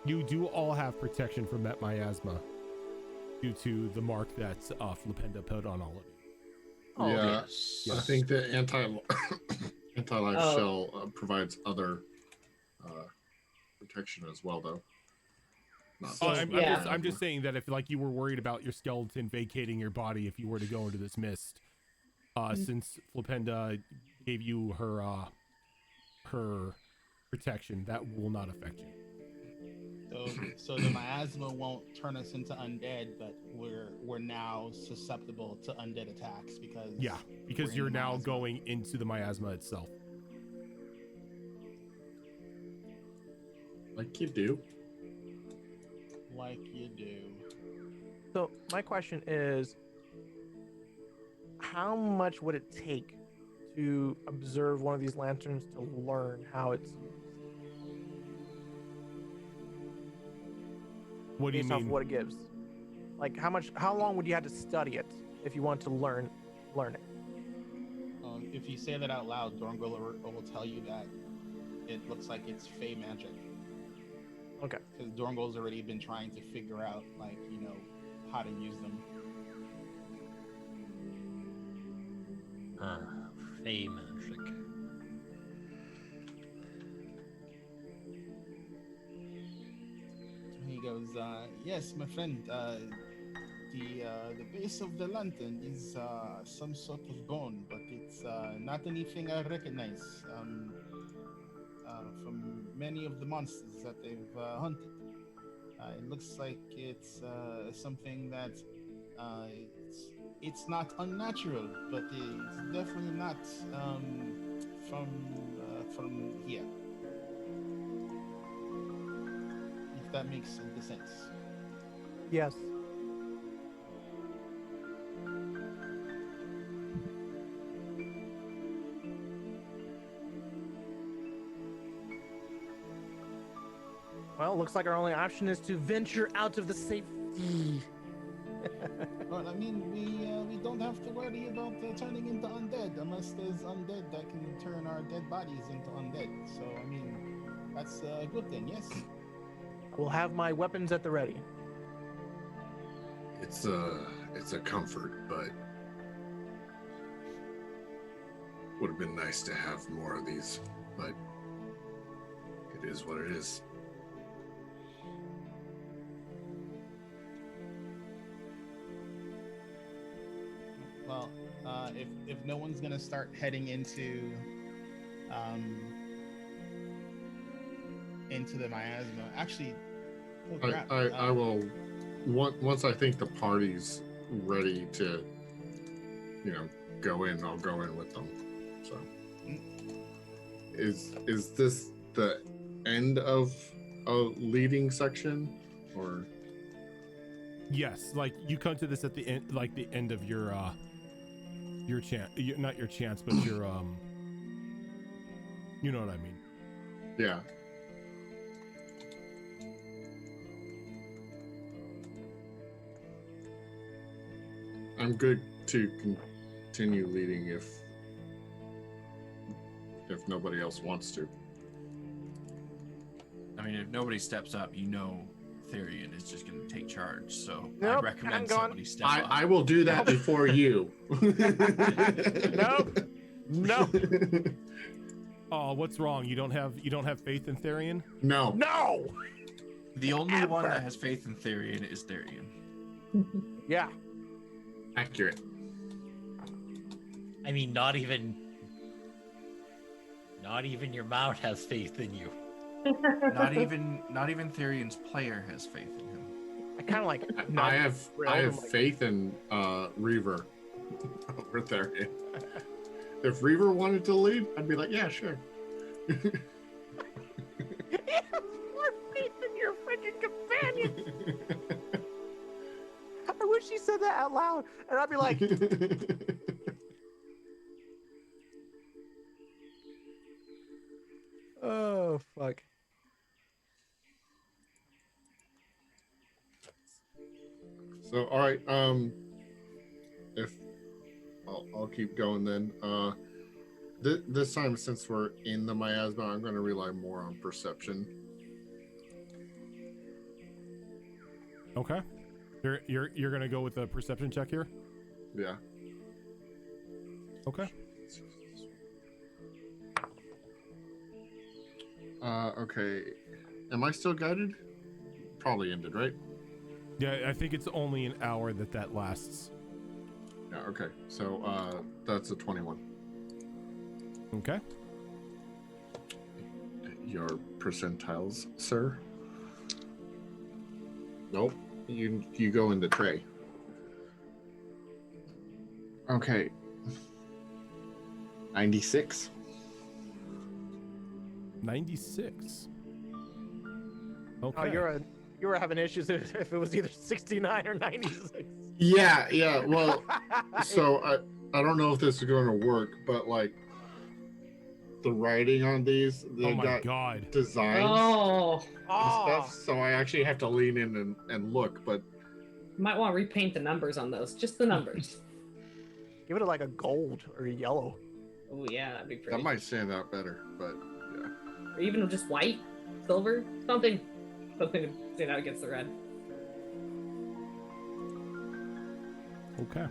You do all have protection from that miasma due to the mark that Flipenda put on all of you. Oh, yeah, yes. I think the anti-life Oh. shell provides other protection as well, though. Not Oh, just I'm just saying that if like you were worried about your skeleton vacating your body if you were to go into this mist, since Flipenda gave you her her protection, that will not affect you. So the miasma won't turn us into undead, but we're now susceptible to undead attacks because because we're in you're the now miasma. going into the miasma itself. like you do. Like you do. so, my question is, how much would it take to observe one of these lanterns to learn how it's used? What do you Based off mean? what it gives. Like how long would you have to study it if you want to learn it? If you say that out loud, Dorngal will tell you that it looks like it's Fey magic. Okay. Because Dorngal's already been trying to figure out, like, you know, how to use them. Fey magic. He goes, yes, my friend, the base of the lantern is some sort of bone, but it's not anything I recognize from many of the monsters that they've hunted. It looks like it's something that it's not unnatural, but it's definitely not from here. If that makes any sense. Yes. Well, looks like our only option is to venture out of the safety. Well, I mean, we don't have to worry about turning into undead unless there's undead that can turn our dead bodies into undead. So, I mean, that's a good thing, yes? I will have my weapons at the ready. It's a comfort, but would have been nice to have more of these, but it is what it is. Well, if no one's gonna start heading into the miasma, actually, oh, crap. I will once I think the party's ready to, you know, go in. I'll go in with them. So, is this the end of a leading section, or? Yes, like you come to this at the end, like the end of your chance, not your chance, but your you know what I mean. Yeah. I'm good to continue leading if nobody else wants to. I mean, if nobody steps up, you know Therian is just going to take charge. So I Nope, recommend I'm gone. somebody step up. I will do that before you. Nope. No. Oh, what's wrong? You don't have faith in Therian? No. No. The only one Ever. that has faith in Therian is Therian. Yeah. Accurate. I mean, not even your mount has faith in you. Not even Therian's player has faith in him. I kind of like. I have like, faith in Reaver over there. If Reaver wanted to lead, I'd be like, yeah, sure. You have more faith in your freaking companion. I wish he said that out loud, and I'd be like, "Oh fuck." So, all right. If I'll keep going then. This time, since we're in the miasma, I'm going to rely more on perception. Okay. You're gonna go with a perception check here. Yeah. Okay. Okay. Am I still guided? Probably ended, right? Yeah, I think it's only an hour that lasts. Yeah. Okay. So that's a 21. Okay. Your percentiles, sir? Nope. You go in the tray. Okay. 96. 96. Okay. Oh, you were having issues if it was either 69 or 96. Yeah. Well, so I don't know if this is going to work, but like the writing on these, Oh they've my got god. designs Oh, and stuff. So I actually have to lean in and look. But you might want to repaint the numbers on those. Just the numbers. Give it like a gold or a yellow. Oh yeah, that'd be pretty. that might stand out better. But yeah. Or even just white, silver, something to stand out against the red. Okay.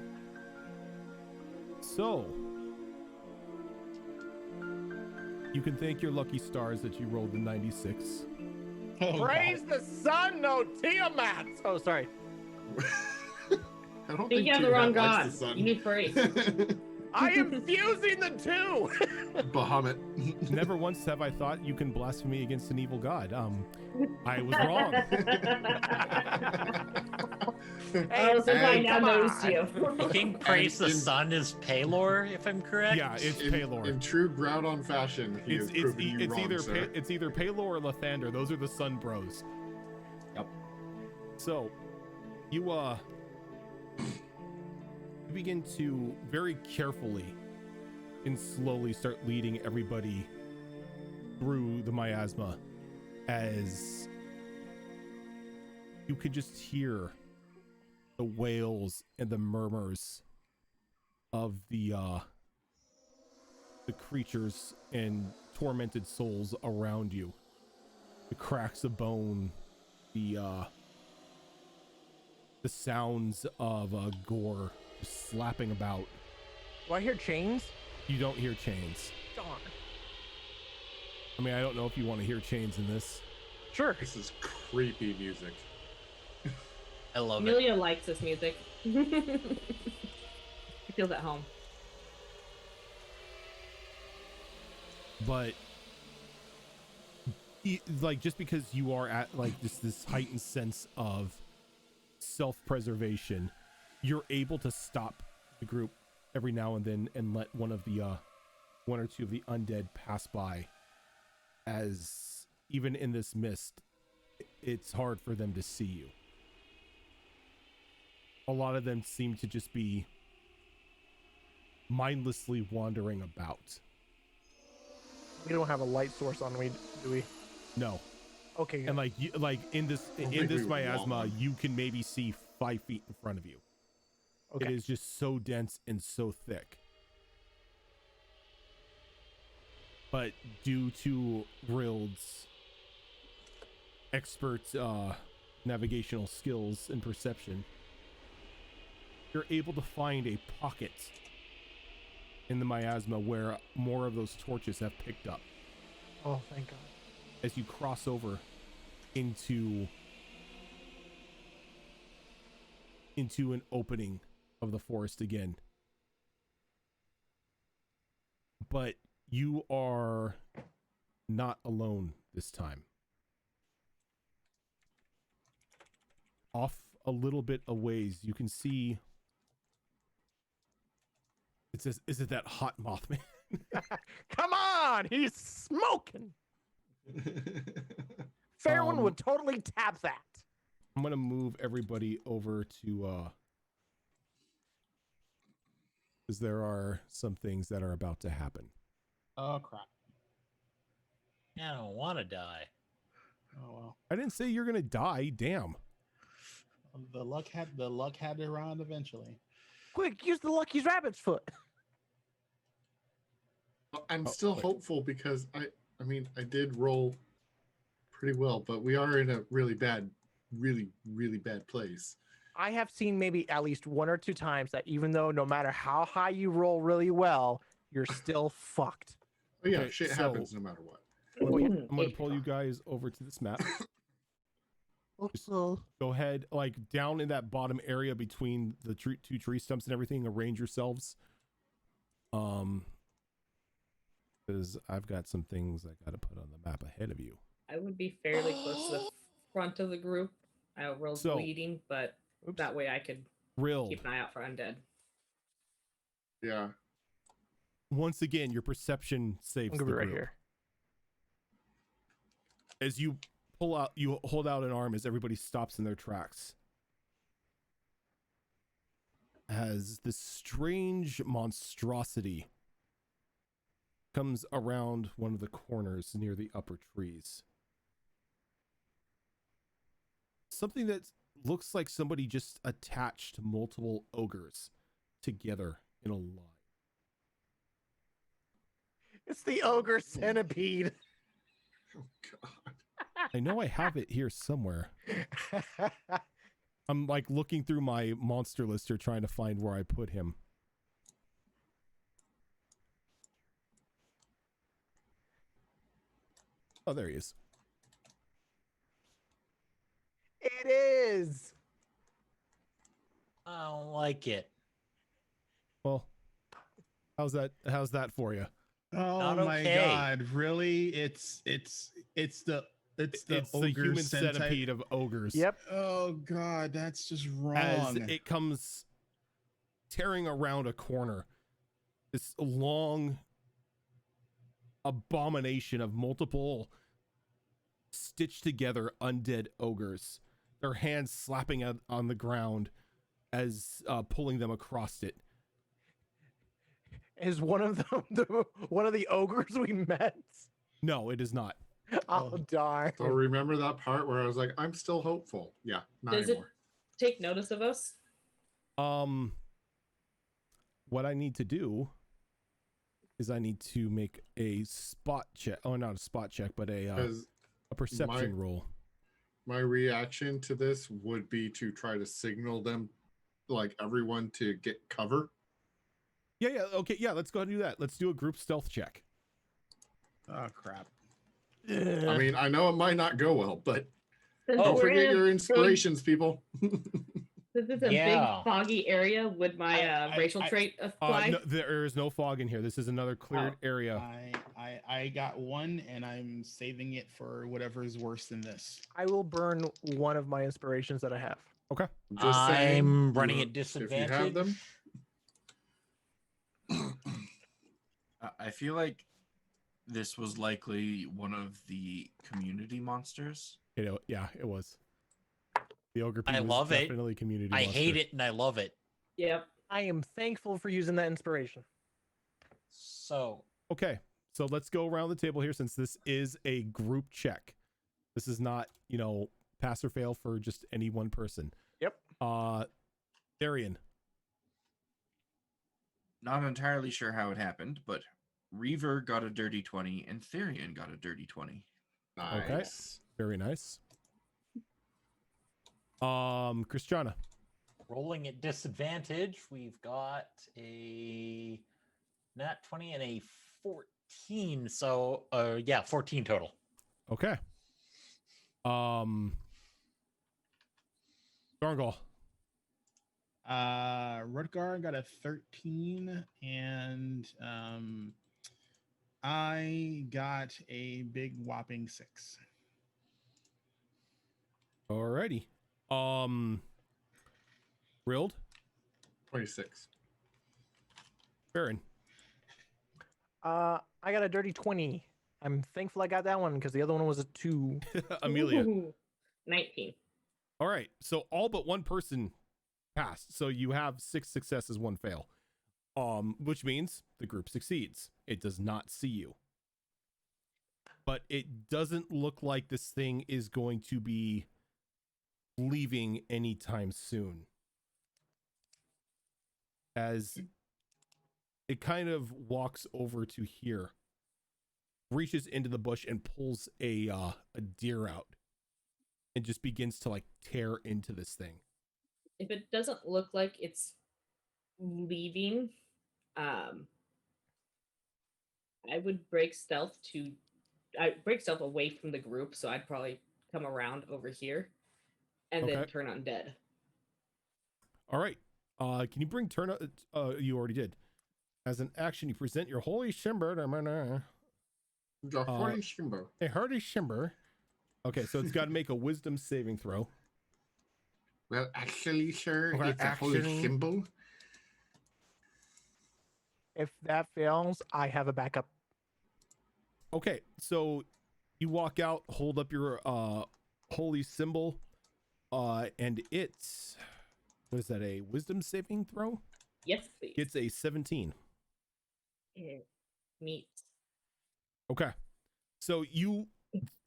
So, you can thank your lucky stars that you rolled the 96. Oh, Praise the sun, no Tiamat. Oh, sorry. I don't think you have the Tiamat wrong likes god. the sun. You need praise. I am fusing the two. Bahamut. Never once have I thought you can blaspheme against an evil god. I was wrong. Oh, so I now come noticed on. you. I think praise the in- sun is Paylor, if I'm correct. Yeah, it's in, Paylor. in true Groudon fashion, he has proven you it's wrong, either sir. it's either Paylor or Lathander. Those are the Sun Bros. Yep. So, you begin to very carefully and slowly start leading everybody through the miasma as you can just hear the wails and the murmurs of the creatures and tormented souls around you. The cracks of bone, the sounds of gore just slapping about. Do I hear chains? You don't hear chains. Darn. I mean, I don't know if you want to hear chains in this. Sure. This is creepy music. I love it. Amelia likes this music. She feels at home. But like, just because you are at like this heightened sense of self-preservation, you're able to stop the group every now and then and let one or two of the undead pass by, as even in this mist it's hard for them to see you. A lot of them seem to just be mindlessly wandering about. We don't have a light source on me, do we? No. Okay. And like in this think we would miasma, want one. you can maybe see 5 feet in front of you. Okay. It is just so dense and so thick. But due to Rild's expert navigational skills and perception, you're able to find a pocket in the miasma where more of those torches have picked up. Oh, thank God. As you cross over into an opening of the forest again. But you are not alone this time. Off a little bit a ways, you can see, it says, is it that hot Mothman? Come on, he's smoking. Fairwind would totally tap that. I'm gonna move everybody over to because there are some things that are about to happen. Oh crap! I don't want to die. Oh well. I didn't say you're gonna die. Damn. The luck had it around eventually. Quick, use the Lucky's rabbit's foot. I'm Oh, still wait. hopeful because I mean I did roll pretty well, but we are in a really bad place. I have seen maybe at least 1 or 2 times that even though no matter how high you roll really well, you're still fucked. Oh yeah, Okay, shit so- happens no matter what. I'm gonna pull you guys over to this map. Also, Go ahead, like down in that bottom area between the two tree stumps and everything. Arrange yourselves. Because I've got some things I got to put on the map ahead of you. I would be fairly close to the front of the group. I rolled So- leading, but that way I could Rill, keep an eye out for undead. Yeah. once again, your perception saves I'm the gonna be right group. here. As you hold out an arm as everybody stops in their tracks. as this strange monstrosity comes around one of the corners near the upper trees. Something that looks like somebody just attached multiple ogres together in a line. It's the ogre centipede. Oh god. I know I have it here somewhere. I'm like looking through my monster list here trying to find where I put him. Oh, there he is. It is. I don't like it. Well, how's that for you? Oh Not my okay. god, really? It's the It's ogre the human centipede. centipede of ogres. Yep. Oh god, that's just wrong. As it comes tearing around a corner, this long abomination of multiple stitched together undead ogres, their hands slapping on the ground as pulling them across it. Is one of them one of the ogres we met? No, it is not. Oh, darn. So remember that part where I was like, I'm still hopeful. Yeah, not Does anymore. it take notice of us? What I need to do is I need to make a spot check. Oh, not a spot check, but a Because perception roll. my reaction to this would be to try to signal them, like everyone, to get cover. Yeah, okay, yeah, let's go ahead and do that. Let's do a group stealth check. Oh crap. I mean, I know it might not go well, but Since don't we're forget in a your inspirations, people. Since it's a Yeah. big foggy area, would my racial trait apply? No, there is no fog in here. This is another cleared area. I got one and I'm saving it for whatever is worse than this. I will burn one of my inspirations that I have. Okay. Just saying, I'm running you- at If you have disadvantage. them, I feel like this was likely one of the community monsters. Yeah, it was. The ogre I Pea was love it. definitely community I monster. hate it and I love it. Yep. I am thankful for using that inspiration. So Okay, so let's go around the table here since this is a group check. This is not, pass or fail for just any one person. Yep. Darian. Not entirely sure how it happened, but Reaver got a dirty 20 and Therian got a dirty 20. Okay. nice. Very nice. Christiana. rolling at disadvantage, we've got a nat 20 and a 14. So yeah, 14 total. Okay. Darngal. Rutgar got a 13 and I got a big whopping 6. Alrighty. Rilled. 26. Baron. I got a dirty 20. I'm thankful I got that one because the other one was a 2. Amelia. Ooh, 19. All right. So all but one person passed. So you have 6 successes, 1 fail. Which means the group succeeds. It does not see you. But it doesn't look like this thing is going to be leaving anytime soon. As it kind of walks over to here, reaches into the bush and pulls a deer out and just begins to like tear into this thing. If it doesn't look like it's leaving, I would break stealth away from the group, so I'd probably come around over here and then Okay. turn undead. All right. Can you bring turn? You already did. As an action, you present your holy shimber. The holy shimbo. A hardy shimber. Okay, so it's got to make a wisdom saving throw. Well, actually, sir, Okay, it's a holy actually- symbol. If that fails, I have a backup. Okay, so you walk out, hold up your holy symbol, and it's What is that? A wisdom saving throw? Yes, please. It's a 17. Meat. Okay. So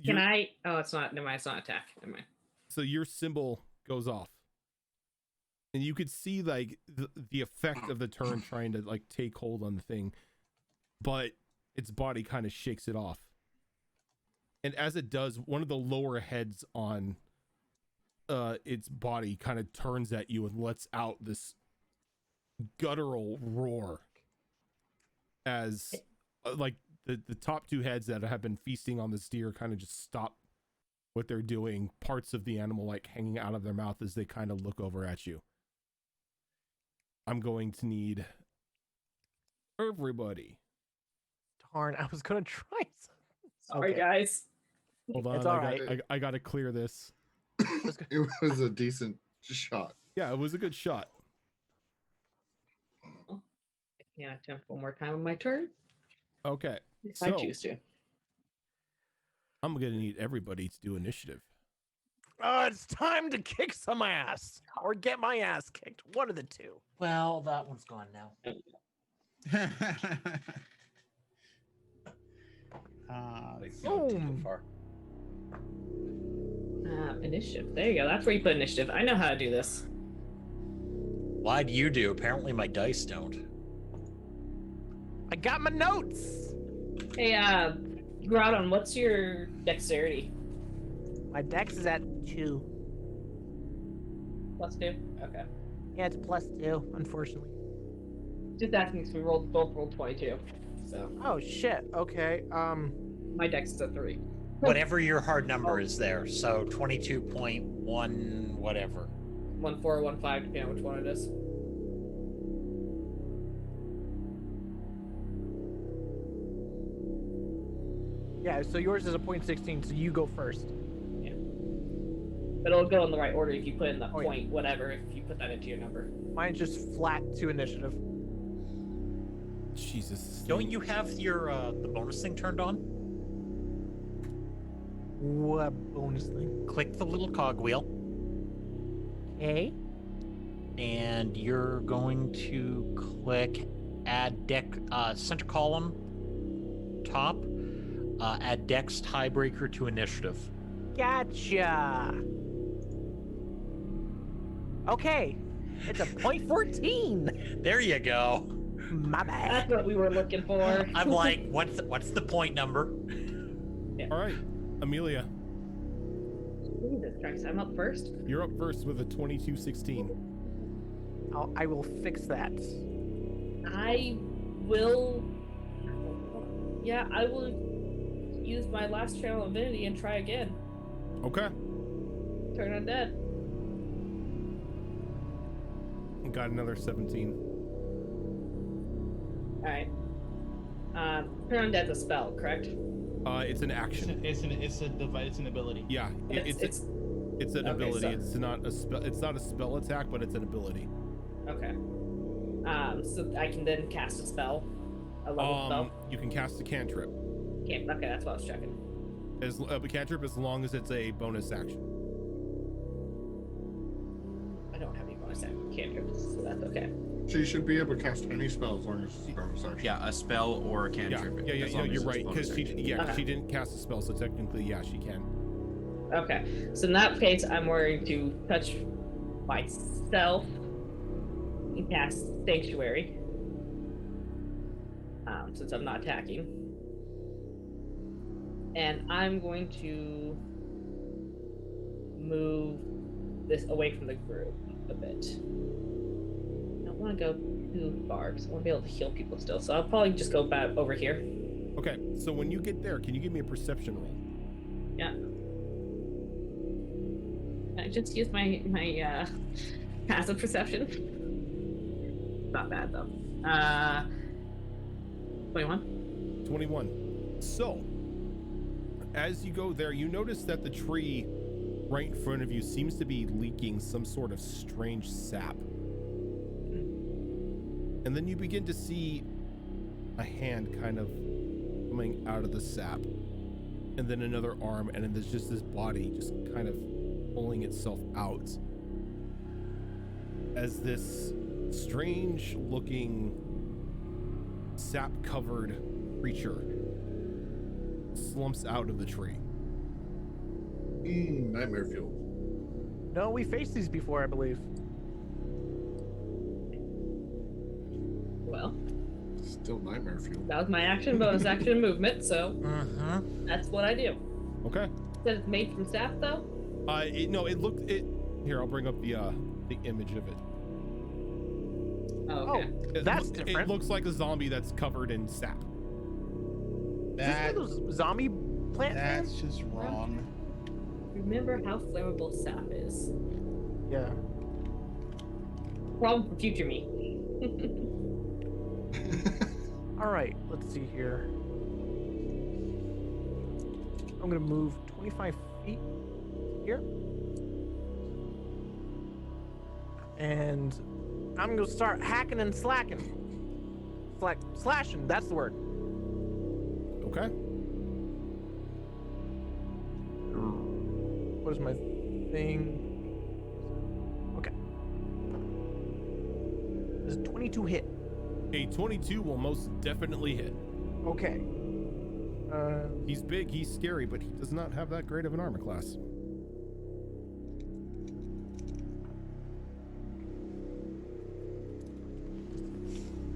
Can I? Oh, it's not. Never mind. It's not attack. Never mind. So your symbol goes off, and you could see like the effect of the turn trying to like take hold on the thing, but its body kind of shakes it off. And as it does, one of the lower heads on its body kind of turns at you and lets out this guttural roar as like the top two heads that have been feasting on this deer kind of just stop what they're doing, parts of the animal like hanging out of their mouth as they kind of look over at you. I'm going to need everybody. Darn, I was gonna try something. Sorry, guys. Hold on, It's all right. I gotta clear this. It was a decent shot. Yeah, it was a good shot. Can I attempt one more time on my turn? Okay, If I choose to. I'm gonna need everybody to do initiative. It's time to kick some ass or get my ass kicked. One of the two. Well, that one's gone now. Boom. Far. Initiative. There you go. That's where you put initiative. I know how to do this. Why do you do? Apparently my dice don't. I got my notes. Hey, Groudon, what's your dexterity? My dex is at 2. +2? Okay. Yeah, it's +2, unfortunately. Just asking because we both rolled 22. So Oh shit. Okay. my dex is at 3. Whatever your hard number is there. So 22.1 whatever. 1, 4, 1, 5, depending on which one it is. Yeah, so yours is a .16, so you go first. But it'll go in the right order if you put in the Oh, yeah. point, whatever, if you put that into your number. Mine's just flat to initiative. Jesus. this Don't thing- you have your the bonus thing turned on? What bonus thing? Click the little cogwheel, Okay. and you're going to click add deck center column top, add dex tiebreaker to initiative. Gotcha. Okay. It's a .14. There you go. My bad. That's what we were looking for. I'm like, what's the point number? All right, Amelia, Jesus Christ, I'm up first. you're up first with a 22-16. I will fix that. I will. Yeah, I will use my last channel of divinity and try again. Okay. Turn undead. Got another 17. Alright. Turn undead's a spell, correct? It's an action. It's an ability. Yeah, it's an okay, ability. so- It's not a spell. It's not a spell attack, but it's an ability. Okay. So I can then cast a spell. A level spell. You can cast a cantrip. Okay, that's what I was checking. As a cantrip, as long as it's a bonus action. I don't have any bonus cantrips, so that's okay. So you should be able to cast any spell as long as it's bonus action. Yeah, a spell or a Yeah, cantrip. yeah, as no, long as you're it's right. bonus Because she, action. she didn't cast a spell, so technically, yeah, she can. Okay, so in that case, I'm going to touch myself and cast Sanctuary. Since I'm not attacking. And I'm going to move this away from the group a bit. I don't want to go too far because I want to be able to heal people still. So I'll probably just go back over here. Okay, so when you get there, can you give me a perception roll? Yeah. I just used my passive perception. Not bad though. 21. 21. So, as you go there, you notice that the tree right in front of you seems to be leaking some sort of strange sap. And then you begin to see a hand kind of coming out of the sap. And then another arm, and then there's just this body just kind of pulling itself out. as this strange looking sap covered creature slumps out of the tree. Nightmare fuel. No, we faced these before, I believe. Well, Still nightmare fuel. that was my action, bonus action, movement, so Mm-hmm. that's what I do. Okay. Said it's made from staff, though? Here, I'll bring up the image of it. Oh, okay. That's It different. looks like a zombie that's covered in sap. Is That, this those zombie plant that's things? just wrong. Remember how flammable sap is. Yeah. Problem for future me. All right, let's see here. I'm gonna move 25 feet here. And I'm gonna start hacking and slacking. Slashing, that's the word. Okay. What is my thing? Okay. Does 22 hit? A 22 will most definitely hit. Okay. He's big, he's scary, but he does not have that great of an armor class.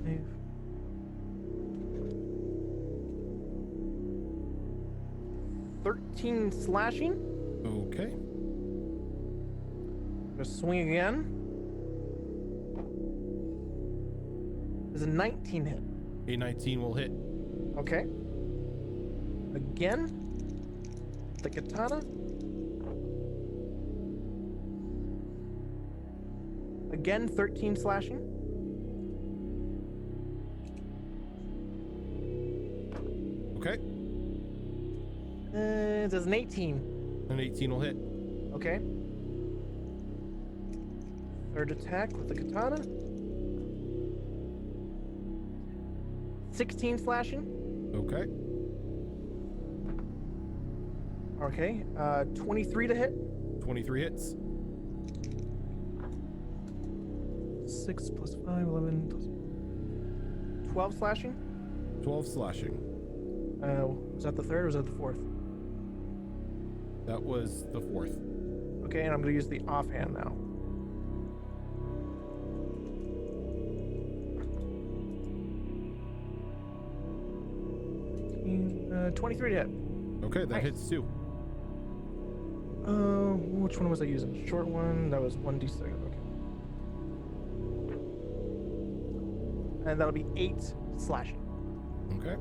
Save. 13 slashing. Okay. Gonna swing again. Is a 19 hit. A 19 will hit. Okay. Again. The katana. Again, 13 slashing. Okay. It does an 18. An 18 will hit. Okay. Third attack with the katana. 16 slashing. Okay. Okay. 23 to hit. 23 hits. 6 plus 5, 11 plus 12 slashing. 12 slashing. Was that the third or was that the fourth? That was the fourth. Okay, and I'm going to use the offhand now. Uh, 23 to hit. Okay, that Nice. hits too. Which one was I using? Short one. That was 1d6. Okay. And that'll be 8 slashing. Okay.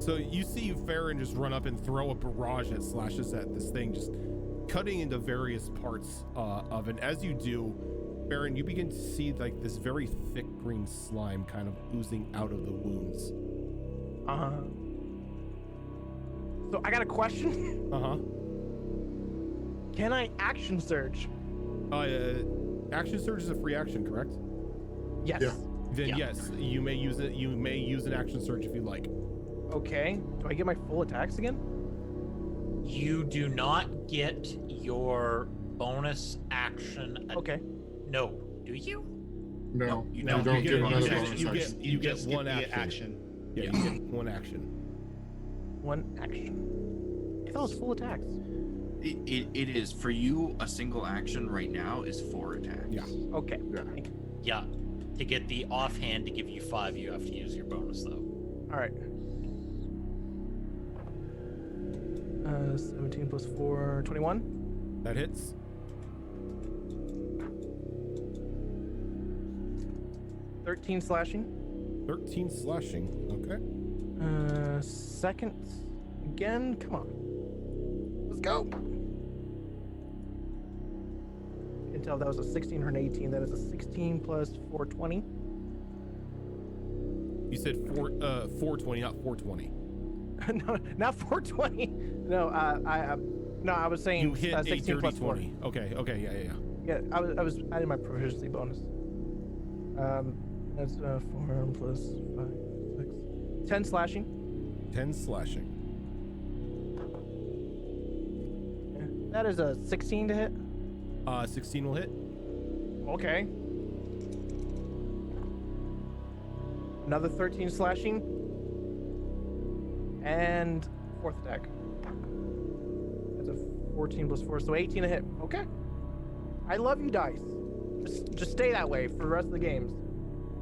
So you see Farron just run up and throw a barrage that slashes at this thing, just cutting into various parts of it. As you do, Farron, you begin to see like this very thick green slime kind of oozing out of the wounds. So I got a question. Uh-huh. Can I action surge? Action surge is a free action, correct? Yes. Yeah. Then Yeah. yes, you may use it. You may use an action surge if you like. Okay. Do I get my full attacks again? You do not get your bonus action. Okay. No, do you? No, you you don't. don't You get get- another you get- bonus you get- action. you get just one the action. Yeah, you get one action. One action. I thought it was full attacks. It is for you. A single action right now is 4 attacks. Yeah. Okay. Yeah. To get the offhand to give you 5, you have to use your bonus though. All right. 17 plus 4, 21. That hits. 13 slashing. 13 slashing. Okay. Second. Again. Come on. Let's go. You can tell that was a 16 or an 18. That is a 16 plus 420. You said 420, not 420. No, not 420. No, I was saying You hit a 16 dirty plus 4. 20. Okay. Yeah. Yeah, I was adding my proficiency bonus. That's 4 plus 5, 6, 10 slashing. 10 slashing. Yeah, that is a 16 to hit. 16 will hit. Okay. Another 13 slashing. And fourth attack. That's a 14 plus 4, so 18 to hit. Okay. I love you, dice. Just stay that way for the rest of the games.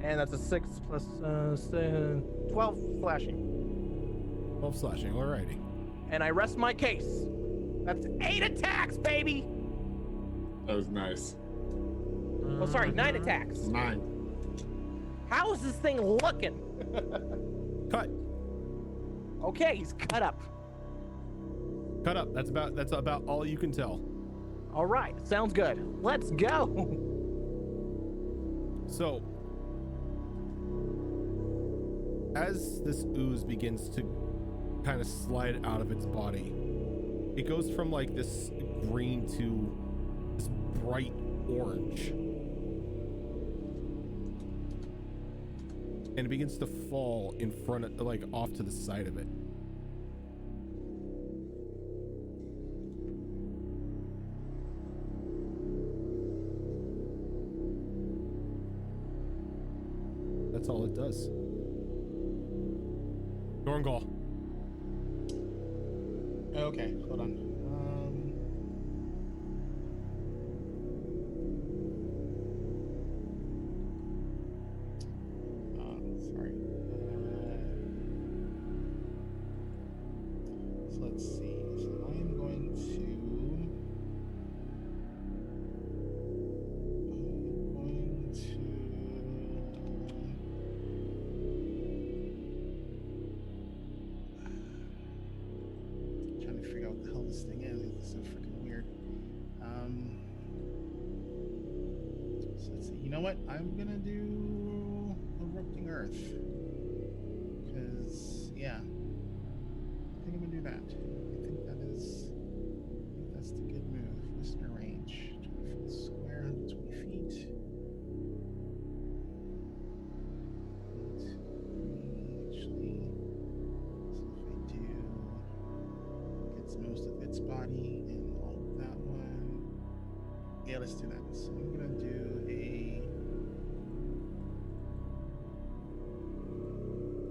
And that's a 6 plus 12 slashing. 12 slashing, alrighty. And I rest my case. That's 8 attacks, baby! That was nice. Oh, sorry, 9 attacks. 9. How is this thing looking? Cut. Okay, he's cut up. Cut up. That's about all you can tell. All right, sounds good. Let's go. So, as this ooze begins to kind of slide out of its body, it goes from like this green to this bright orange. And it begins to fall in front of, like, off to the side of it. That's all it does. Dorngall. Okay, hold on. Sorry. So let's see. So I am going trying to figure out what the hell this thing is. It's so freaking weird. So let's see. You know what? I'm gonna do erupting earth. Because yeah, I think I'm gonna do that. I think that's the good move. Listener range, 20 foot square, 120 feet. Actually, so if I do, gets most of its body and all of that one. Yeah, let's do that. So I'm gonna do a.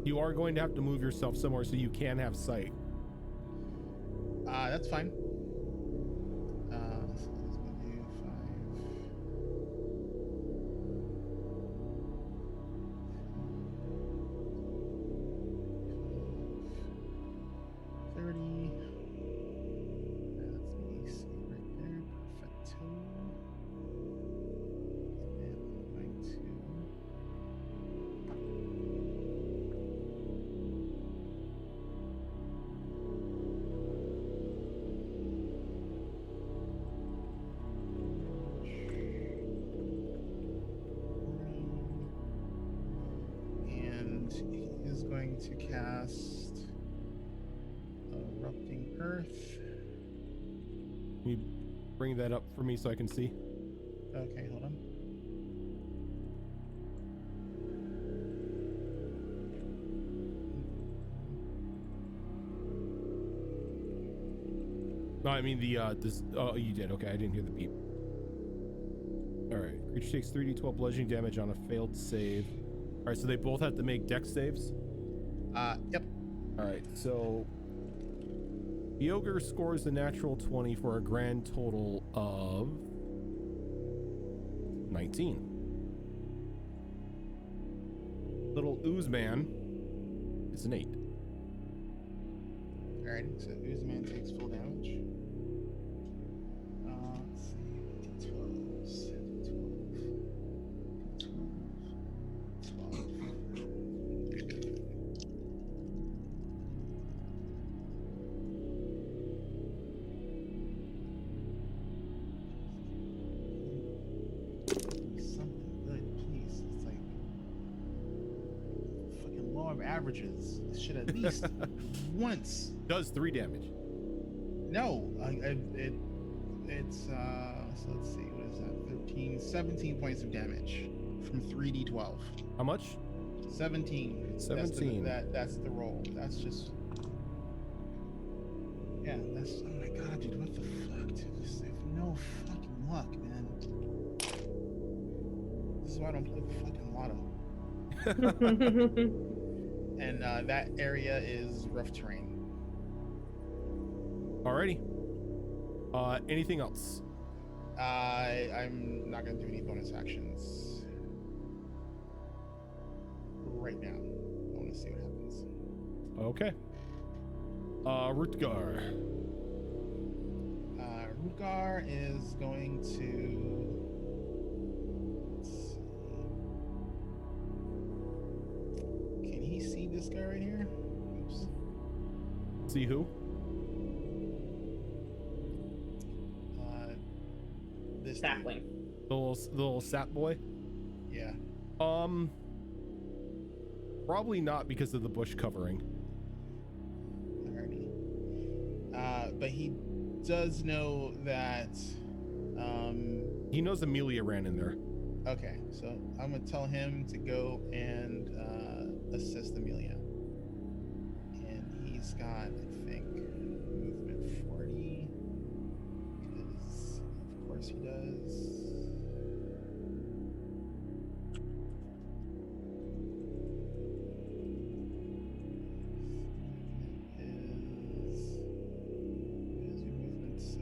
You are going to have to move yourself somewhere so you can have sight. That's fine. So let's go do 5, 30. That's me, see right there. Perfecto. And I'm going to. And he is going to cast Erupting Earth. Can you bring that up for me so I can see? Okay, hold on. No, I mean the this. Oh, you did. Okay, I didn't hear the beep. All right, creature takes 3d12 bludgeoning damage on a failed save. All right, so they both have to make dex saves. Yep. All right, so the ogre scores a natural 20 for a grand total of 19. Little ooze man is an 8. Alrighty, so Oozman takes full damage. Let's see. 12s. 12. Something good, please. It's like fucking law of averages. This should at least once. Does 3 damage. No, it's so let's see, what is that? 13, 17 points of damage from 3d12. How much? 17. 17. That's the roll. That's just yeah. That's oh my god, dude. What the fuck, dude? This is no fucking luck, man. why I don't play the fucking lotto. And that area is rough terrain. Alrighty. Anything else? I'm not gonna do any bonus actions right now. I want to see what happens. Okay. Rutgar. Rutgar is going to. Let's see. Can he see this guy right here? Oops. See who? This dude. Sapling. The little sap boy? Yeah. Probably not because of the bush covering. Alrighty. But he does know that. He knows Amelia ran in there. Okay, so I'm gonna tell him to go and assist Amelia. And he's got, I think, movement 40. Because of course he does. His movement's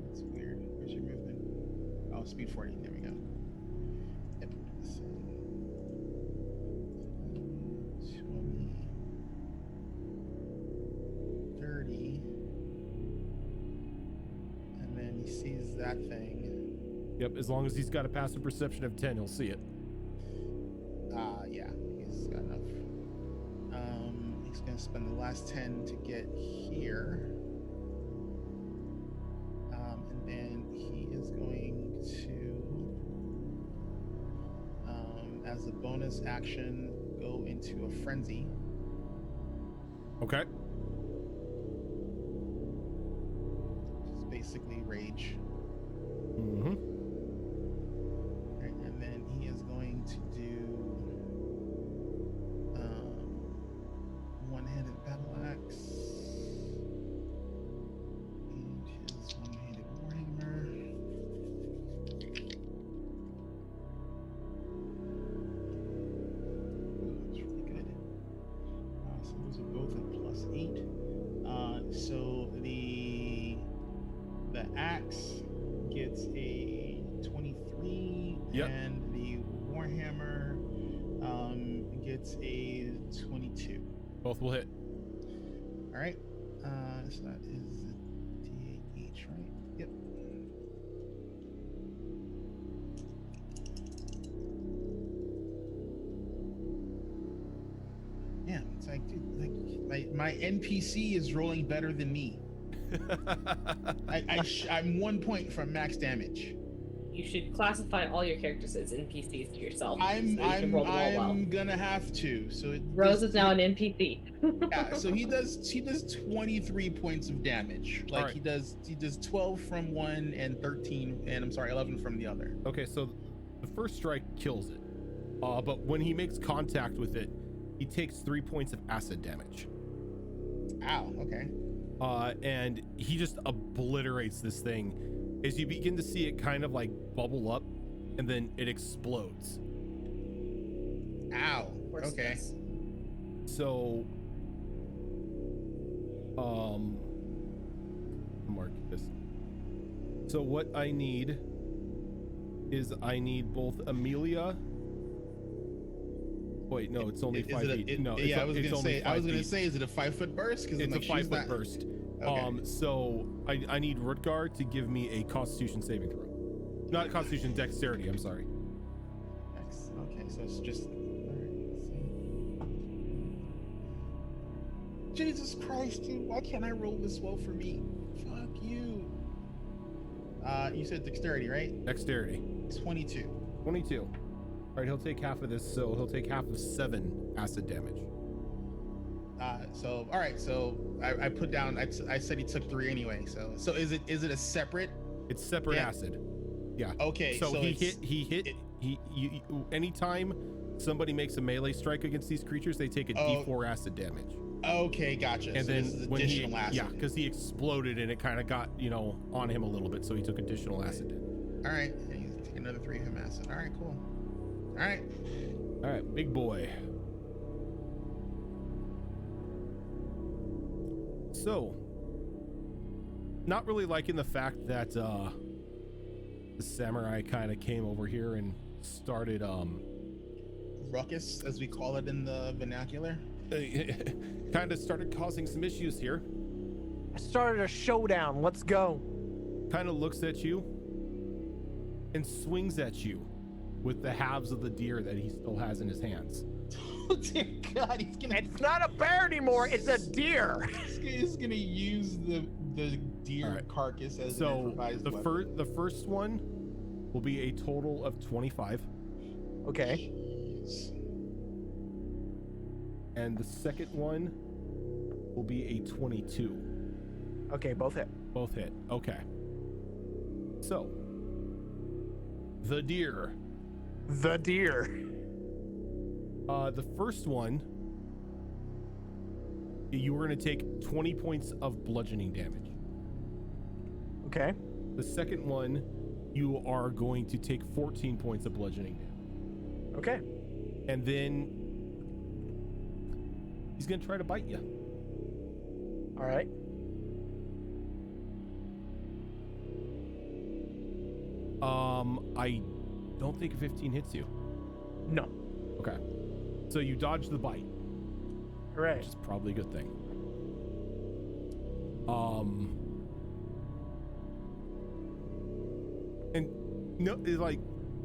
that's weird. Where's your movement? Oh, speed 40. There we go. Yep. So, 20, 30. And then he sees that thing. Yep, as long as he's got a passive perception of 10, he'll see it. Yeah, he's got enough. He's gonna spend the last 10 to get here. And then he is going to, as a bonus action, go into a frenzy. Okay. Which is basically rage. Mm-hmm. Right, and then he is going to do one-handed battle axe and his one-handed warhammer. Ooh, that's really good. So those are both at +8. So the axe gets a 23, Yep. and the warhammer gets a 22. Both will hit. All right. So that is a D8 each, right? Yep. Yeah, it's like, dude, like my NPC is rolling better than me. I'm 1 point from max damage. You should classify all your characters as NPCs to yourself. so you can roll them all well. I'm gonna have to. So Rose is now an NPC. Yeah, so he does 23 points of damage. Like Right. he does 12 from one and 13 and 11 from the other. Okay, so the first strike kills it. But when he makes contact with it, he takes 3 points of acid damage. Ow, okay. And he just obliterates this thing as you begin to see it kind of like bubble up and then it explodes. Ow. Okay. So mark this. So what I need is I need both Amelia. Wait, no, it's only 5 feet. No, yeah, I was gonna feet. say, is it a 5 foot burst? It's a 5 foot burst. Okay. So I need Rutgar to give me a Constitution saving throw. Not Constitution, dexterity. I'm sorry. Okay, so it's just. Jesus Christ, dude! Why can't I roll this well for me? Fuck you. You said dexterity, right? Dexterity. 22. 22. All right, he'll take half of this, so he'll take half of 7 acid damage. So all right, so I put down. I said he took 3 anyway. So is it a separate? It's separate Yeah. acid. Yeah. Okay. So he hit. Anytime somebody makes a melee strike against these creatures, they take a D4 acid damage. Okay, gotcha. And so then this is when additional acid. yeah, because he exploded and it kind of got, you know, on him a little bit, so he took additional acid. All right, and you take another 3 of him acid. All right, cool. All right. All right, big boy. So, not really liking the fact that the samurai kind of came over here and started Ruckus, as we call it in the vernacular. kind of started causing some issues here. I started a showdown. Let's go. Kind of looks at you and swings at you with the halves of the deer that he still has in his hands. Oh dear God, he's gonna. It's not a bear anymore. It's a deer. He's gonna use the deer right. carcass as an So improvised the weapon. the first one will be a total of 25, Okay. Jeez. and the second one will be a 22. Okay, both hit. Both hit. Okay. So the deer. The deer. The first one, you were going to take 20 points of bludgeoning damage. Okay. The second one, you are going to take 14 points of bludgeoning damage. Okay. And then he's going to try to bite you. All right. I don't think 15 hits you. No. Okay. So you dodge the bite, Hooray. which is probably a good thing. And no, it's like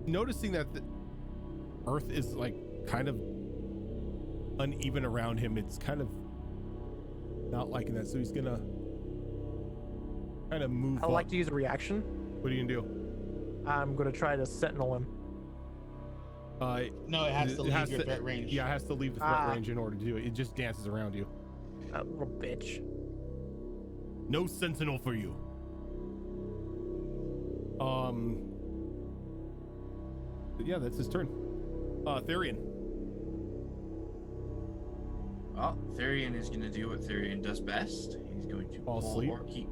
noticing that the earth is like kind of uneven around him. It's kind of not liking that, so he's gonna kind of move. I'd like up. to use a reaction. What are you gonna do? I'm gonna try to sentinel him. No, it has to leave your threat range. Yeah, it has to leave the threat range in order to do it. It just dances around you. That little bitch. No sentinel for you. Yeah, that's his turn. Therian. Well, Therian is going to do what Therian does best. He's going to Fall pull asleep?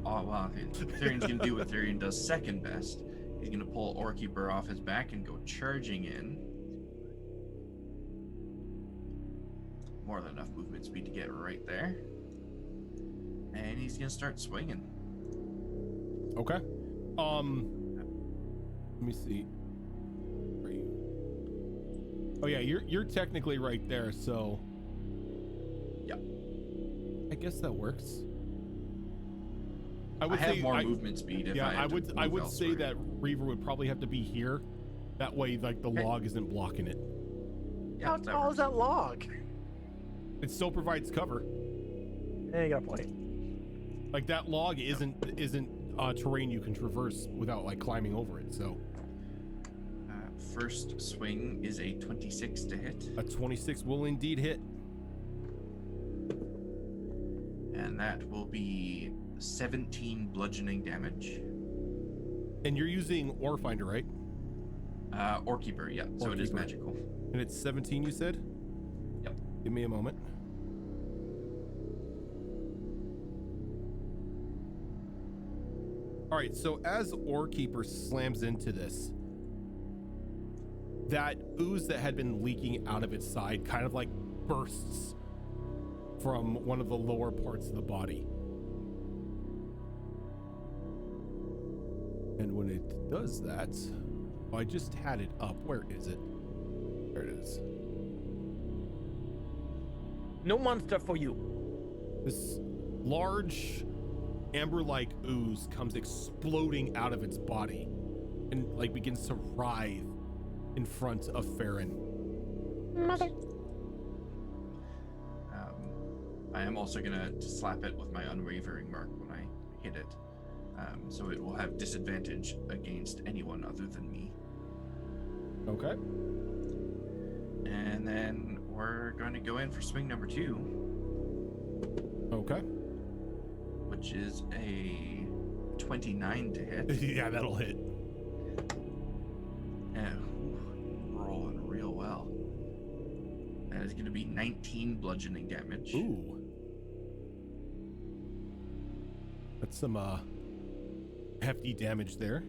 Therian's going to do what Therian does second best. He's going to pull Orekeeper off his back and go charging in. More than enough movement speed to get right there. And he's going to start swinging. Okay. Let me see. Where are you? Oh yeah, you're technically right there, so Yeah. I guess that works. I have more movement speed if I would say elsewhere. that Reaver would probably have to be here. That way, like the log isn't blocking it. Yeah, How tall is that log? It still provides cover. Yeah, you got a point. Like that log isn't terrain you can traverse without like climbing over it. So First swing is a 26 to hit. a 26 will indeed hit. And that will be 17 bludgeoning damage. And you're using Ore Finder, right? Orekeeper, yeah. So it is Orekeeper. magical. And it's 17, you said? Yep. Give me a moment. All right, so as Orekeeper slams into this, that ooze that had been leaking out of its side kind of like bursts from one of the lower parts of the body. And when it does that, oh, I just had it up. Where is it? There it is. No monster for you. This large amber-like ooze comes exploding out of its body and like begins to writhe in front of Farron. Mother. I am also gonna slap it with my unwavering mark when I hit it. So it will have disadvantage against anyone other than me. Okay. And then we're going to go in for swing number 2, Okay. which is a 29 to hit. Yeah, that'll hit. Rolling real well. That is going to be 19 bludgeoning damage. Ooh. That's some hefty damage there.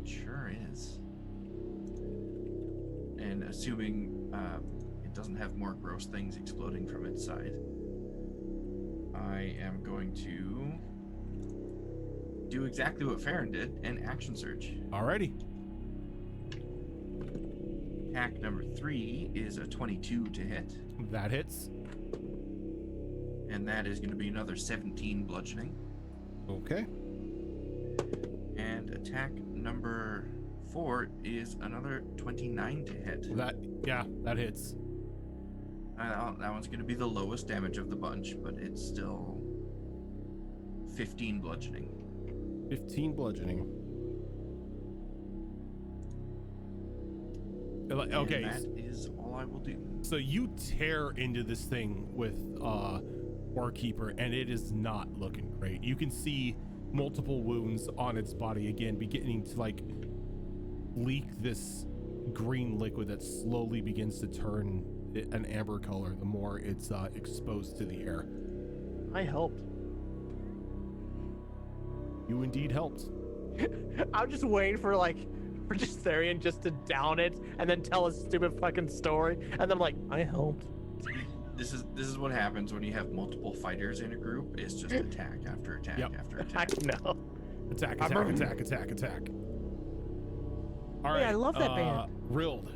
Sure is. And assuming it doesn't have more gross things exploding from its side, I am going to do exactly what Farron did and action surge. Alrighty. Attack number 3 is a 22 to hit, That hits. and that is going to be another 17 bludgeoning. Okay. And attack number 4 is another 29 to hit. That hits. That one's going to be the lowest damage of the bunch, but it's still 15 bludgeoning. 15 bludgeoning. Okay. And that is all I will do. So you tear into this thing with Warkeeper, and it is not looking great. You can see multiple wounds on its body again, beginning to like leak this green liquid that slowly begins to turn an amber color the more it's exposed to the air. I helped. You indeed helped. I'm just waiting for Justarian just to down it and then tell a stupid fucking story, and then I'm like, I helped. This is what happens when you have multiple fighters in a group. It's just attack after attack after I attack. know. Attack. All right. Hey, I love that band. Rild.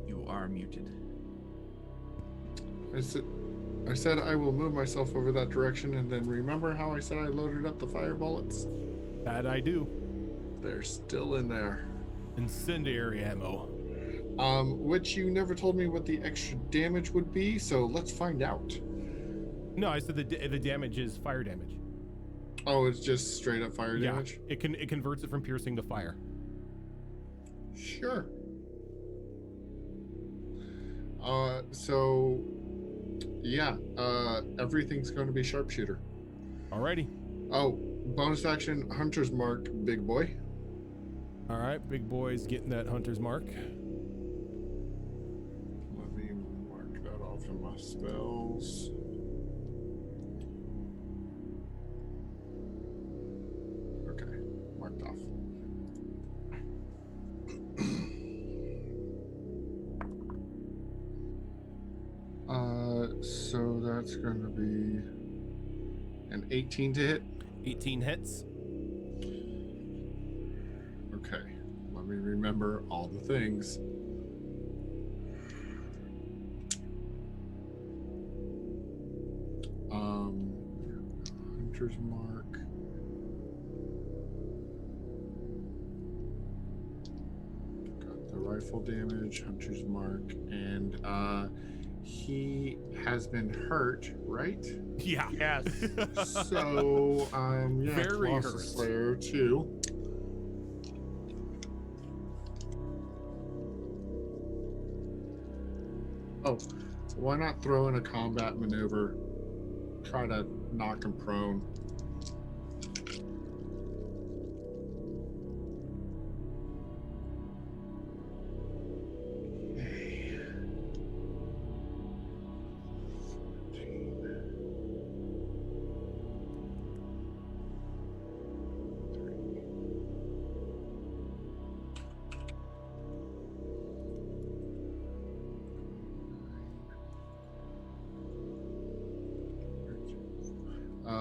You are muted. I said I will move myself over that direction, and then remember how I said I loaded up the fire bullets? That I do. They're still in there. Incendiary ammo. Which you never told me what the extra damage would be, so let's find out. No, I said the damage is fire damage. Oh, it's just straight up fire damage? It converts it from piercing to fire. Sure. So yeah, everything's going to be sharpshooter. Alrighty. Oh, bonus action, hunter's mark, big boy. All right, big boy's getting that hunter's mark. Let me mark that off in my spells. Okay, marked off. So that's going to be an 18 to hit. 18 hits. Okay, let me remember all the things. Hunter's mark. Got the rifle damage, hunter's mark, and he has been hurt, right? Yeah. Yes. So, yeah, Very Colossus hurt. Slayer too. Oh, why not throw in a combat maneuver? Try to knock him prone. Okay.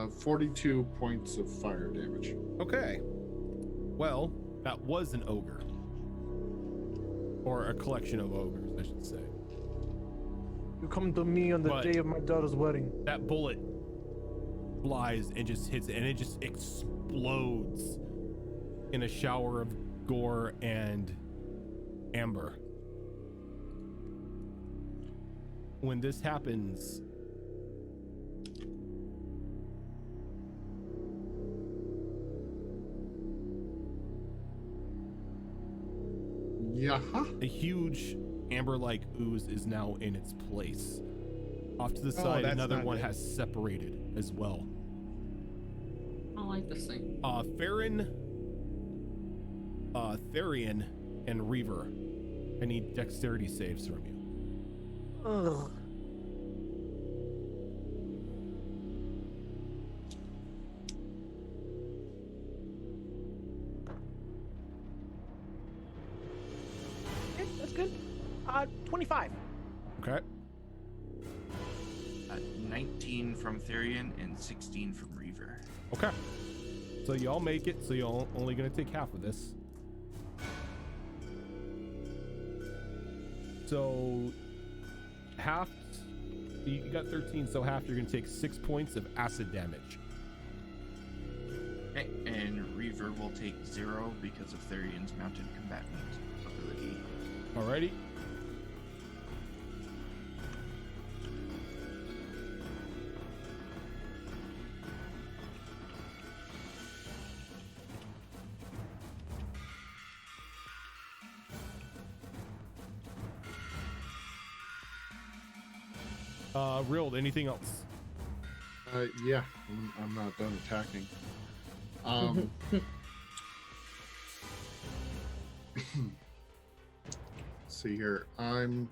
42 points of fire damage. Okay. Well, that was an ogre. Or a collection of ogres, I should say. You come to me on the But- day of my daughter's wedding. That bullet flies and just hits it, and it just explodes in a shower of gore and amber. When this happens, Yeah. a huge amber-like ooze is now in its place. Off to the side, that's another not one good. has separated as well. I don't like this thing. Therian, and Reaver, I need dexterity saves from you. Ugh. Okay, that's good. 25. Okay. 19 from Therian and 16 from Reaver. Okay. So y'all make it, so y'all only gonna take half of this. So half, you got 13, so half you're gonna take 6 points of acid damage. Okay, and Reaver will take 0 because of Therian's mounted combatant ability. Alrighty. Rilled, anything else? Yeah, I'm not done attacking. See here, I'm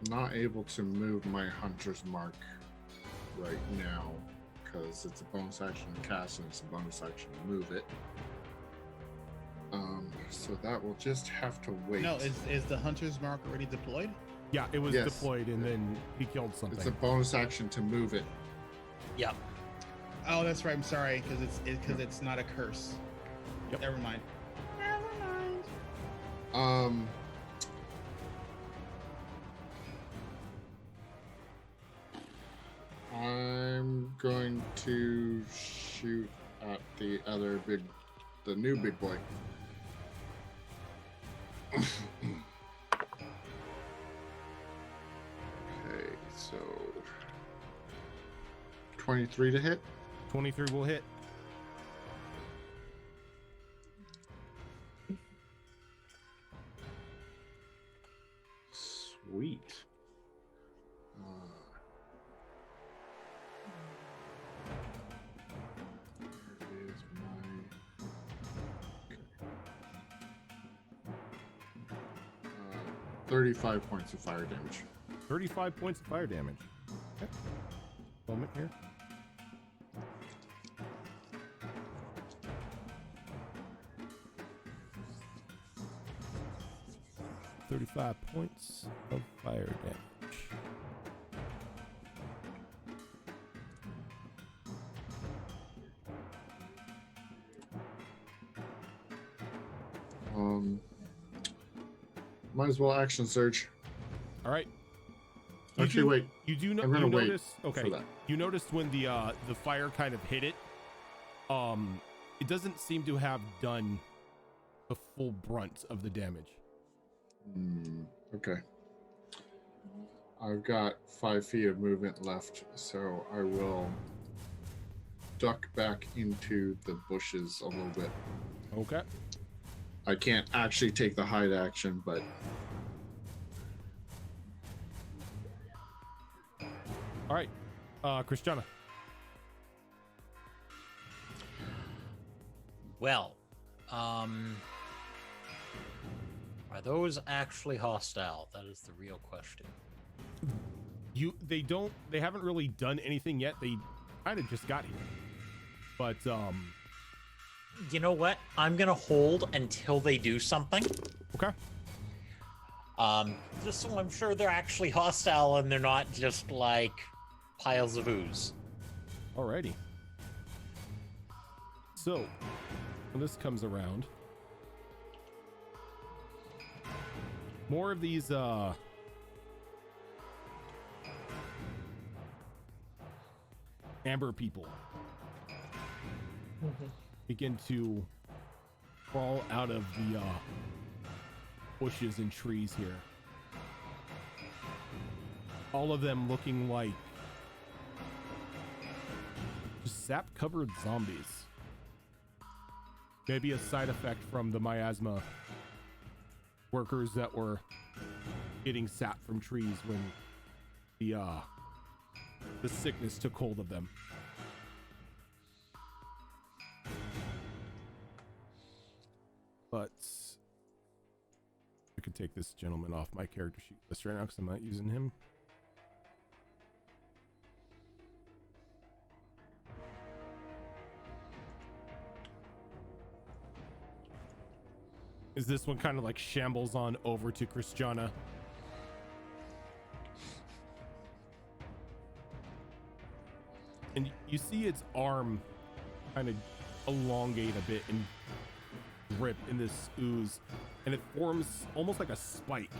not able to move my hunter's mark right now because it's a bonus action to cast and it's a bonus action to move it. So that will just have to wait. No, is the hunter's mark already deployed? Yeah, it was Yes. deployed and then he killed something. It's a bonus action to move it. Yep. Oh, that's right. I'm sorry, because it's not a curse. Yep. Never mind. I'm going to shoot at the new big boy. Okay, so 23 to hit. 23 will hit. Sweet. There is my 35 points of fire damage. 35 points of fire damage. Okay. Moment here. $35 points of fire damage. Might as well action surge. All right. Actually, wait. You do know. I'm gonna You wait notice. Okay. for that. You noticed when the fire kind of hit it. It doesn't seem to have done the full brunt of the damage. Okay. I've got 5 feet of movement left, so I will duck back into the bushes a little bit. Okay. I can't actually take the hide action, but All right. Christiana. Well, are those actually hostile? That is the real question. They haven't really done anything yet. They kind of just got here. But You know what? I'm gonna hold until they do something. okay. Just so I'm sure they're actually hostile and they're not just like piles of ooze. Alrighty. So when this comes around, more of these amber people begin to crawl out of the bushes and trees here. All of them looking like just sap-covered zombies. Maybe a side effect from the miasma workers that were getting sap from trees when the sickness took hold of them. But I could take this gentleman off my character sheet list right now because I'm not using him. Is this one kind of like shambles on over to Christiana? And you see its arm kind of elongate a bit and grip in this ooze, and it forms almost like a spike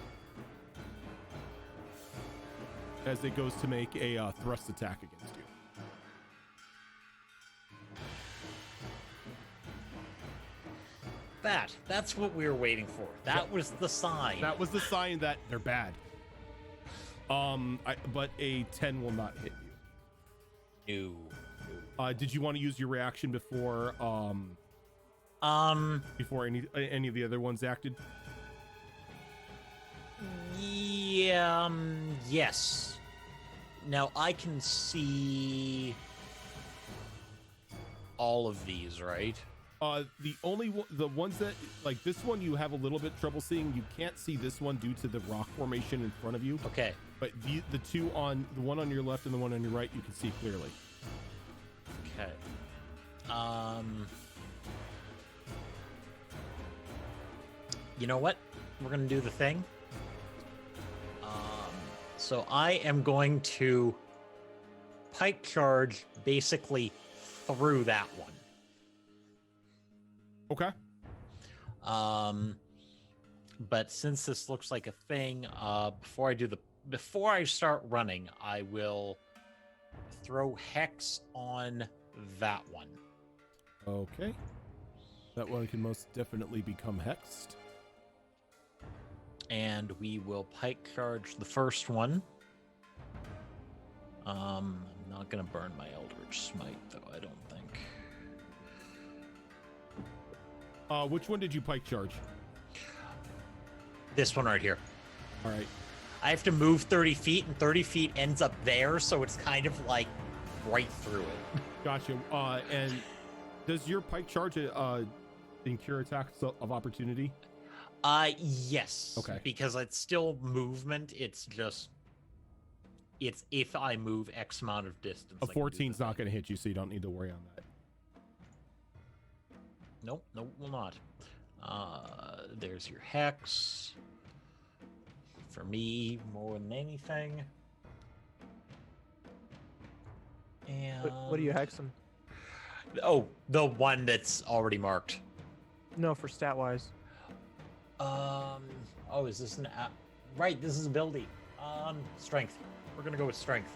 as it goes to make a thrust attack against you. That's what we were waiting for. That was the sign. That was the sign that they're bad. But a 10 will not hit you. No. Did you want to use your reaction before before any of the other ones acted? Yeah, yes. Now I can see all of these, right? The ones that, like this one, you have a little bit trouble seeing. You can't see this one due to the rock formation in front of you. Okay. But the two on the one on your left and the one on your right, you can see clearly. Okay. You know what? We're gonna do the thing. So I am going to pike charge basically through that one. Okay. But since this looks like a thing, before I start running, I will throw hex on that one. Okay. That one can most definitely become hexed. And we will pike charge the first one. I'm not gonna burn my Eldritch Smite though, I don't think. Which one did you pike charge? This one right here. All right. I have to move 30 feet, and 30 feet ends up there, so it's kind of like right through it. Gotcha. And does your pike charge incur attacks of opportunity? Yes. Okay. Because it's still movement. It's if I move X amount of distance. A 14's not going to hit you, so you don't need to worry on that. Nope, will not. There's your hex. For me, more than anything. And What are you hexing? Oh, the one that's already marked. No, for stat wise. Oh, is this an app? Right, this is ability. Strength. We're gonna go with strength.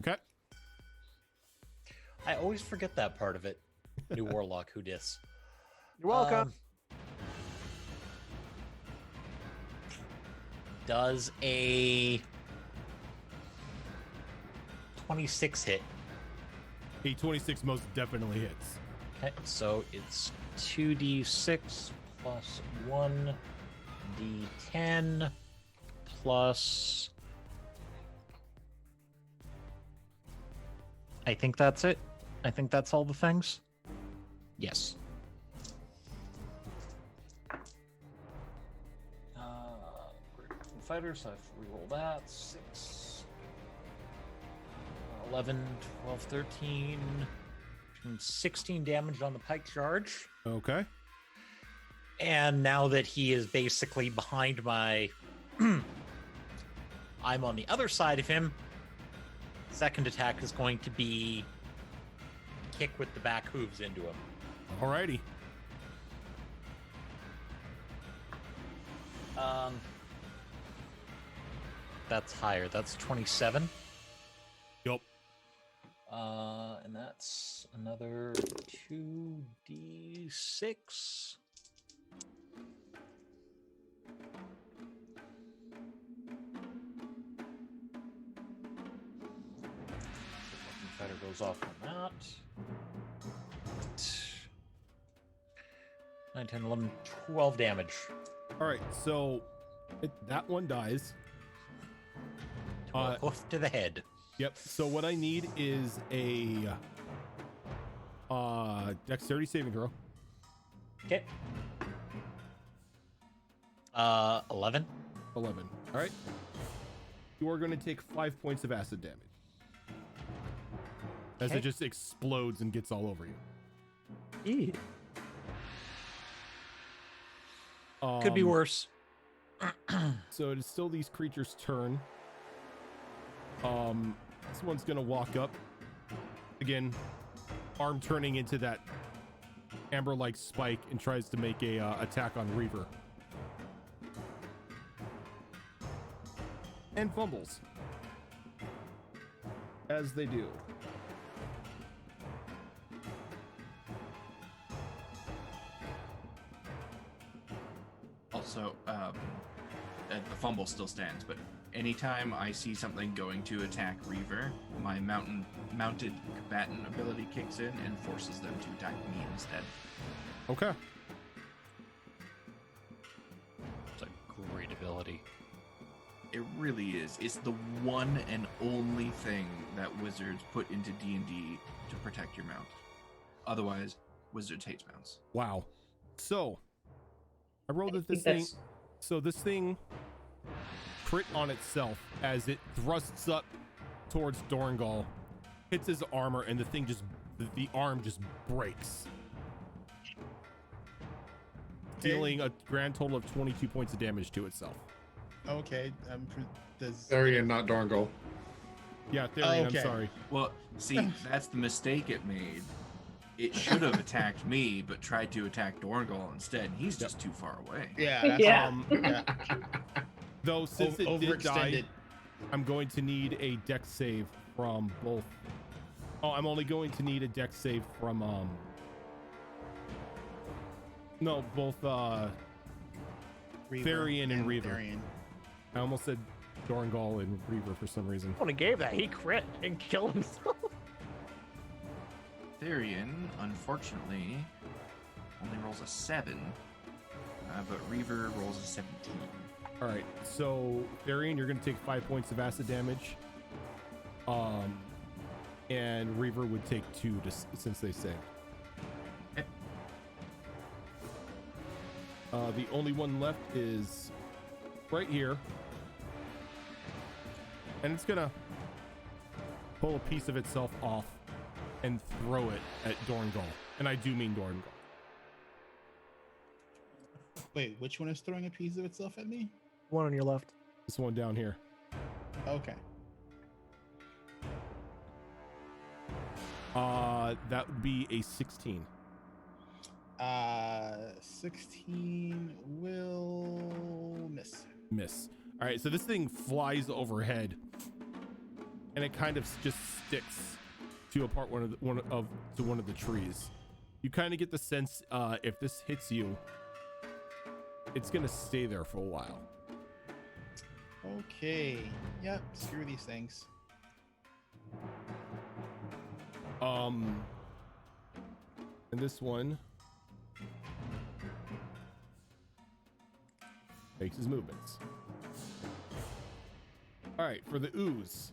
Okay. I always forget that part of it. New warlock, who dis? You're welcome. Does a 26 hit? A 26 most definitely hits. Okay, so it's 2d6 plus 1d10 plus... I think that's it. I think that's all the things. Yes. Fighters, I've rerolled that. 6, 11, 12, 13, 16 damage on the pike charge. Okay. And now that he is basically behind my... I'm on the other side of him. Second attack is going to be kick with the back hooves into him. Alrighty. That's higher. That's 27. Yup. And that's another 2d6. Fighter goes off on that. 9, 10, 11, 12 damage. All right. So That one dies. Hoof to the head. Yep. So what I need is a dexterity saving throw. Okay. 11. 11. All right. You are going to take 5 points of acid damage as Okay. it just explodes and gets all over you. Eee. Could be worse. So it is still these creatures' turn. This one's gonna walk up again, arm turning into that amber-like spike, and tries to make a attack on Reaver. And fumbles, as they do. Also, the fumble still stands, but anytime I see something going to attack Reaver, my mounted combatant ability kicks in and forces them to attack me instead. Okay. It's a great ability. It really is. It's the one and only thing that wizards put into D&D to protect your mount. Otherwise, wizards hate mounts. Wow. So I rolled that think this thing. that's- So this thing crit on itself as it thrusts up towards Dorngal, hits his armor, and the arm just breaks, dealing a grand total of 22 points of damage to itself. Okay. Does Therian, not Dorngal. Yeah, Therian, Okay. I'm sorry. Well, see, that's the mistake it made. It should have attacked me, but tried to attack Dorngal instead. He's just too far away. Yeah. That's, Yeah. yeah. Though since it did die, Overextended. I'm going to need a dex save from both. Oh, I'm only going to need a dex save from no, both Therian and Reaver. Therian. I almost said Dorngal and Reaver for some reason. When he gave that, he crit and killed himself. Therian, unfortunately, only rolls a 7, but Reaver rolls a 17. All right, so Therian, you're going to take 5 points of acid damage. And Reaver would take 2 since they saved. Okay. The only one left is right here. And it's going to pull a piece of itself off and throw it at Dorngal. And I do mean Dorngal. Wait, which one is throwing a piece of itself at me? One on your left. This one down here. Okay. That would be a 16. 16 will miss. Miss. All right, so this thing flies overhead, and it kind of just sticks to a part one of the trees. You kind of get the sense if this hits you, it's gonna stay there for a while. Okay. Yep. Screw these things. And this one makes his movements. All right, for the ooze,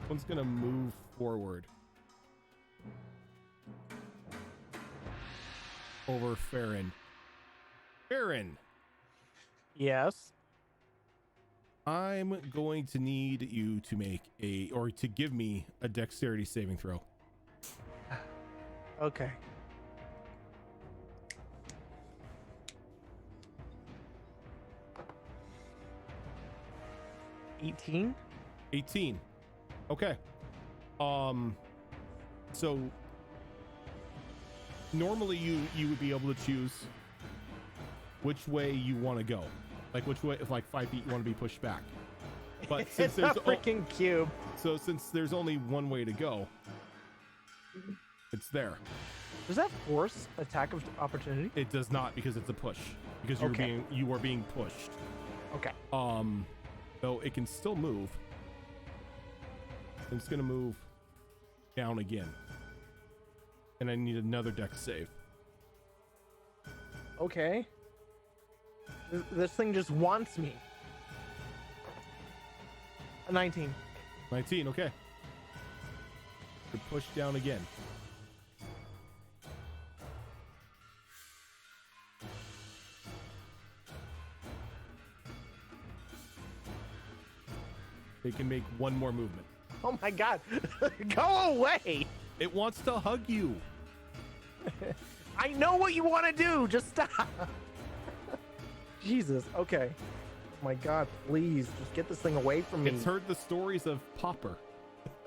one's gonna move forward over Farron. Farron, Yes. I'm going to need you to make to give me a dexterity saving throw. Okay. $18. 18. Okay. So normally you would be able to choose which way you want to go, like which way, if like 5 feet you want to be pushed back. But since It's a there's freaking cube. since there's only one way to go, it's there. Does that force attack of opportunity? It does not, because it's a push, because Okay. you are being pushed. Okay. Though it can still move. It's gonna move down again, and I need another dex save. Okay. This thing just wants me. A 19. 19, okay. You're pushed down again. They can make one more movement. Oh my god. Go away. It wants to hug you. I know what you want to do. Just stop. Jesus. Okay. Oh my god, please just get this thing away from me. It's heard the stories of Popper.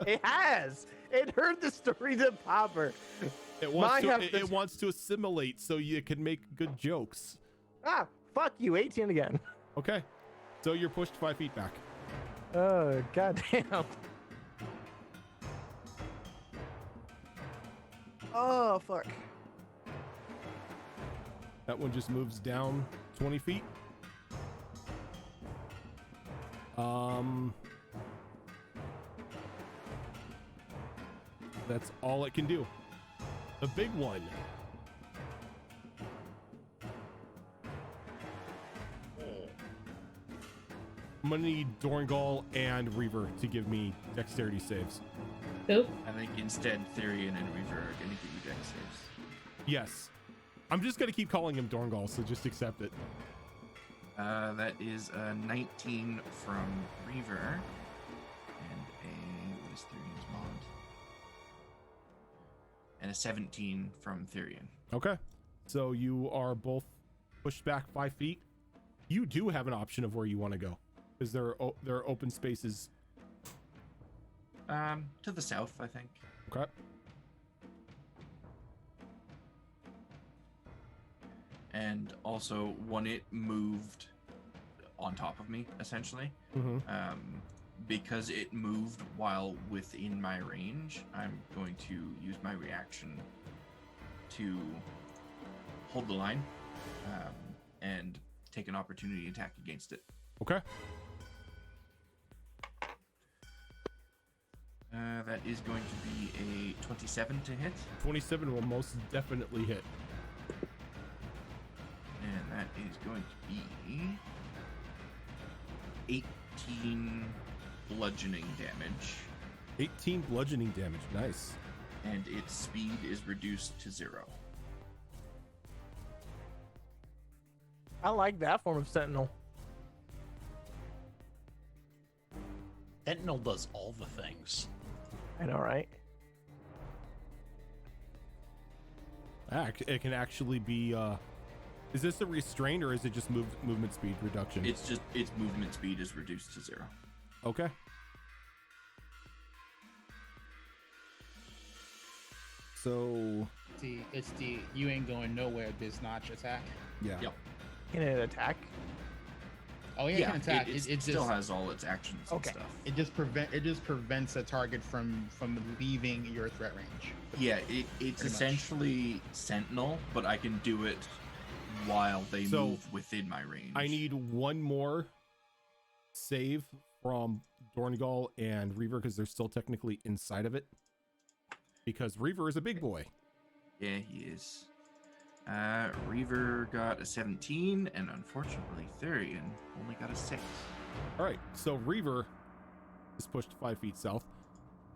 It has. It heard the stories of Popper. It wants to assimilate so you can make good jokes. Ah, fuck you. 18 again. Okay. So you're pushed 5 feet back. Oh, goddamn. Oh, fuck. That one just moves down 20 feet. That's all it can do. The big one. I'm gonna need Dorngal and Reaver to give me dexterity saves. Who? I think instead Therian and Reaver are going to give you dex saves. Yes. I'm just gonna keep calling him Dorngal, so just accept it. That is a 19 from Reaver and what is Therian's mod? And a 17 from Therian. Okay. So you are both pushed back 5 feet. You do have an option of where you want to go. Because there are open spaces. To the south, I think. Okay. And also, when it moved on top of me, essentially, because it moved while within my range, I'm going to use my reaction to hold the line and take an opportunity attack against it. Okay. That is going to be a 27 to hit. 27 will most definitely hit. And that is going to be 18 bludgeoning damage. 18 bludgeoning damage. Nice. And its speed is reduced to 0. I like that form of Sentinel. Sentinel does all the things. I know, right? It can actually be. Is this a restraint or is it just movement speed reduction? It's just its movement speed is reduced to 0. Okay. So It's the you ain't going nowhere Biznotch attack. yeah. Yep. Can it attack? Oh yeah, it can attack. It It still just has all its actions Okay. and stuff. it just prevents a target from leaving your threat range. Yeah, it's Pretty much. essentially Sentinel, but I can do it while they So, move within my range. I need one more save from Dorngal and Reaver because they're still technically inside of it. Because Reaver is a big boy. Yeah, he is. Reaver got a 17, and unfortunately, Therian only got a 6. All right, so Reaver is pushed 5 feet south.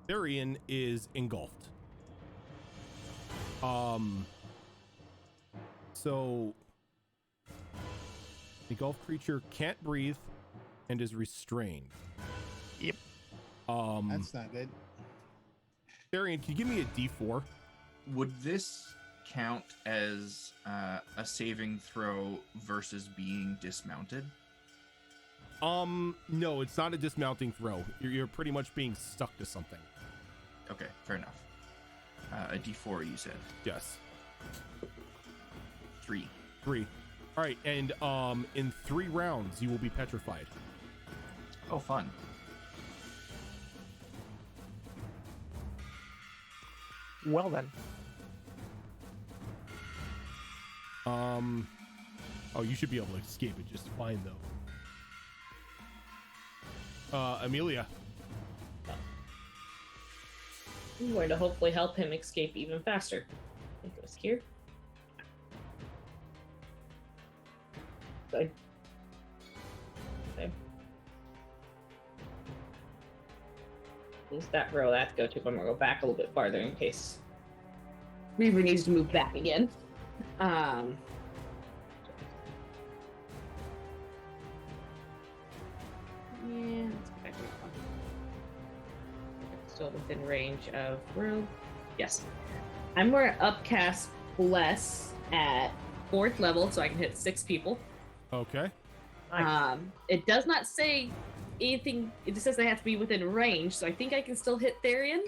Therian is engulfed. So the engulfed creature can't breathe and is restrained. Yep. That's not good. Therian, can you give me a D4? Would this count as a saving throw versus being dismounted? No, it's not a dismounting throw. You're pretty much being stuck to something. Okay, fair enough. A D4, you said. Yes. 3. 3. All right, and in 3 rounds you will be petrified. Oh, fun. Well then. Oh, you should be able to escape it just fine though. Amelia. I'm going to hopefully help him escape even faster. I think it was here. I Is that row I have to go to? But I'm gonna go back a little bit farther in case Reaver needs to move back again. Yeah, let's go back to one. Still within range of room. Yes. I'm more upcast bless at 4th level, so I can hit 6 people. Okay. Nice. It does not say anything. It just says they have to be within range, so I think I can still hit Therian.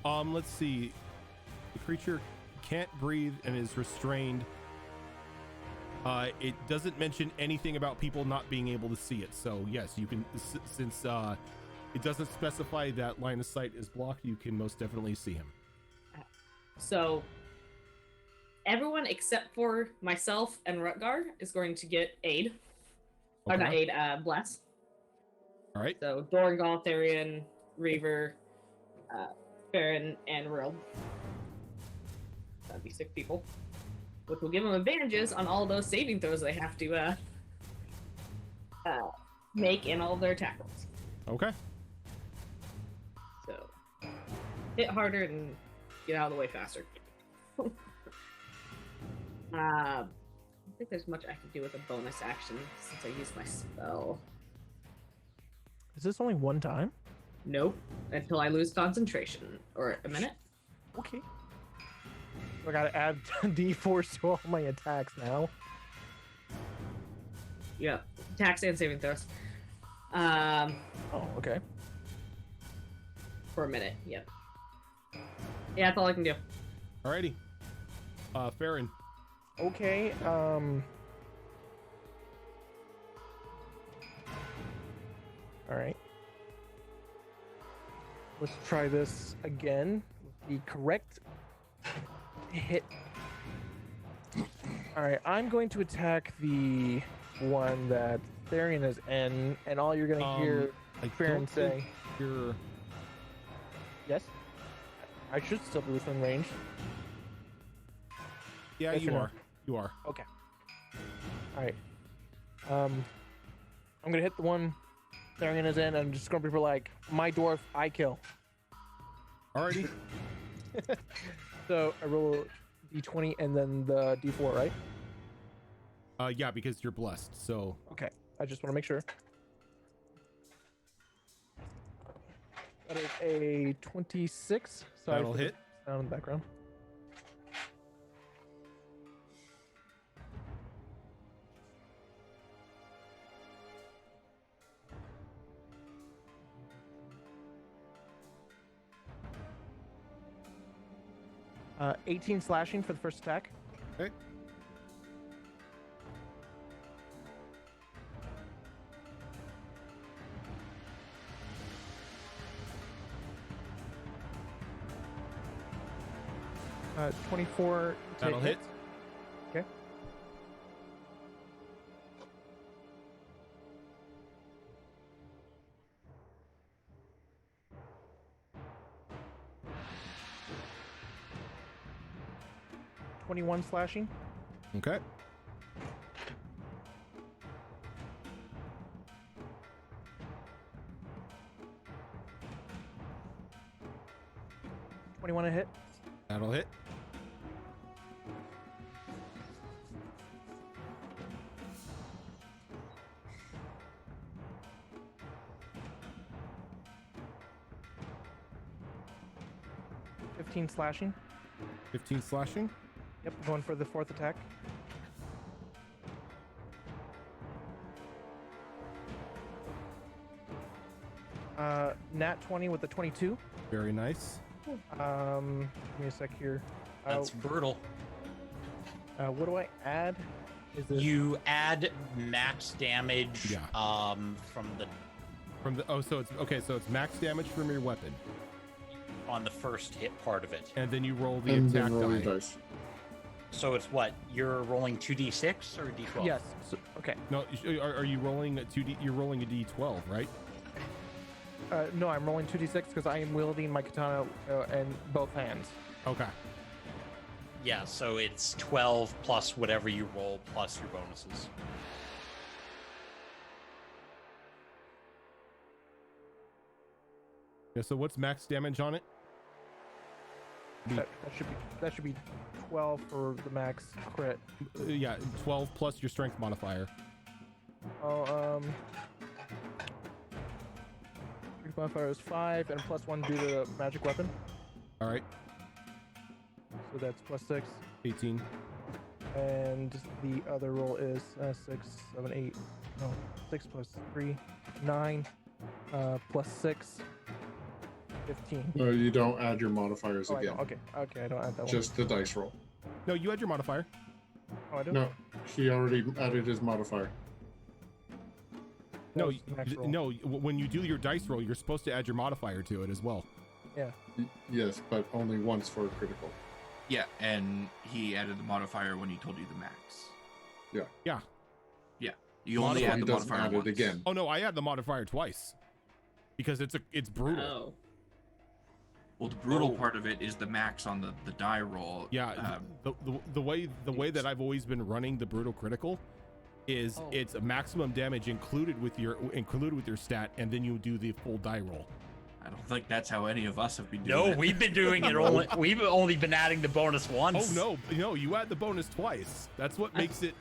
Let's see. The creature can't breathe and is restrained. It doesn't mention anything about people not being able to see it. So yes, you can, since it doesn't specify that line of sight is blocked, you can most definitely see him. So everyone except for myself and Rutgar is going to get aid. Or not aid, bless. All right. So Dorangal, Therian, Reaver, Farron, and Rill. That'd be 6 people. Which will give them advantages on all those saving throws they have to make in all of their attack rolls. Okay. So hit harder and get out of the way faster. I don't think there's much I can do with a bonus action since I used my spell. Is this only one time? Nope. Until I lose concentration. Or a minute. Okay. I gotta add D4 to all my attacks now. Yeah. Attacks and saving throws. Oh, okay. For a minute, yep. Yeah, that's all I can do. Alrighty. Farron. Okay, alright. Let's try this again. The correct hit. Alright, I'm going to attack the one that Therian is in, and all you're gonna hear Farron say. You're... Yes? I should still be within range. Yeah, Yes you or no? are. You are. Okay. Alright. I'm gonna hit the one Therian is in, and I'm just gonna be like, my dwarf, I kill. Alrighty. So I roll D20 and then the D4, right? Yeah, because you're blessed, so... Okay. I just want to make sure. That is a 26. Sorry That'll for the hit. sound in the background. Uh, 18 slashing for the first attack. Okay. Uh, 24 to That'll hit. Okay. Slashing. Okay. A hit. That'll hit. Slashing. 15 slashing. Yep, going for the fourth attack. Nat 20 with the 22. Very nice. Give me a sec here. That's brutal. What do I add? Is this... You add max damage Yeah. from the So it's max damage from your weapon. On the first hit part of it. And then you roll the And attack then roll your die. dice. So it's what? You're rolling 2d6 or d12? Yes. So, okay. No, are you rolling a 2d? You're rolling a d12, right? No, I'm rolling 2d6 because I am wielding my katana in both hands. Okay. Yeah, so it's 12 plus whatever you roll plus your bonuses. Yeah. So what's max damage on it? That should be 12 for the max crit. Yeah, 12 plus your strength modifier. Oh, strength modifier is 5 and plus 1 due to the magic weapon. All right, So that's plus 6. 18. And the other roll is 6, 7, 8. No, 6 plus 3, 9. Plus 6, 15. No, you don't add your modifiers Oh, I again. don't. Okay, I don't add that Just the dice roll. No, you had your modifier. one. Oh, I do? No, he already added his modifier. No, That was the max roll. no. When you do your dice roll, you're supposed to add your modifier to it as well. Yes, but only once for a critical. Yeah, and he added the modifier when he told you the max. Yeah. You only He add the doesn't modifier add once. it again. Oh no, I add the modifier twice because it's brutal. Oh. Well, the brutal part of it is the max on the die roll. Yeah, the way that I've always been running the brutal critical is it's a maximum damage included with your stat, and then you do the full die roll. I don't think that's how any of us have been doing No, it. we've been doing it only. We've only been adding the bonus once. Oh no, you add the bonus twice. That's what makes it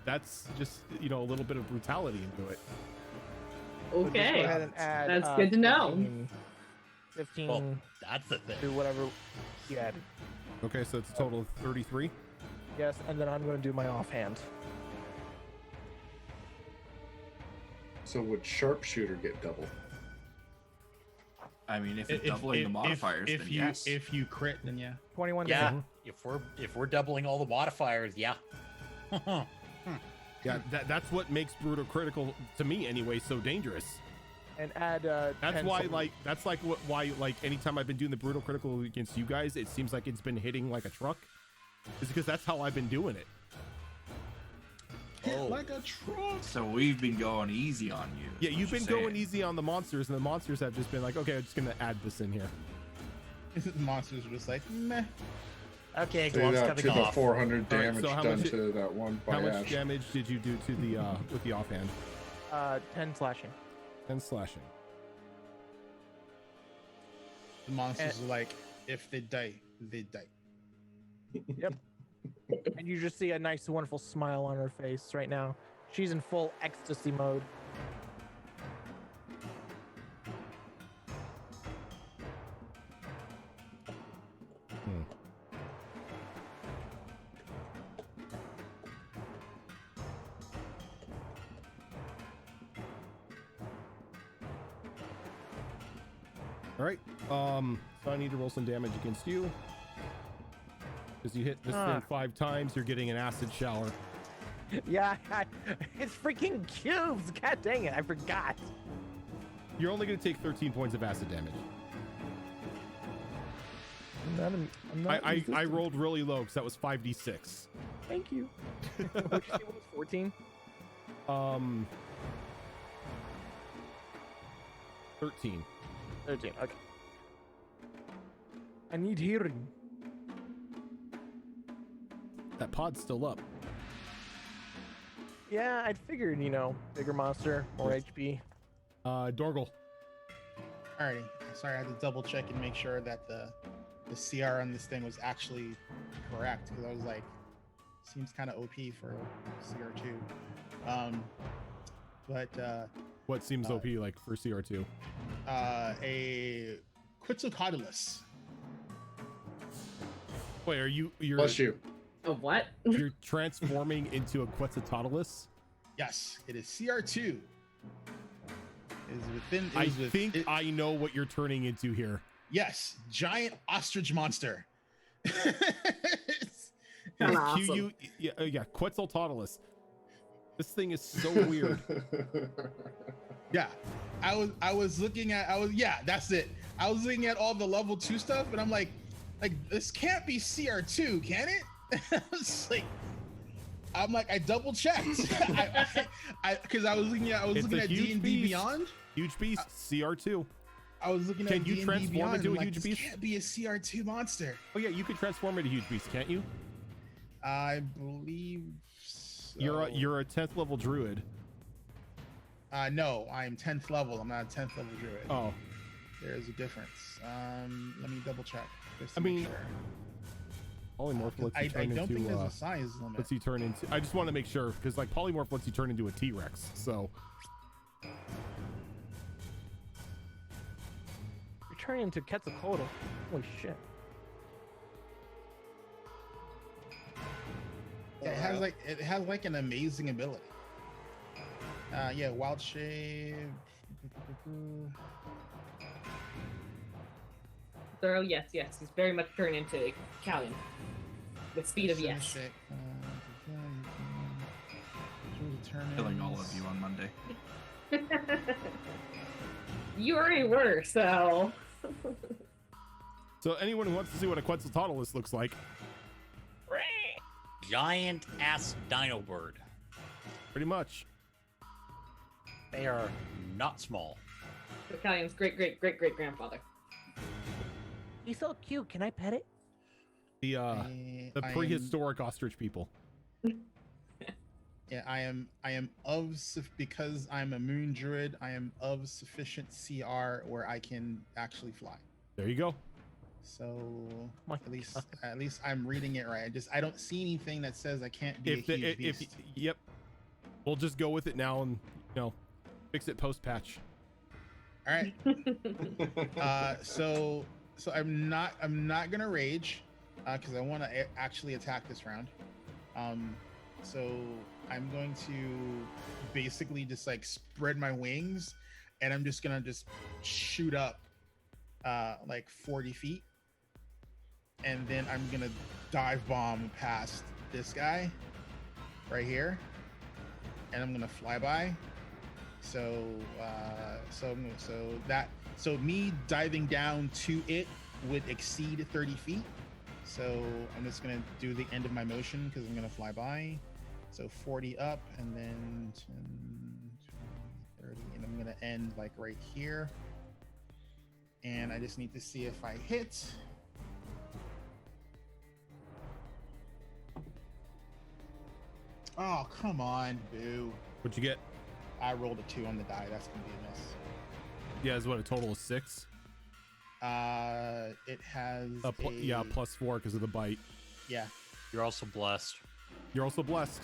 that's just a little bit of brutality into it. So just go Okay. ahead and add, That's good to know. 15 Well, that's the thing. to whatever you added. Okay, so it's a total of 33. Yes, and then I'm going to do my offhand. So would sharpshooter get double? I mean, if it's doubling the modifiers, then yes. If you crit, then yeah. 21 to Yeah, hit. if we're doubling all the modifiers, yeah. Yeah, that's what makes brutal critical to me anyway so dangerous. And add That's 10 why something. why anytime I've been doing the brutal critical against you guys, it seems like it's been hitting like a truck. It's because that's how I've been doing it. Like a truck. So we've been going easy on you. Yeah, you've been Just saying. going easy on the monsters, and the monsters have just been like, okay, I'm just gonna add this in here. The monsters are just like, meh. Okay, Say gloves that coming to the off. 400 All right, damage so how done much to that one by How much Ash. damage did you do to the with the offhand? 10 slashing. 10 slashing. The monsters are like, if they die, they die. Yep. And you just see a nice, wonderful smile on her face right now. She's in full ecstasy mode. All right. So I need to roll some damage against you. Because you hit this thing 5 times, you're getting an acid shower. Yeah, it's freaking cubes. God dang it, I forgot. You're only going to take 13 points of acid damage. I'm not I resistant. rolled really low because that was 5d6. Thank you. What'd you say, what was 14? 13. 13, okay. I need hearing. That pod's still up. Yeah, I'd figured, bigger monster, more HP. Dorgle. Alrighty. Sorry, I had to double check and make sure that the CR on this thing was actually correct, because I was like, seems kind of OP for CR2. What seems OP like for CR2? A Quetzalcoatlus. Wait, you're Bless you. A what? you're transforming into a Quetzalcoatlus? Yes, it is CR2. I think I know what you're turning into here. Yes, giant ostrich monster. Kinda Yeah, awesome. yeah, Quetzalcoatlus. This thing is so weird. Yeah, I was looking at that's it. I was looking at all the level 2 stuff, and I'm like this can't be CR2, can it? I double checked. Because I was looking at It's a D&D huge beast. Beyond. Huge beast, CR2. I was looking Can at you D&D transform Beyond, into and a I'm huge like, beast? This can't be a CR2 monster. Oh yeah, you could transform into a huge beast, can't you? I believe so. You're a 10th level druid. No, I'm 10th level. I'm not a 10th level druid. Oh, There is a difference. Let me double check. Just I to make mean, sure. Polymorph lets I you turn don't think into there's a size limit. lets you turn into. I just want to make sure because like polymorph lets you turn into a T-Rex. So You're turning into Quetzalcoatl. Holy shit. Yeah, it has like an amazing ability. Yeah, wild shape. Thorough, yes. He's very much turned into Callion. The speed of yes. Killing all of you on Monday. You already were, so. so anyone who wants to see what a Quetzalcoatlus looks like, Giant ass dino bird. pretty much. They are not small. Callion's great grandfather. He's so cute. Can I pet it? The I prehistoric ostrich people. Yeah, I am because I'm a moon druid. I am of sufficient CR where I can actually fly. There you go. So My at least I'm reading it right. I don't see anything that says I can't be a huge beast. Yep, we'll just go with it now and fix it post patch. All right. So I'm not gonna rage because I want to actually attack this round. So I'm going to basically just like spread my wings, and I'm just gonna shoot up like 40 feet, and then I'm gonna dive bomb past this guy right here, and I'm gonna fly by. So me diving down to it would exceed 30 feet. So I'm just gonna do the end of my motion because I'm gonna fly by. So 40 up, and then 10, 20, 30, and I'm gonna end like right here. And I just need to see if I hit. Oh, come on, boo. What'd you get? I rolled a 2 on the die. That's gonna be a miss. Yeah, is what a total of 6. It has Yeah, +4 because of the bite. Yeah. You're also blessed. You're also blessed.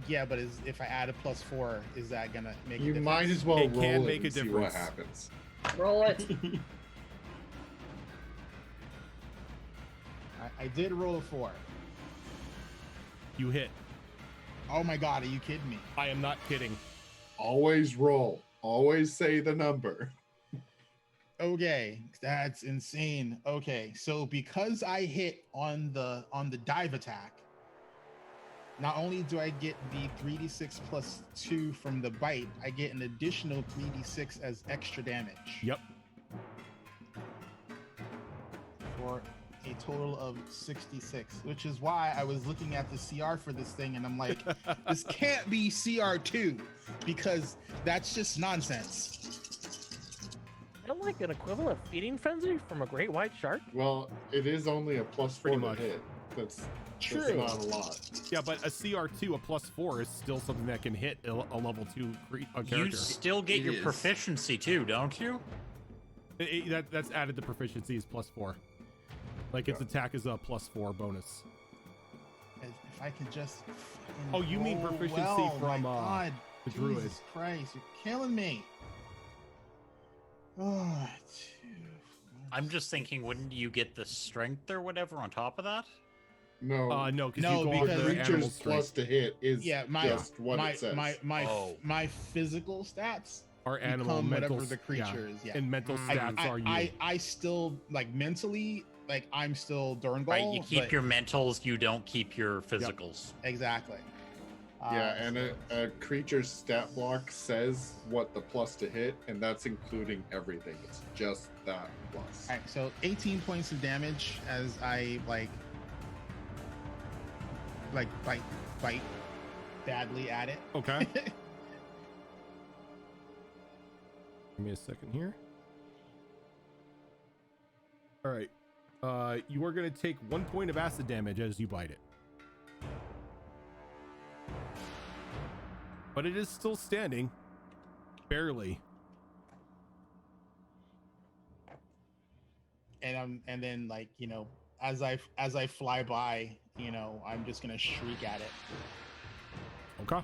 Yeah, but if I add a +4, is that gonna make a You difference? might as well It roll can it make a and see what difference. happens. Roll it. I did roll a 4. You hit. Oh my god, are you kidding me? I am not kidding. Always roll. Always say the number. Okay, that's insane. Okay, so because I hit on the dive attack, not only do I get the 3d6 +2 from the bite, I get an additional 3d6 as extra damage. Yep. For a total of 66, which is why I was looking at the CR for this thing and I'm like, this can't be CR2 because that's just nonsense. I don't like an equivalent feeding frenzy from a great white shark. Well, it is only a +4 Pretty to much. hit. That's True. not a lot. Yeah, but a CR2, a +4 is still something that can hit a level 2 character. You still get It your is. proficiency too, don't you? That's added to proficiency is +4. Like its attack is a +4 bonus. If I can just fucking Oh, you mean roll proficiency well, from, my God, the druid. Jesus Christ, you're killing me. Oh, I'm just thinking, wouldn't you get the strength or whatever on top of that? No. No, because No, you go on because the animal creatures strength. plus to hit is yeah, just what it says. my physical stats Our animal become mental whatever the creature is. Yeah. And mental stats are you. I still like mentally like I'm still Durngal. Right, you keep but- your mentals, you don't keep your physicals. exactly. Yeah, and a creature's stat block says what the plus to hit, and that's including everything. It's just that plus. All right, so 18 points of damage as I bite badly at it. Okay. Give me a second here. All right. You are going to take 1 point of acid damage as you bite it. But it is still standing. Barely. and then like as I fly by, I'm just gonna shriek at it. Okay.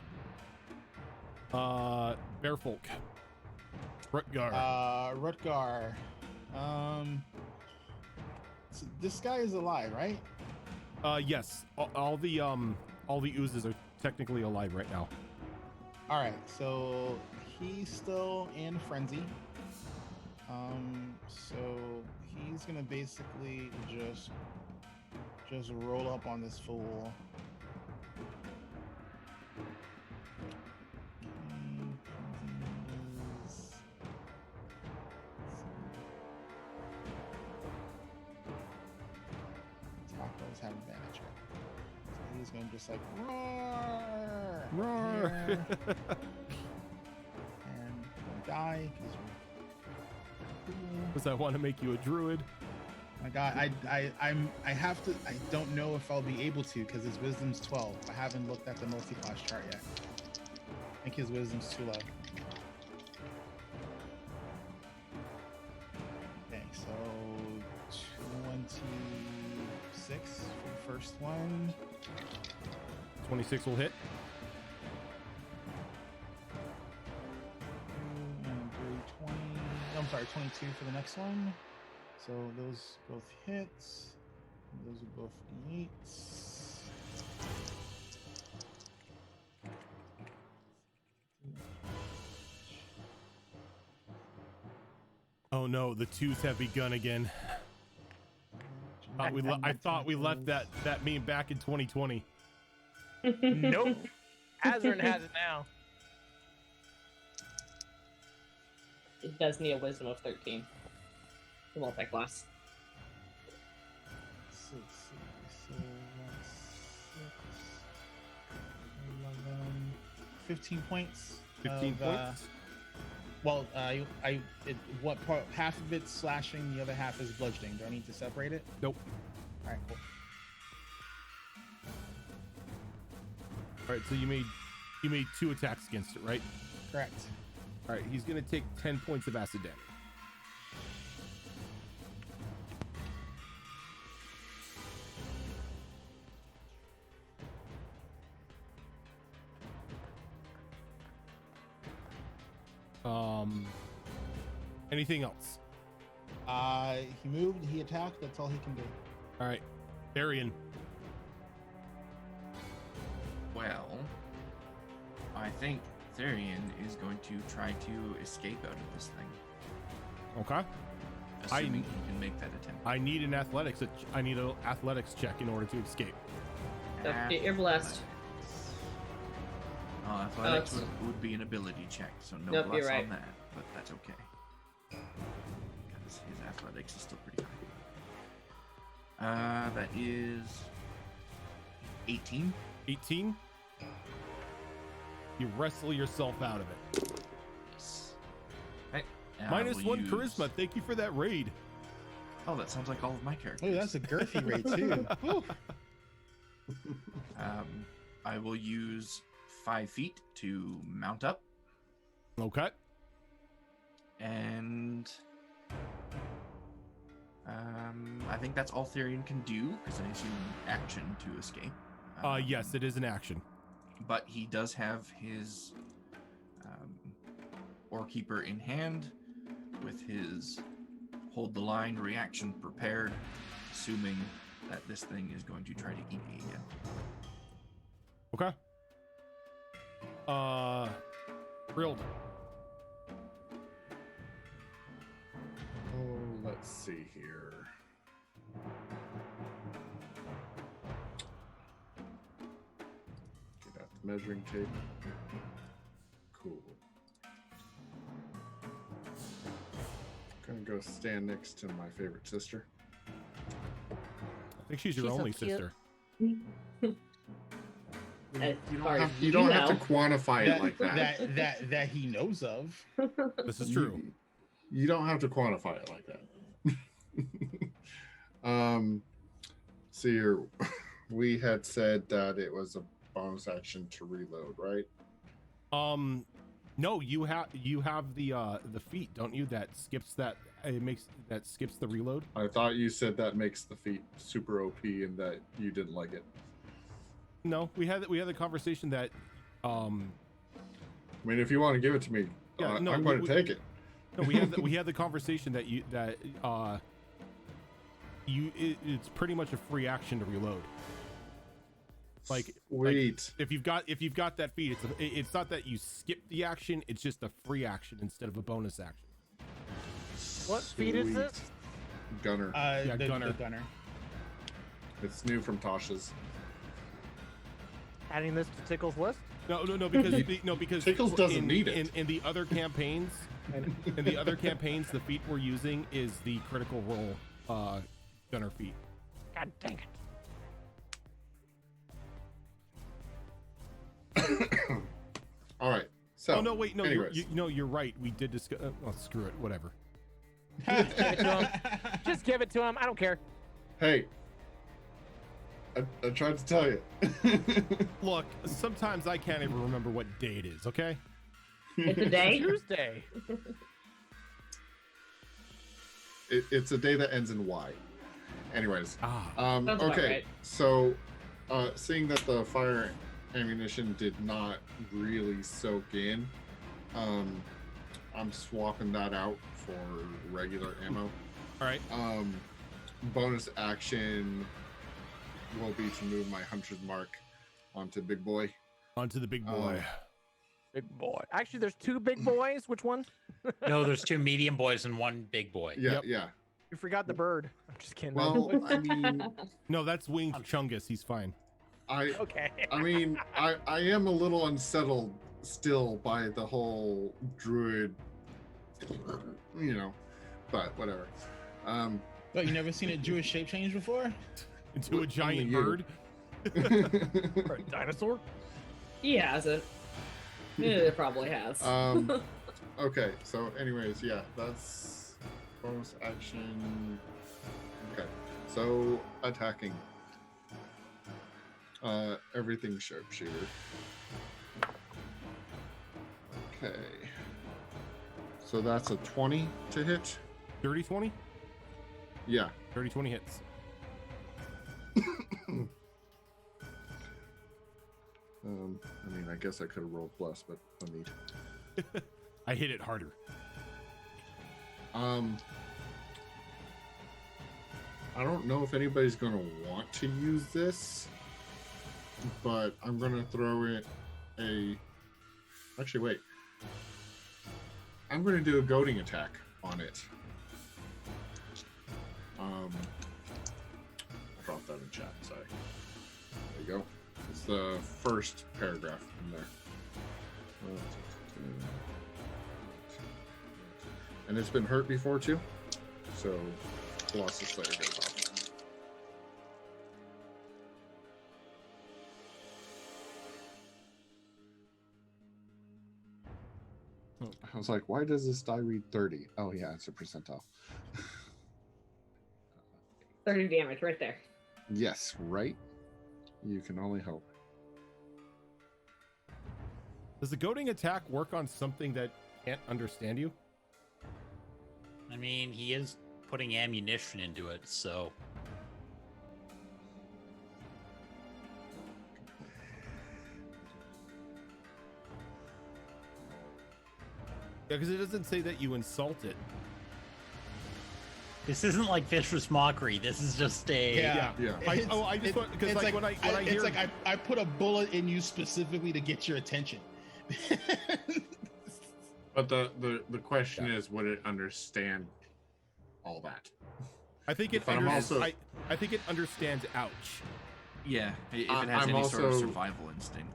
Bearfolk. Rutgar. Rutgar. So this guy is alive, right? Yes. All the oozes are technically alive right now. All right, so he's still in frenzy. So he's gonna basically just roll up on this fool. Tacos have advantage. So he's gonna just like roar, Roar. here, and die because Because I want to make you a druid. my god, I have to. I don't know if I'll be able to because his wisdom's 12. I haven't looked at the multi-class chart yet. I think his wisdom's too low. Okay, so 26 for the first one. 26 will hit. And 20. I'm sorry, 22 for the next one. So those both hits. Those are both 8s. Oh no, the twos have begun again. I thought we left that meme back in 2020. Nope. Azerin has it now. It does need a wisdom of 13. The multi-class. 6, so that's 6, 11, 15 points. 15 of, points. What part? Half of it's slashing, the other half is bludgeoning. Do I need to separate it? Nope. All right, cool. All right, so you made 2 attacks against it, right? Correct. All right, he's gonna take 10 points of acid damage. Anything else? He moved, he attacked, that's all he can do. All right, Varian. Well, I think Therian is going to try to escape out of this thing, Okay. assuming he can make that attempt. I need an athletics. I need an athletics check in order to escape. So, get your blast. Athletics it's- would be an ability check, so no Nope, bless you're right. on that, but that's okay. Because his athletics is still pretty high. That is 18. 18. You wrestle yourself out of it. Yes. Okay. Minus 1 charisma. Thank you for that raid. Oh, that sounds like all of my characters. Oh, that's a girthy rate too. Whew. I will use 5 feet to mount up, Okay. and I think that's all Therian can do because I assume action to escape. Yes, it is an action. But he does have his Orekeeper in hand with his hold the line reaction prepared, assuming that this thing is going to try to eat me again. Okay. Grilled. Oh, let's see here. Get out the measuring tape. Cool. Gonna go stand next to my favorite sister. I think she's your She's so only cute. sister. As You far as you don't have know. to quantify it like that. that he knows of. This is true. You don't have to quantify it like that. So here, we had said that it was a bonus action to reload, right? No, you have the feat, don't you? That skips skips the reload. I thought you said that makes the feat super OP and that you didn't like it. No, we had the conversation that I mean, if you want to give it to me, Yeah, no, I'm going to take it. no, we had the conversation that it's pretty much a free action to reload. Like Sweet. if you've got that feat, it's not that you skip the action, it's just a free action instead of a bonus action. What feat is this? Sweet. Gunner. Gunner. The gunner. It's new from Tasha's. Adding this to Tickle's list? No, because Tickles doesn't need it. In the other campaigns, the feat we're using is the critical role gunner feat. God dang it. All right. So. Oh no, wait, no, anyways. you're right. We did discuss. Oh, screw it, whatever. Give it to him. Just give it to him. I don't care. Hey. I tried to tell you. Look, sometimes I can't even remember what day it is. Okay. It's a day. Tuesday. It's a day that ends in Y. Anyways. Sounds about Okay. right. So, seeing that the fire ammunition did not really soak in, I'm swapping that out for regular ammo. All right. Bonus action will be to move my hunter's mark onto Big Boy. On to the big boy. Big boy. Actually, there's two big boys. Which one? No, there's 2 medium boys and 1 big boy. Yeah, Yep. yeah. You forgot the bird. I'm just kidding. Well, I mean, No, that's winged Chungus. He's fine. okay. I mean, I am a little unsettled still by the whole druid, but whatever. What, you never seen a Jewish shape change before? Into a giant you. bird. Or a dinosaur? He hasn't. It probably has. Okay, so anyways, yeah, that's bonus action. Okay, so attacking. Everything sharpshooter. Okay. So that's a 20 to hit. 30-20? Yeah. 30-20 hits. I mean, I guess I could have rolled plus, but no need. I hit it harder. I don't know if anybody's gonna want to use this, but I'm gonna throw it Actually, wait. I'm gonna do a goading attack on it. Drop that in chat. Sorry. There you go. It's the first paragraph in there. And it's been hurt before too, so Colossus Slayer goes off. I was like, why does this die read 30? Oh yeah, it's a percentile. 30 damage right there. Yes, right? You can only hope. Does the goading attack work on something that can't understand you? I mean, he is putting ammunition into it, so. Yeah, because it doesn't say that you insult it. This isn't like Vicious Mockery. This is just a. Yeah. Yeah. I just want, because like when I hear, it's like I put a bullet in you specifically to get your attention. But the question is, would it understand all that? I think it But I'm also- I think it understands ouch. Yeah, if it I'm has any sort of also- survival instinct.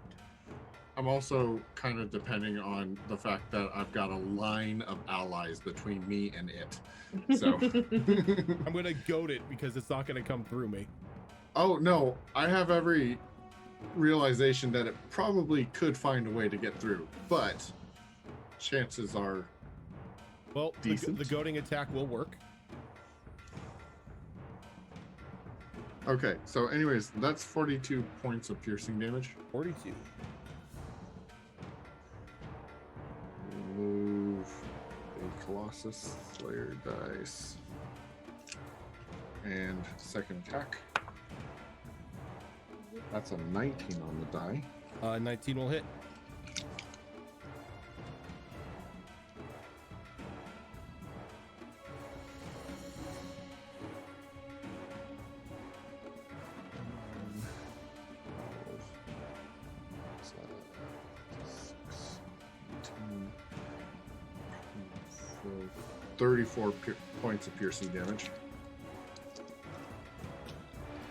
I'm also kind of depending on the fact that I've got a line of allies between me and it. So, I'm gonna goad it because it's not gonna come through me. oh no, I have every realization that it probably could find a way to get through, but chances are Well, Decent. the goading attack will work. okay. So, anyways, that's 42 points of piercing damage. 42. Colossus Slayer dice. And second attack. That's a 19 on the die. 19 will hit. Six, 34 points of piercing damage.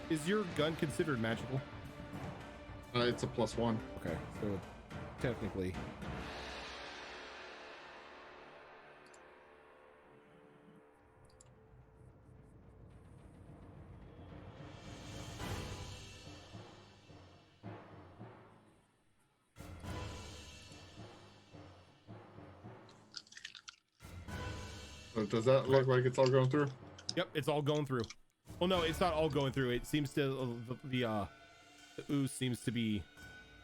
Is your gun considered magical? It's a +1. Okay, so technically. So does that look like it's all going through? Yep, it's all going through. Well, no, it's not all going through. It seems to the ooze seems to be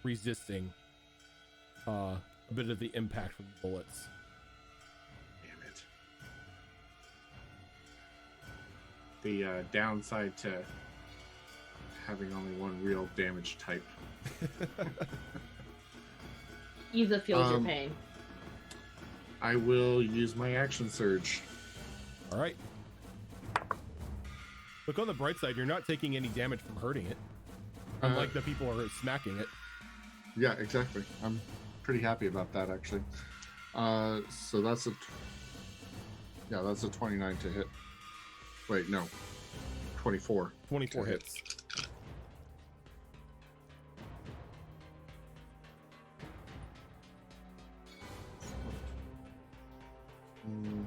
resisting a bit of the impact from the bullets. Damn it. The downside to having only one real damage type. Eva feels your pain. I will use my action surge. All right. Look on the bright side. You're not taking any damage from hurting it, unlike the people who are smacking it. Yeah, exactly. I'm pretty happy about that, actually. So that's that's a 29 to hit. Wait, no, 24. 24 to hits. hit. Mm,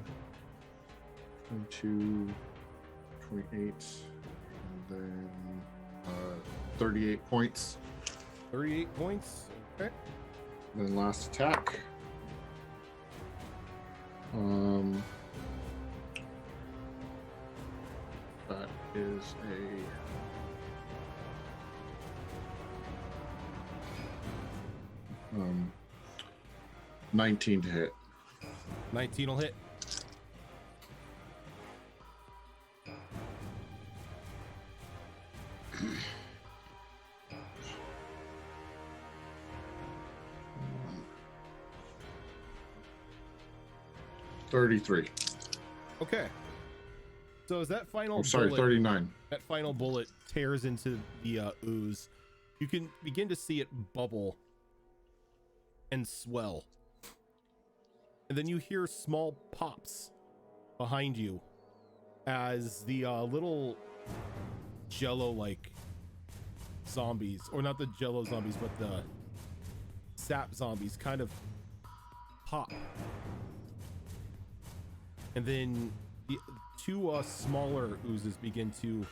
22, 28, and then 38 points. 38 points. Okay. Then last attack. That is a 19 to hit. 19 will hit. $33. Okay. So as that final I'm sorry, bullet, 39. that final bullet tears into the ooze, you can begin to see it bubble and swell. And then you hear small pops behind you as the little jello-like zombies, or not the jello zombies, but the sap zombies kind of pop. And then the two smaller oozes begin to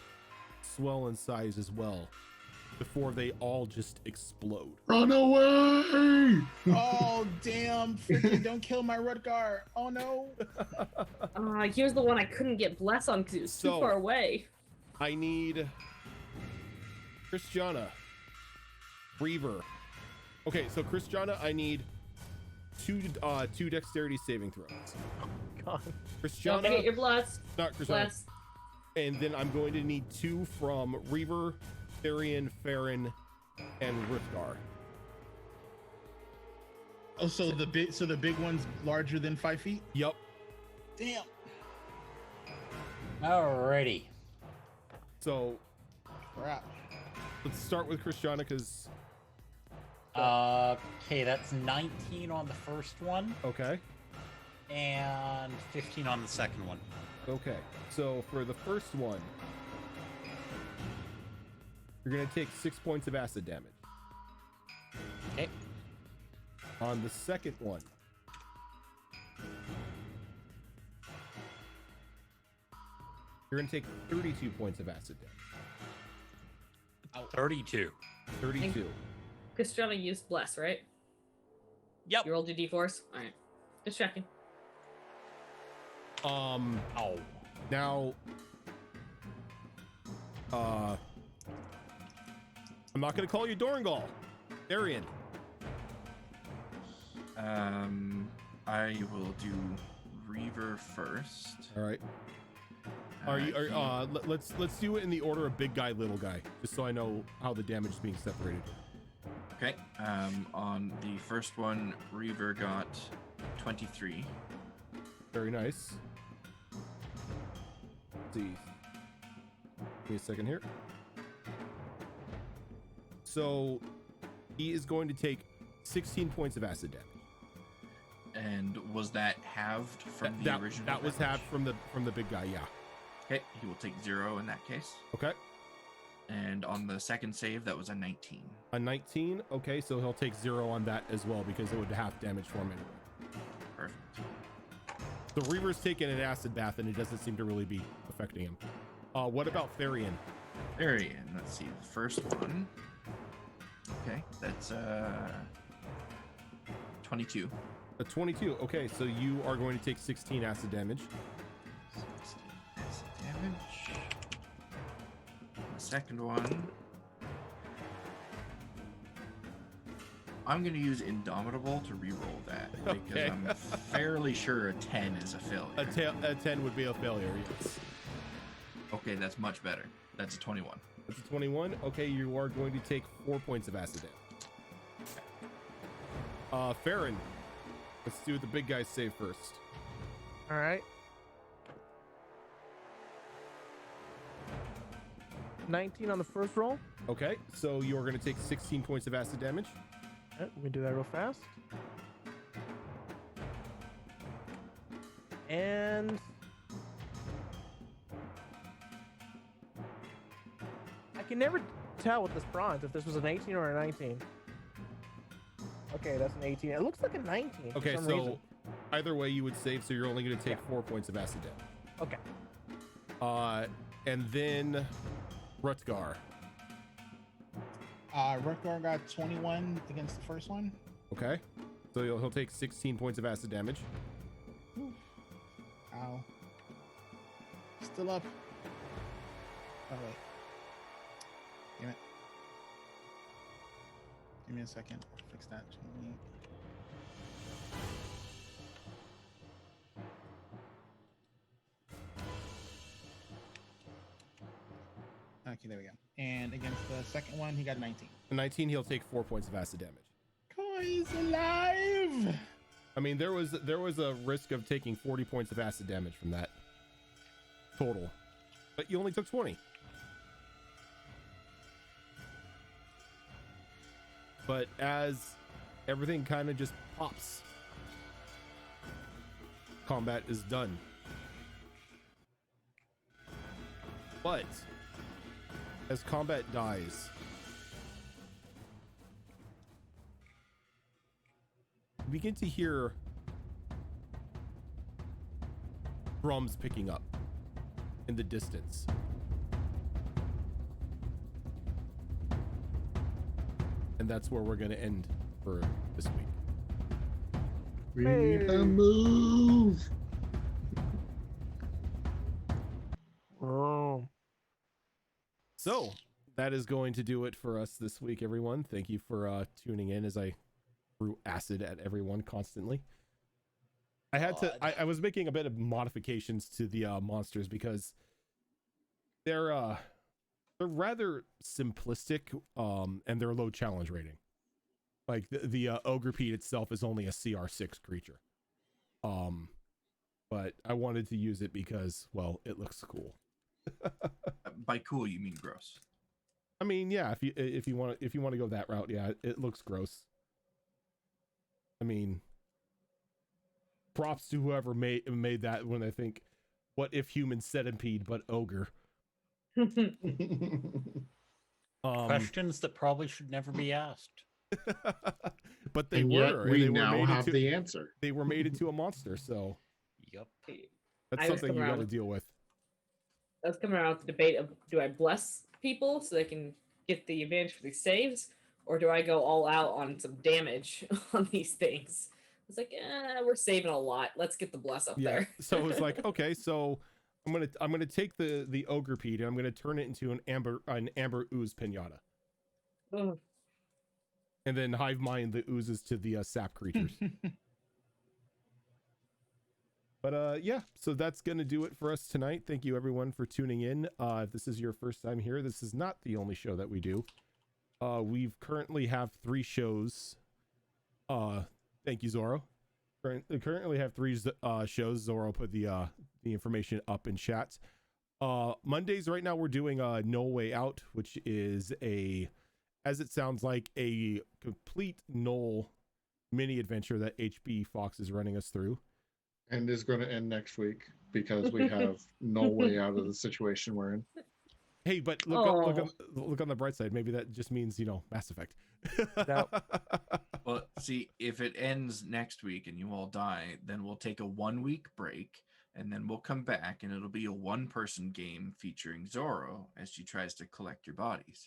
swell in size as well before they all just explode. Run away! Oh damn! Freaking don't kill my Rutgar! Oh no! Here's the one I couldn't get bless on because it was too far away. I need Christiana, Reaver. Okay, so Christiana, I need two dexterity saving throws. God. Christiana, Don't forget your bless. not Christiana. Bless. And then I'm going to need 2 from Reaver, Therian, Farron, and Rithgar. Oh, so the big one's larger than 5 feet? Yep. Damn. Alrighty. So Crap. let's start with Christiana because Okay, that's 19 on the first one okay. and 15 on the second one. Okay. So for the first one, you're gonna take 6 points of acid damage. Okay. On the second one, you're gonna take 32 points of acid damage. 32. 32. Christiana used bless, right? Yep. You rolled your d4s? Alright. Just checking. Oh. Now, I'm not gonna call you Dorangal. Arian. I will do Reaver first. All right. Let's do it in the order of big guy, little guy, just so I know how the damage is being separated. Okay. On the first one, Reaver got 23. Very nice. Let's see. Give me a second here. So he is going to take 16 points of acid damage. And was that halved from the original? That was halved from the big guy, yeah. Okay, he will take 0 in that case. Okay. And on the second save, that was a 19. A 19? Okay, so he'll take 0 on that as well because it would half damage for him anyway. Perfect. The Reaver's taking an acid bath and it doesn't seem to really be affecting him. What about Therian? Therian, let's see. The first one. Okay, that's 22. A 22. Okay, so you are going to take 16 acid damage. 16 acid damage. The second one. I'm going to use Indomitable to reroll that because Okay. I'm fairly sure a 10 is a failure. A 10 would be a failure, yes. Okay, that's much better. That's a 21. That's a 21. Okay, you are going to take 4 points of acid damage. Farron, let's do the big guy save first. All right. 19 on the first roll. Okay, so you are going to take 16 points of acid damage. Let me do that real fast. And I can never tell with this bronze if this was an 18 or a 19. Okay, that's an 18. It looks like a 19. Okay, for some so reason. either way you would save, so you're only going to take 4 points of acid damage. Okay. And then Rutgar. Rutgar got 21 against the first one. Okay, so he'll take 16 points of acid damage. Ow. Still up. Oh, wait. Damn it. Give me a second. Fix that. 20. Okay, there we go. And against the second one, he got 19. A 19, he'll take 4 points of acid damage. He's alive! I mean, there was a risk of taking 40 points of acid damage from that total, but you only took 20. But as everything kind of just pops, combat is done. But as combat dies, you begin to hear drums picking up in the distance. And that's where we're going to end for this week. We need to move. Oh. So that is going to do it for us this week, everyone. Thank you for tuning in as I threw acid at everyone constantly. I had to, I was making a bit of modifications to the monsters because they're rather simplistic, and they're low challenge rating. Like the Ogre Pete itself is only a CR6 creature. But I wanted to use it because, well, it looks cool. By cool, you mean gross. I mean, yeah, if you want to go that route, yeah, it looks gross. I mean, props to whoever made that when I think, what if human centipede but ogre? Questions that probably should never be asked. But they And were. yet and we they were now made have into, the answer. They were made into a monster, so Yep. that's I was something you coming got to around- deal with. I was coming around with the debate of, do I bless people so they can get the advantage for these saves, or do I go all out on some damage on these things? It's like, we're saving a lot. Let's get the bless up Yeah. there. So it was like, okay, so I'm gonna take the Ogre Pete and I'm gonna turn it into an amber ooze pinata, Ugh. and then hive mind the oozes to the sap creatures. But yeah, so that's gonna do it for us tonight. Thank you everyone for tuning in. If this is your first time here, this is not the only show that we do. We've currently have 3 shows. Thank you, Zoro. Currently have 3 shows. Zoro put the information up in chat. Mondays right now we're doing No Way Out, which is as it sounds like, a complete Knoll mini adventure that HB Fox is running us through. And is going to end next week because we have no way out of the situation we're in. Hey, but look on the bright side. Maybe that just means, Mass Effect. No. Well, see, if it ends next week and you all die, then we'll take a 1-week break, and then we'll come back, and it'll be a 1-person game featuring Zoro as she tries to collect your bodies.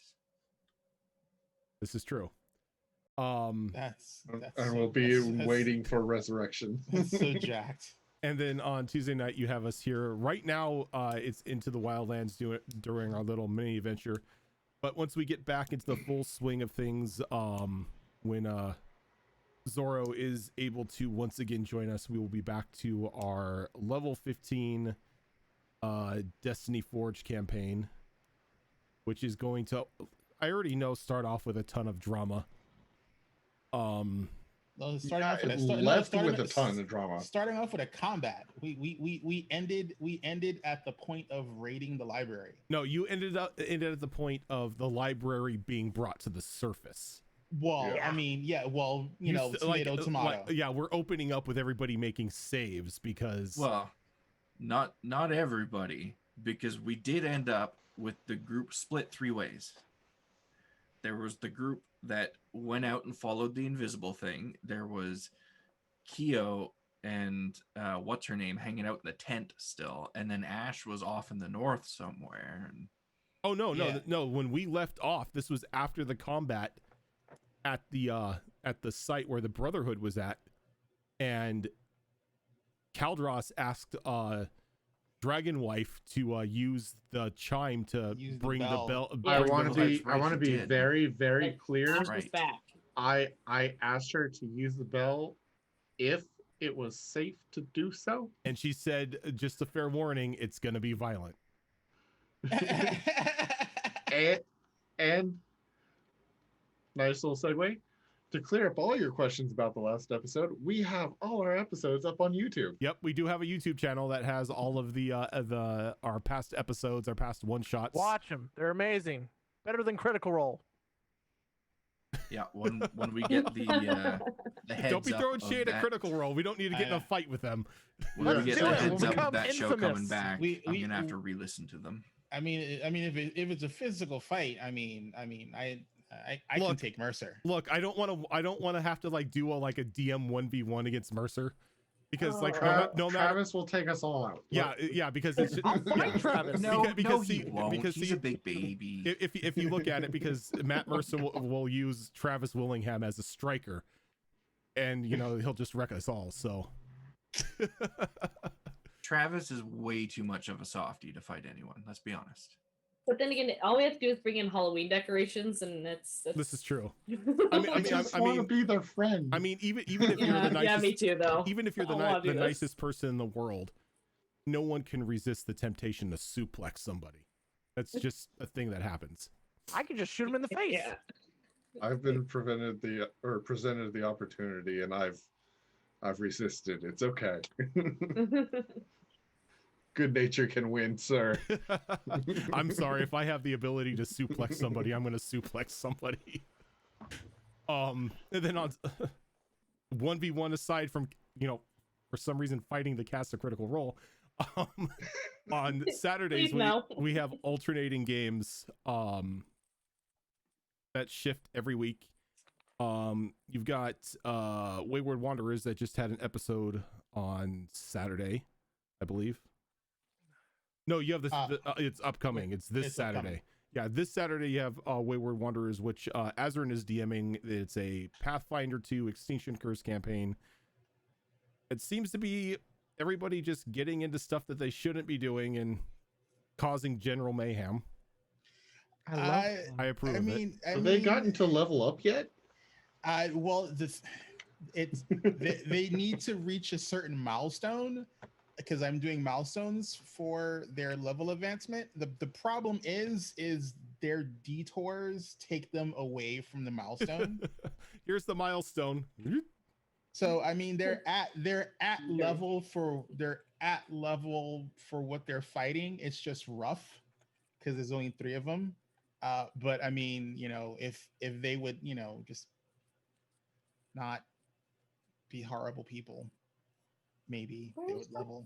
This is true. That's And we'll be waiting for resurrection. That's so jacked. And then on Tuesday night, you have us here. Right now, it's into the Wildlands during our little mini adventure. But once we get back into the full swing of things, when Zoro is able to once again join us, we will be back to our level 15 Destiny Forge campaign, which is going to, I already know, start off with a ton of drama. Starting off with a ton of drama. Starting off with a combat. We ended at the point of raiding the library. No, you ended at the point of the library being brought to the surface. Well, yeah. I mean, yeah. Well, tomato. Yeah, we're opening up with everybody making saves because. Well, not everybody, because we did end up with the group split 3 ways. There was the group that went out and followed the invisible thing. There was Kyo and what's her name hanging out in the tent still, and then Ash was off in the north somewhere. And... Oh no! When we left off, this was after the combat at the site where the Brotherhood was at, and Kaldros asked Dragonwife to use the chime to bring the bell. I want to be very, very clear. Right. Back. I asked her to use the bell if it was safe to do so, and she said, "Just a fair warning, it's going to be violent." and nice little segue. To clear up all your questions about the last episode, we have all our episodes up on YouTube. Yep, we do have a YouTube channel that has all of our past episodes, our past one-shots. Watch them; they're amazing. Better than Critical Role. Yeah, when we get the heads. Don't be throwing shade at Critical Role. We don't need to get in a fight with them. When we get the heads up of that show coming back, I'm gonna have to re-listen to them. I mean, if it's a physical fight, I can take Mercer. Look, I don't want to have to do a DM 1v1 against Mercer, because Travis will take us all out. Yeah, because it's Travis. Because he's a big baby. If you look at it, because Matt Mercer will use Travis Willingham as a striker, and he'll just wreck us all. So Travis is way too much of a softie to fight anyone. Let's be honest. But then again, all we have to do is bring in Halloween decorations, and that's... This is true. I just want to be their friend. I mean, even if you're the nicest, yeah, me too, though. Even if you're the nicest person in the world, no one can resist the temptation to suplex somebody. That's just a thing that happens. I can just shoot him in the face. Yeah. I've been presented the opportunity, and I've resisted. It's okay. Good nature can win, sir. I'm sorry, if I have the ability to suplex somebody, I'm going to suplex somebody. And then on 1v1, aside from for some reason fighting the cast of Critical Role, on Saturdays we have alternating games that shift every week. You've got Wayward Wanderers that just had an episode on Saturday, I believe. No, you have this. It's upcoming. It's this Saturday. Upcoming. Yeah, this Saturday you have Wayward Wanderers, which Azrin is DMing. It's a Pathfinder 2 Extinction Curse campaign. It seems to be everybody just getting into stuff that they shouldn't be doing and causing general mayhem. I approve of it. Have they gotten to level up yet? They need to reach a certain milestone because I'm doing milestones for their level advancement. The problem is their detours take them away from the milestone. Here's the milestone. So I mean they're at level for what they're fighting. It's just rough because there's only 3 of them. But I mean, you know, if they would, you know, just not be horrible people, maybe they would level.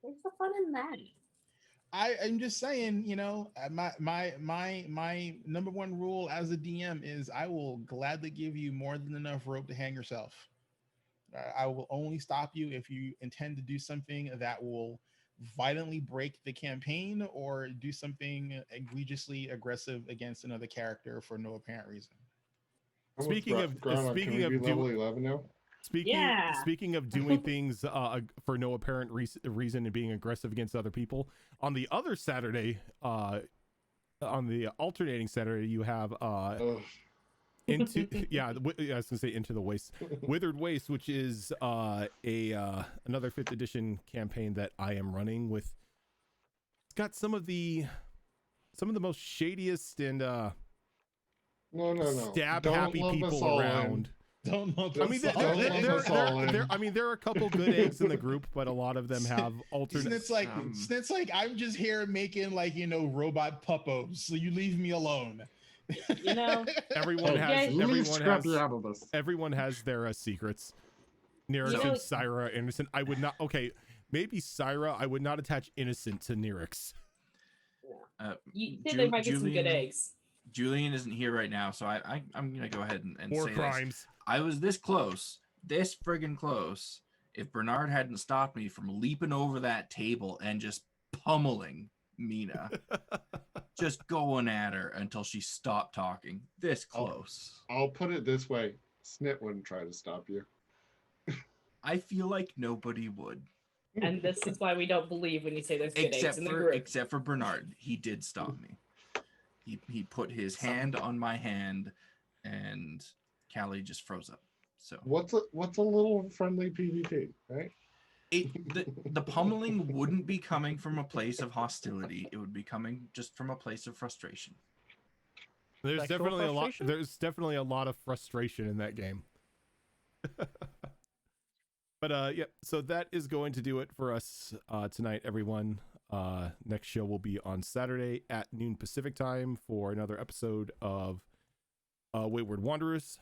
Where's the fun in that? I'm just saying, you know, my number one rule as a DM is I will gladly give you more than enough rope to hang yourself. I will only stop you if you intend to do something that will violently break the campaign or do something egregiously aggressive against another character for no apparent reason. Speaking of level 11 now. Speaking of doing things for no apparent reason and being aggressive against other people, on the other Saturday, on the alternating Saturday, you have into I was gonna say Into the Waste, Withered Waste, which is another 5th edition campaign that I am running with. It's got some of the most shadiest and stab happy people around. Don't know. I mean, there are a couple good eggs in the group, but a lot of them have alternate. It's like I'm just here making, like, you know, robot puppos, so you leave me alone. You know, everyone has their secrets. Nirix and Syra, Innocent. I would not. Okay, maybe Syra. I would not attach Innocent to Nirix. You think they might get some good eggs. Julian isn't here right now, so I'm gonna go ahead and More say crimes. This. I was this friggin' close. If Bernard hadn't stopped me from leaping over that table and just pummeling Mina, just going at her until she stopped talking. This close. I'll put it this way: Snit wouldn't try to stop you. I feel like nobody would. And this is why we don't believe when you say there's good eggs in the group. Except for Bernard, he did stop me. He put his hand on my hand, and Callie just froze up. So what's a little friendly PvP, right? The pummeling wouldn't be coming from a place of hostility. It would be coming just from a place of frustration. There's definitely a lot of frustration in that game. But yeah, so that is going to do it for us tonight, everyone. Next show will be on Saturday at noon Pacific time for another episode of Wayward Wanderers.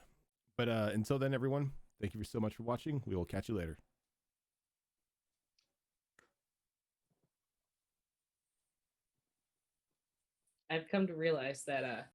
But until then, everyone, thank you so much for watching. We will catch you later. I've come to realize that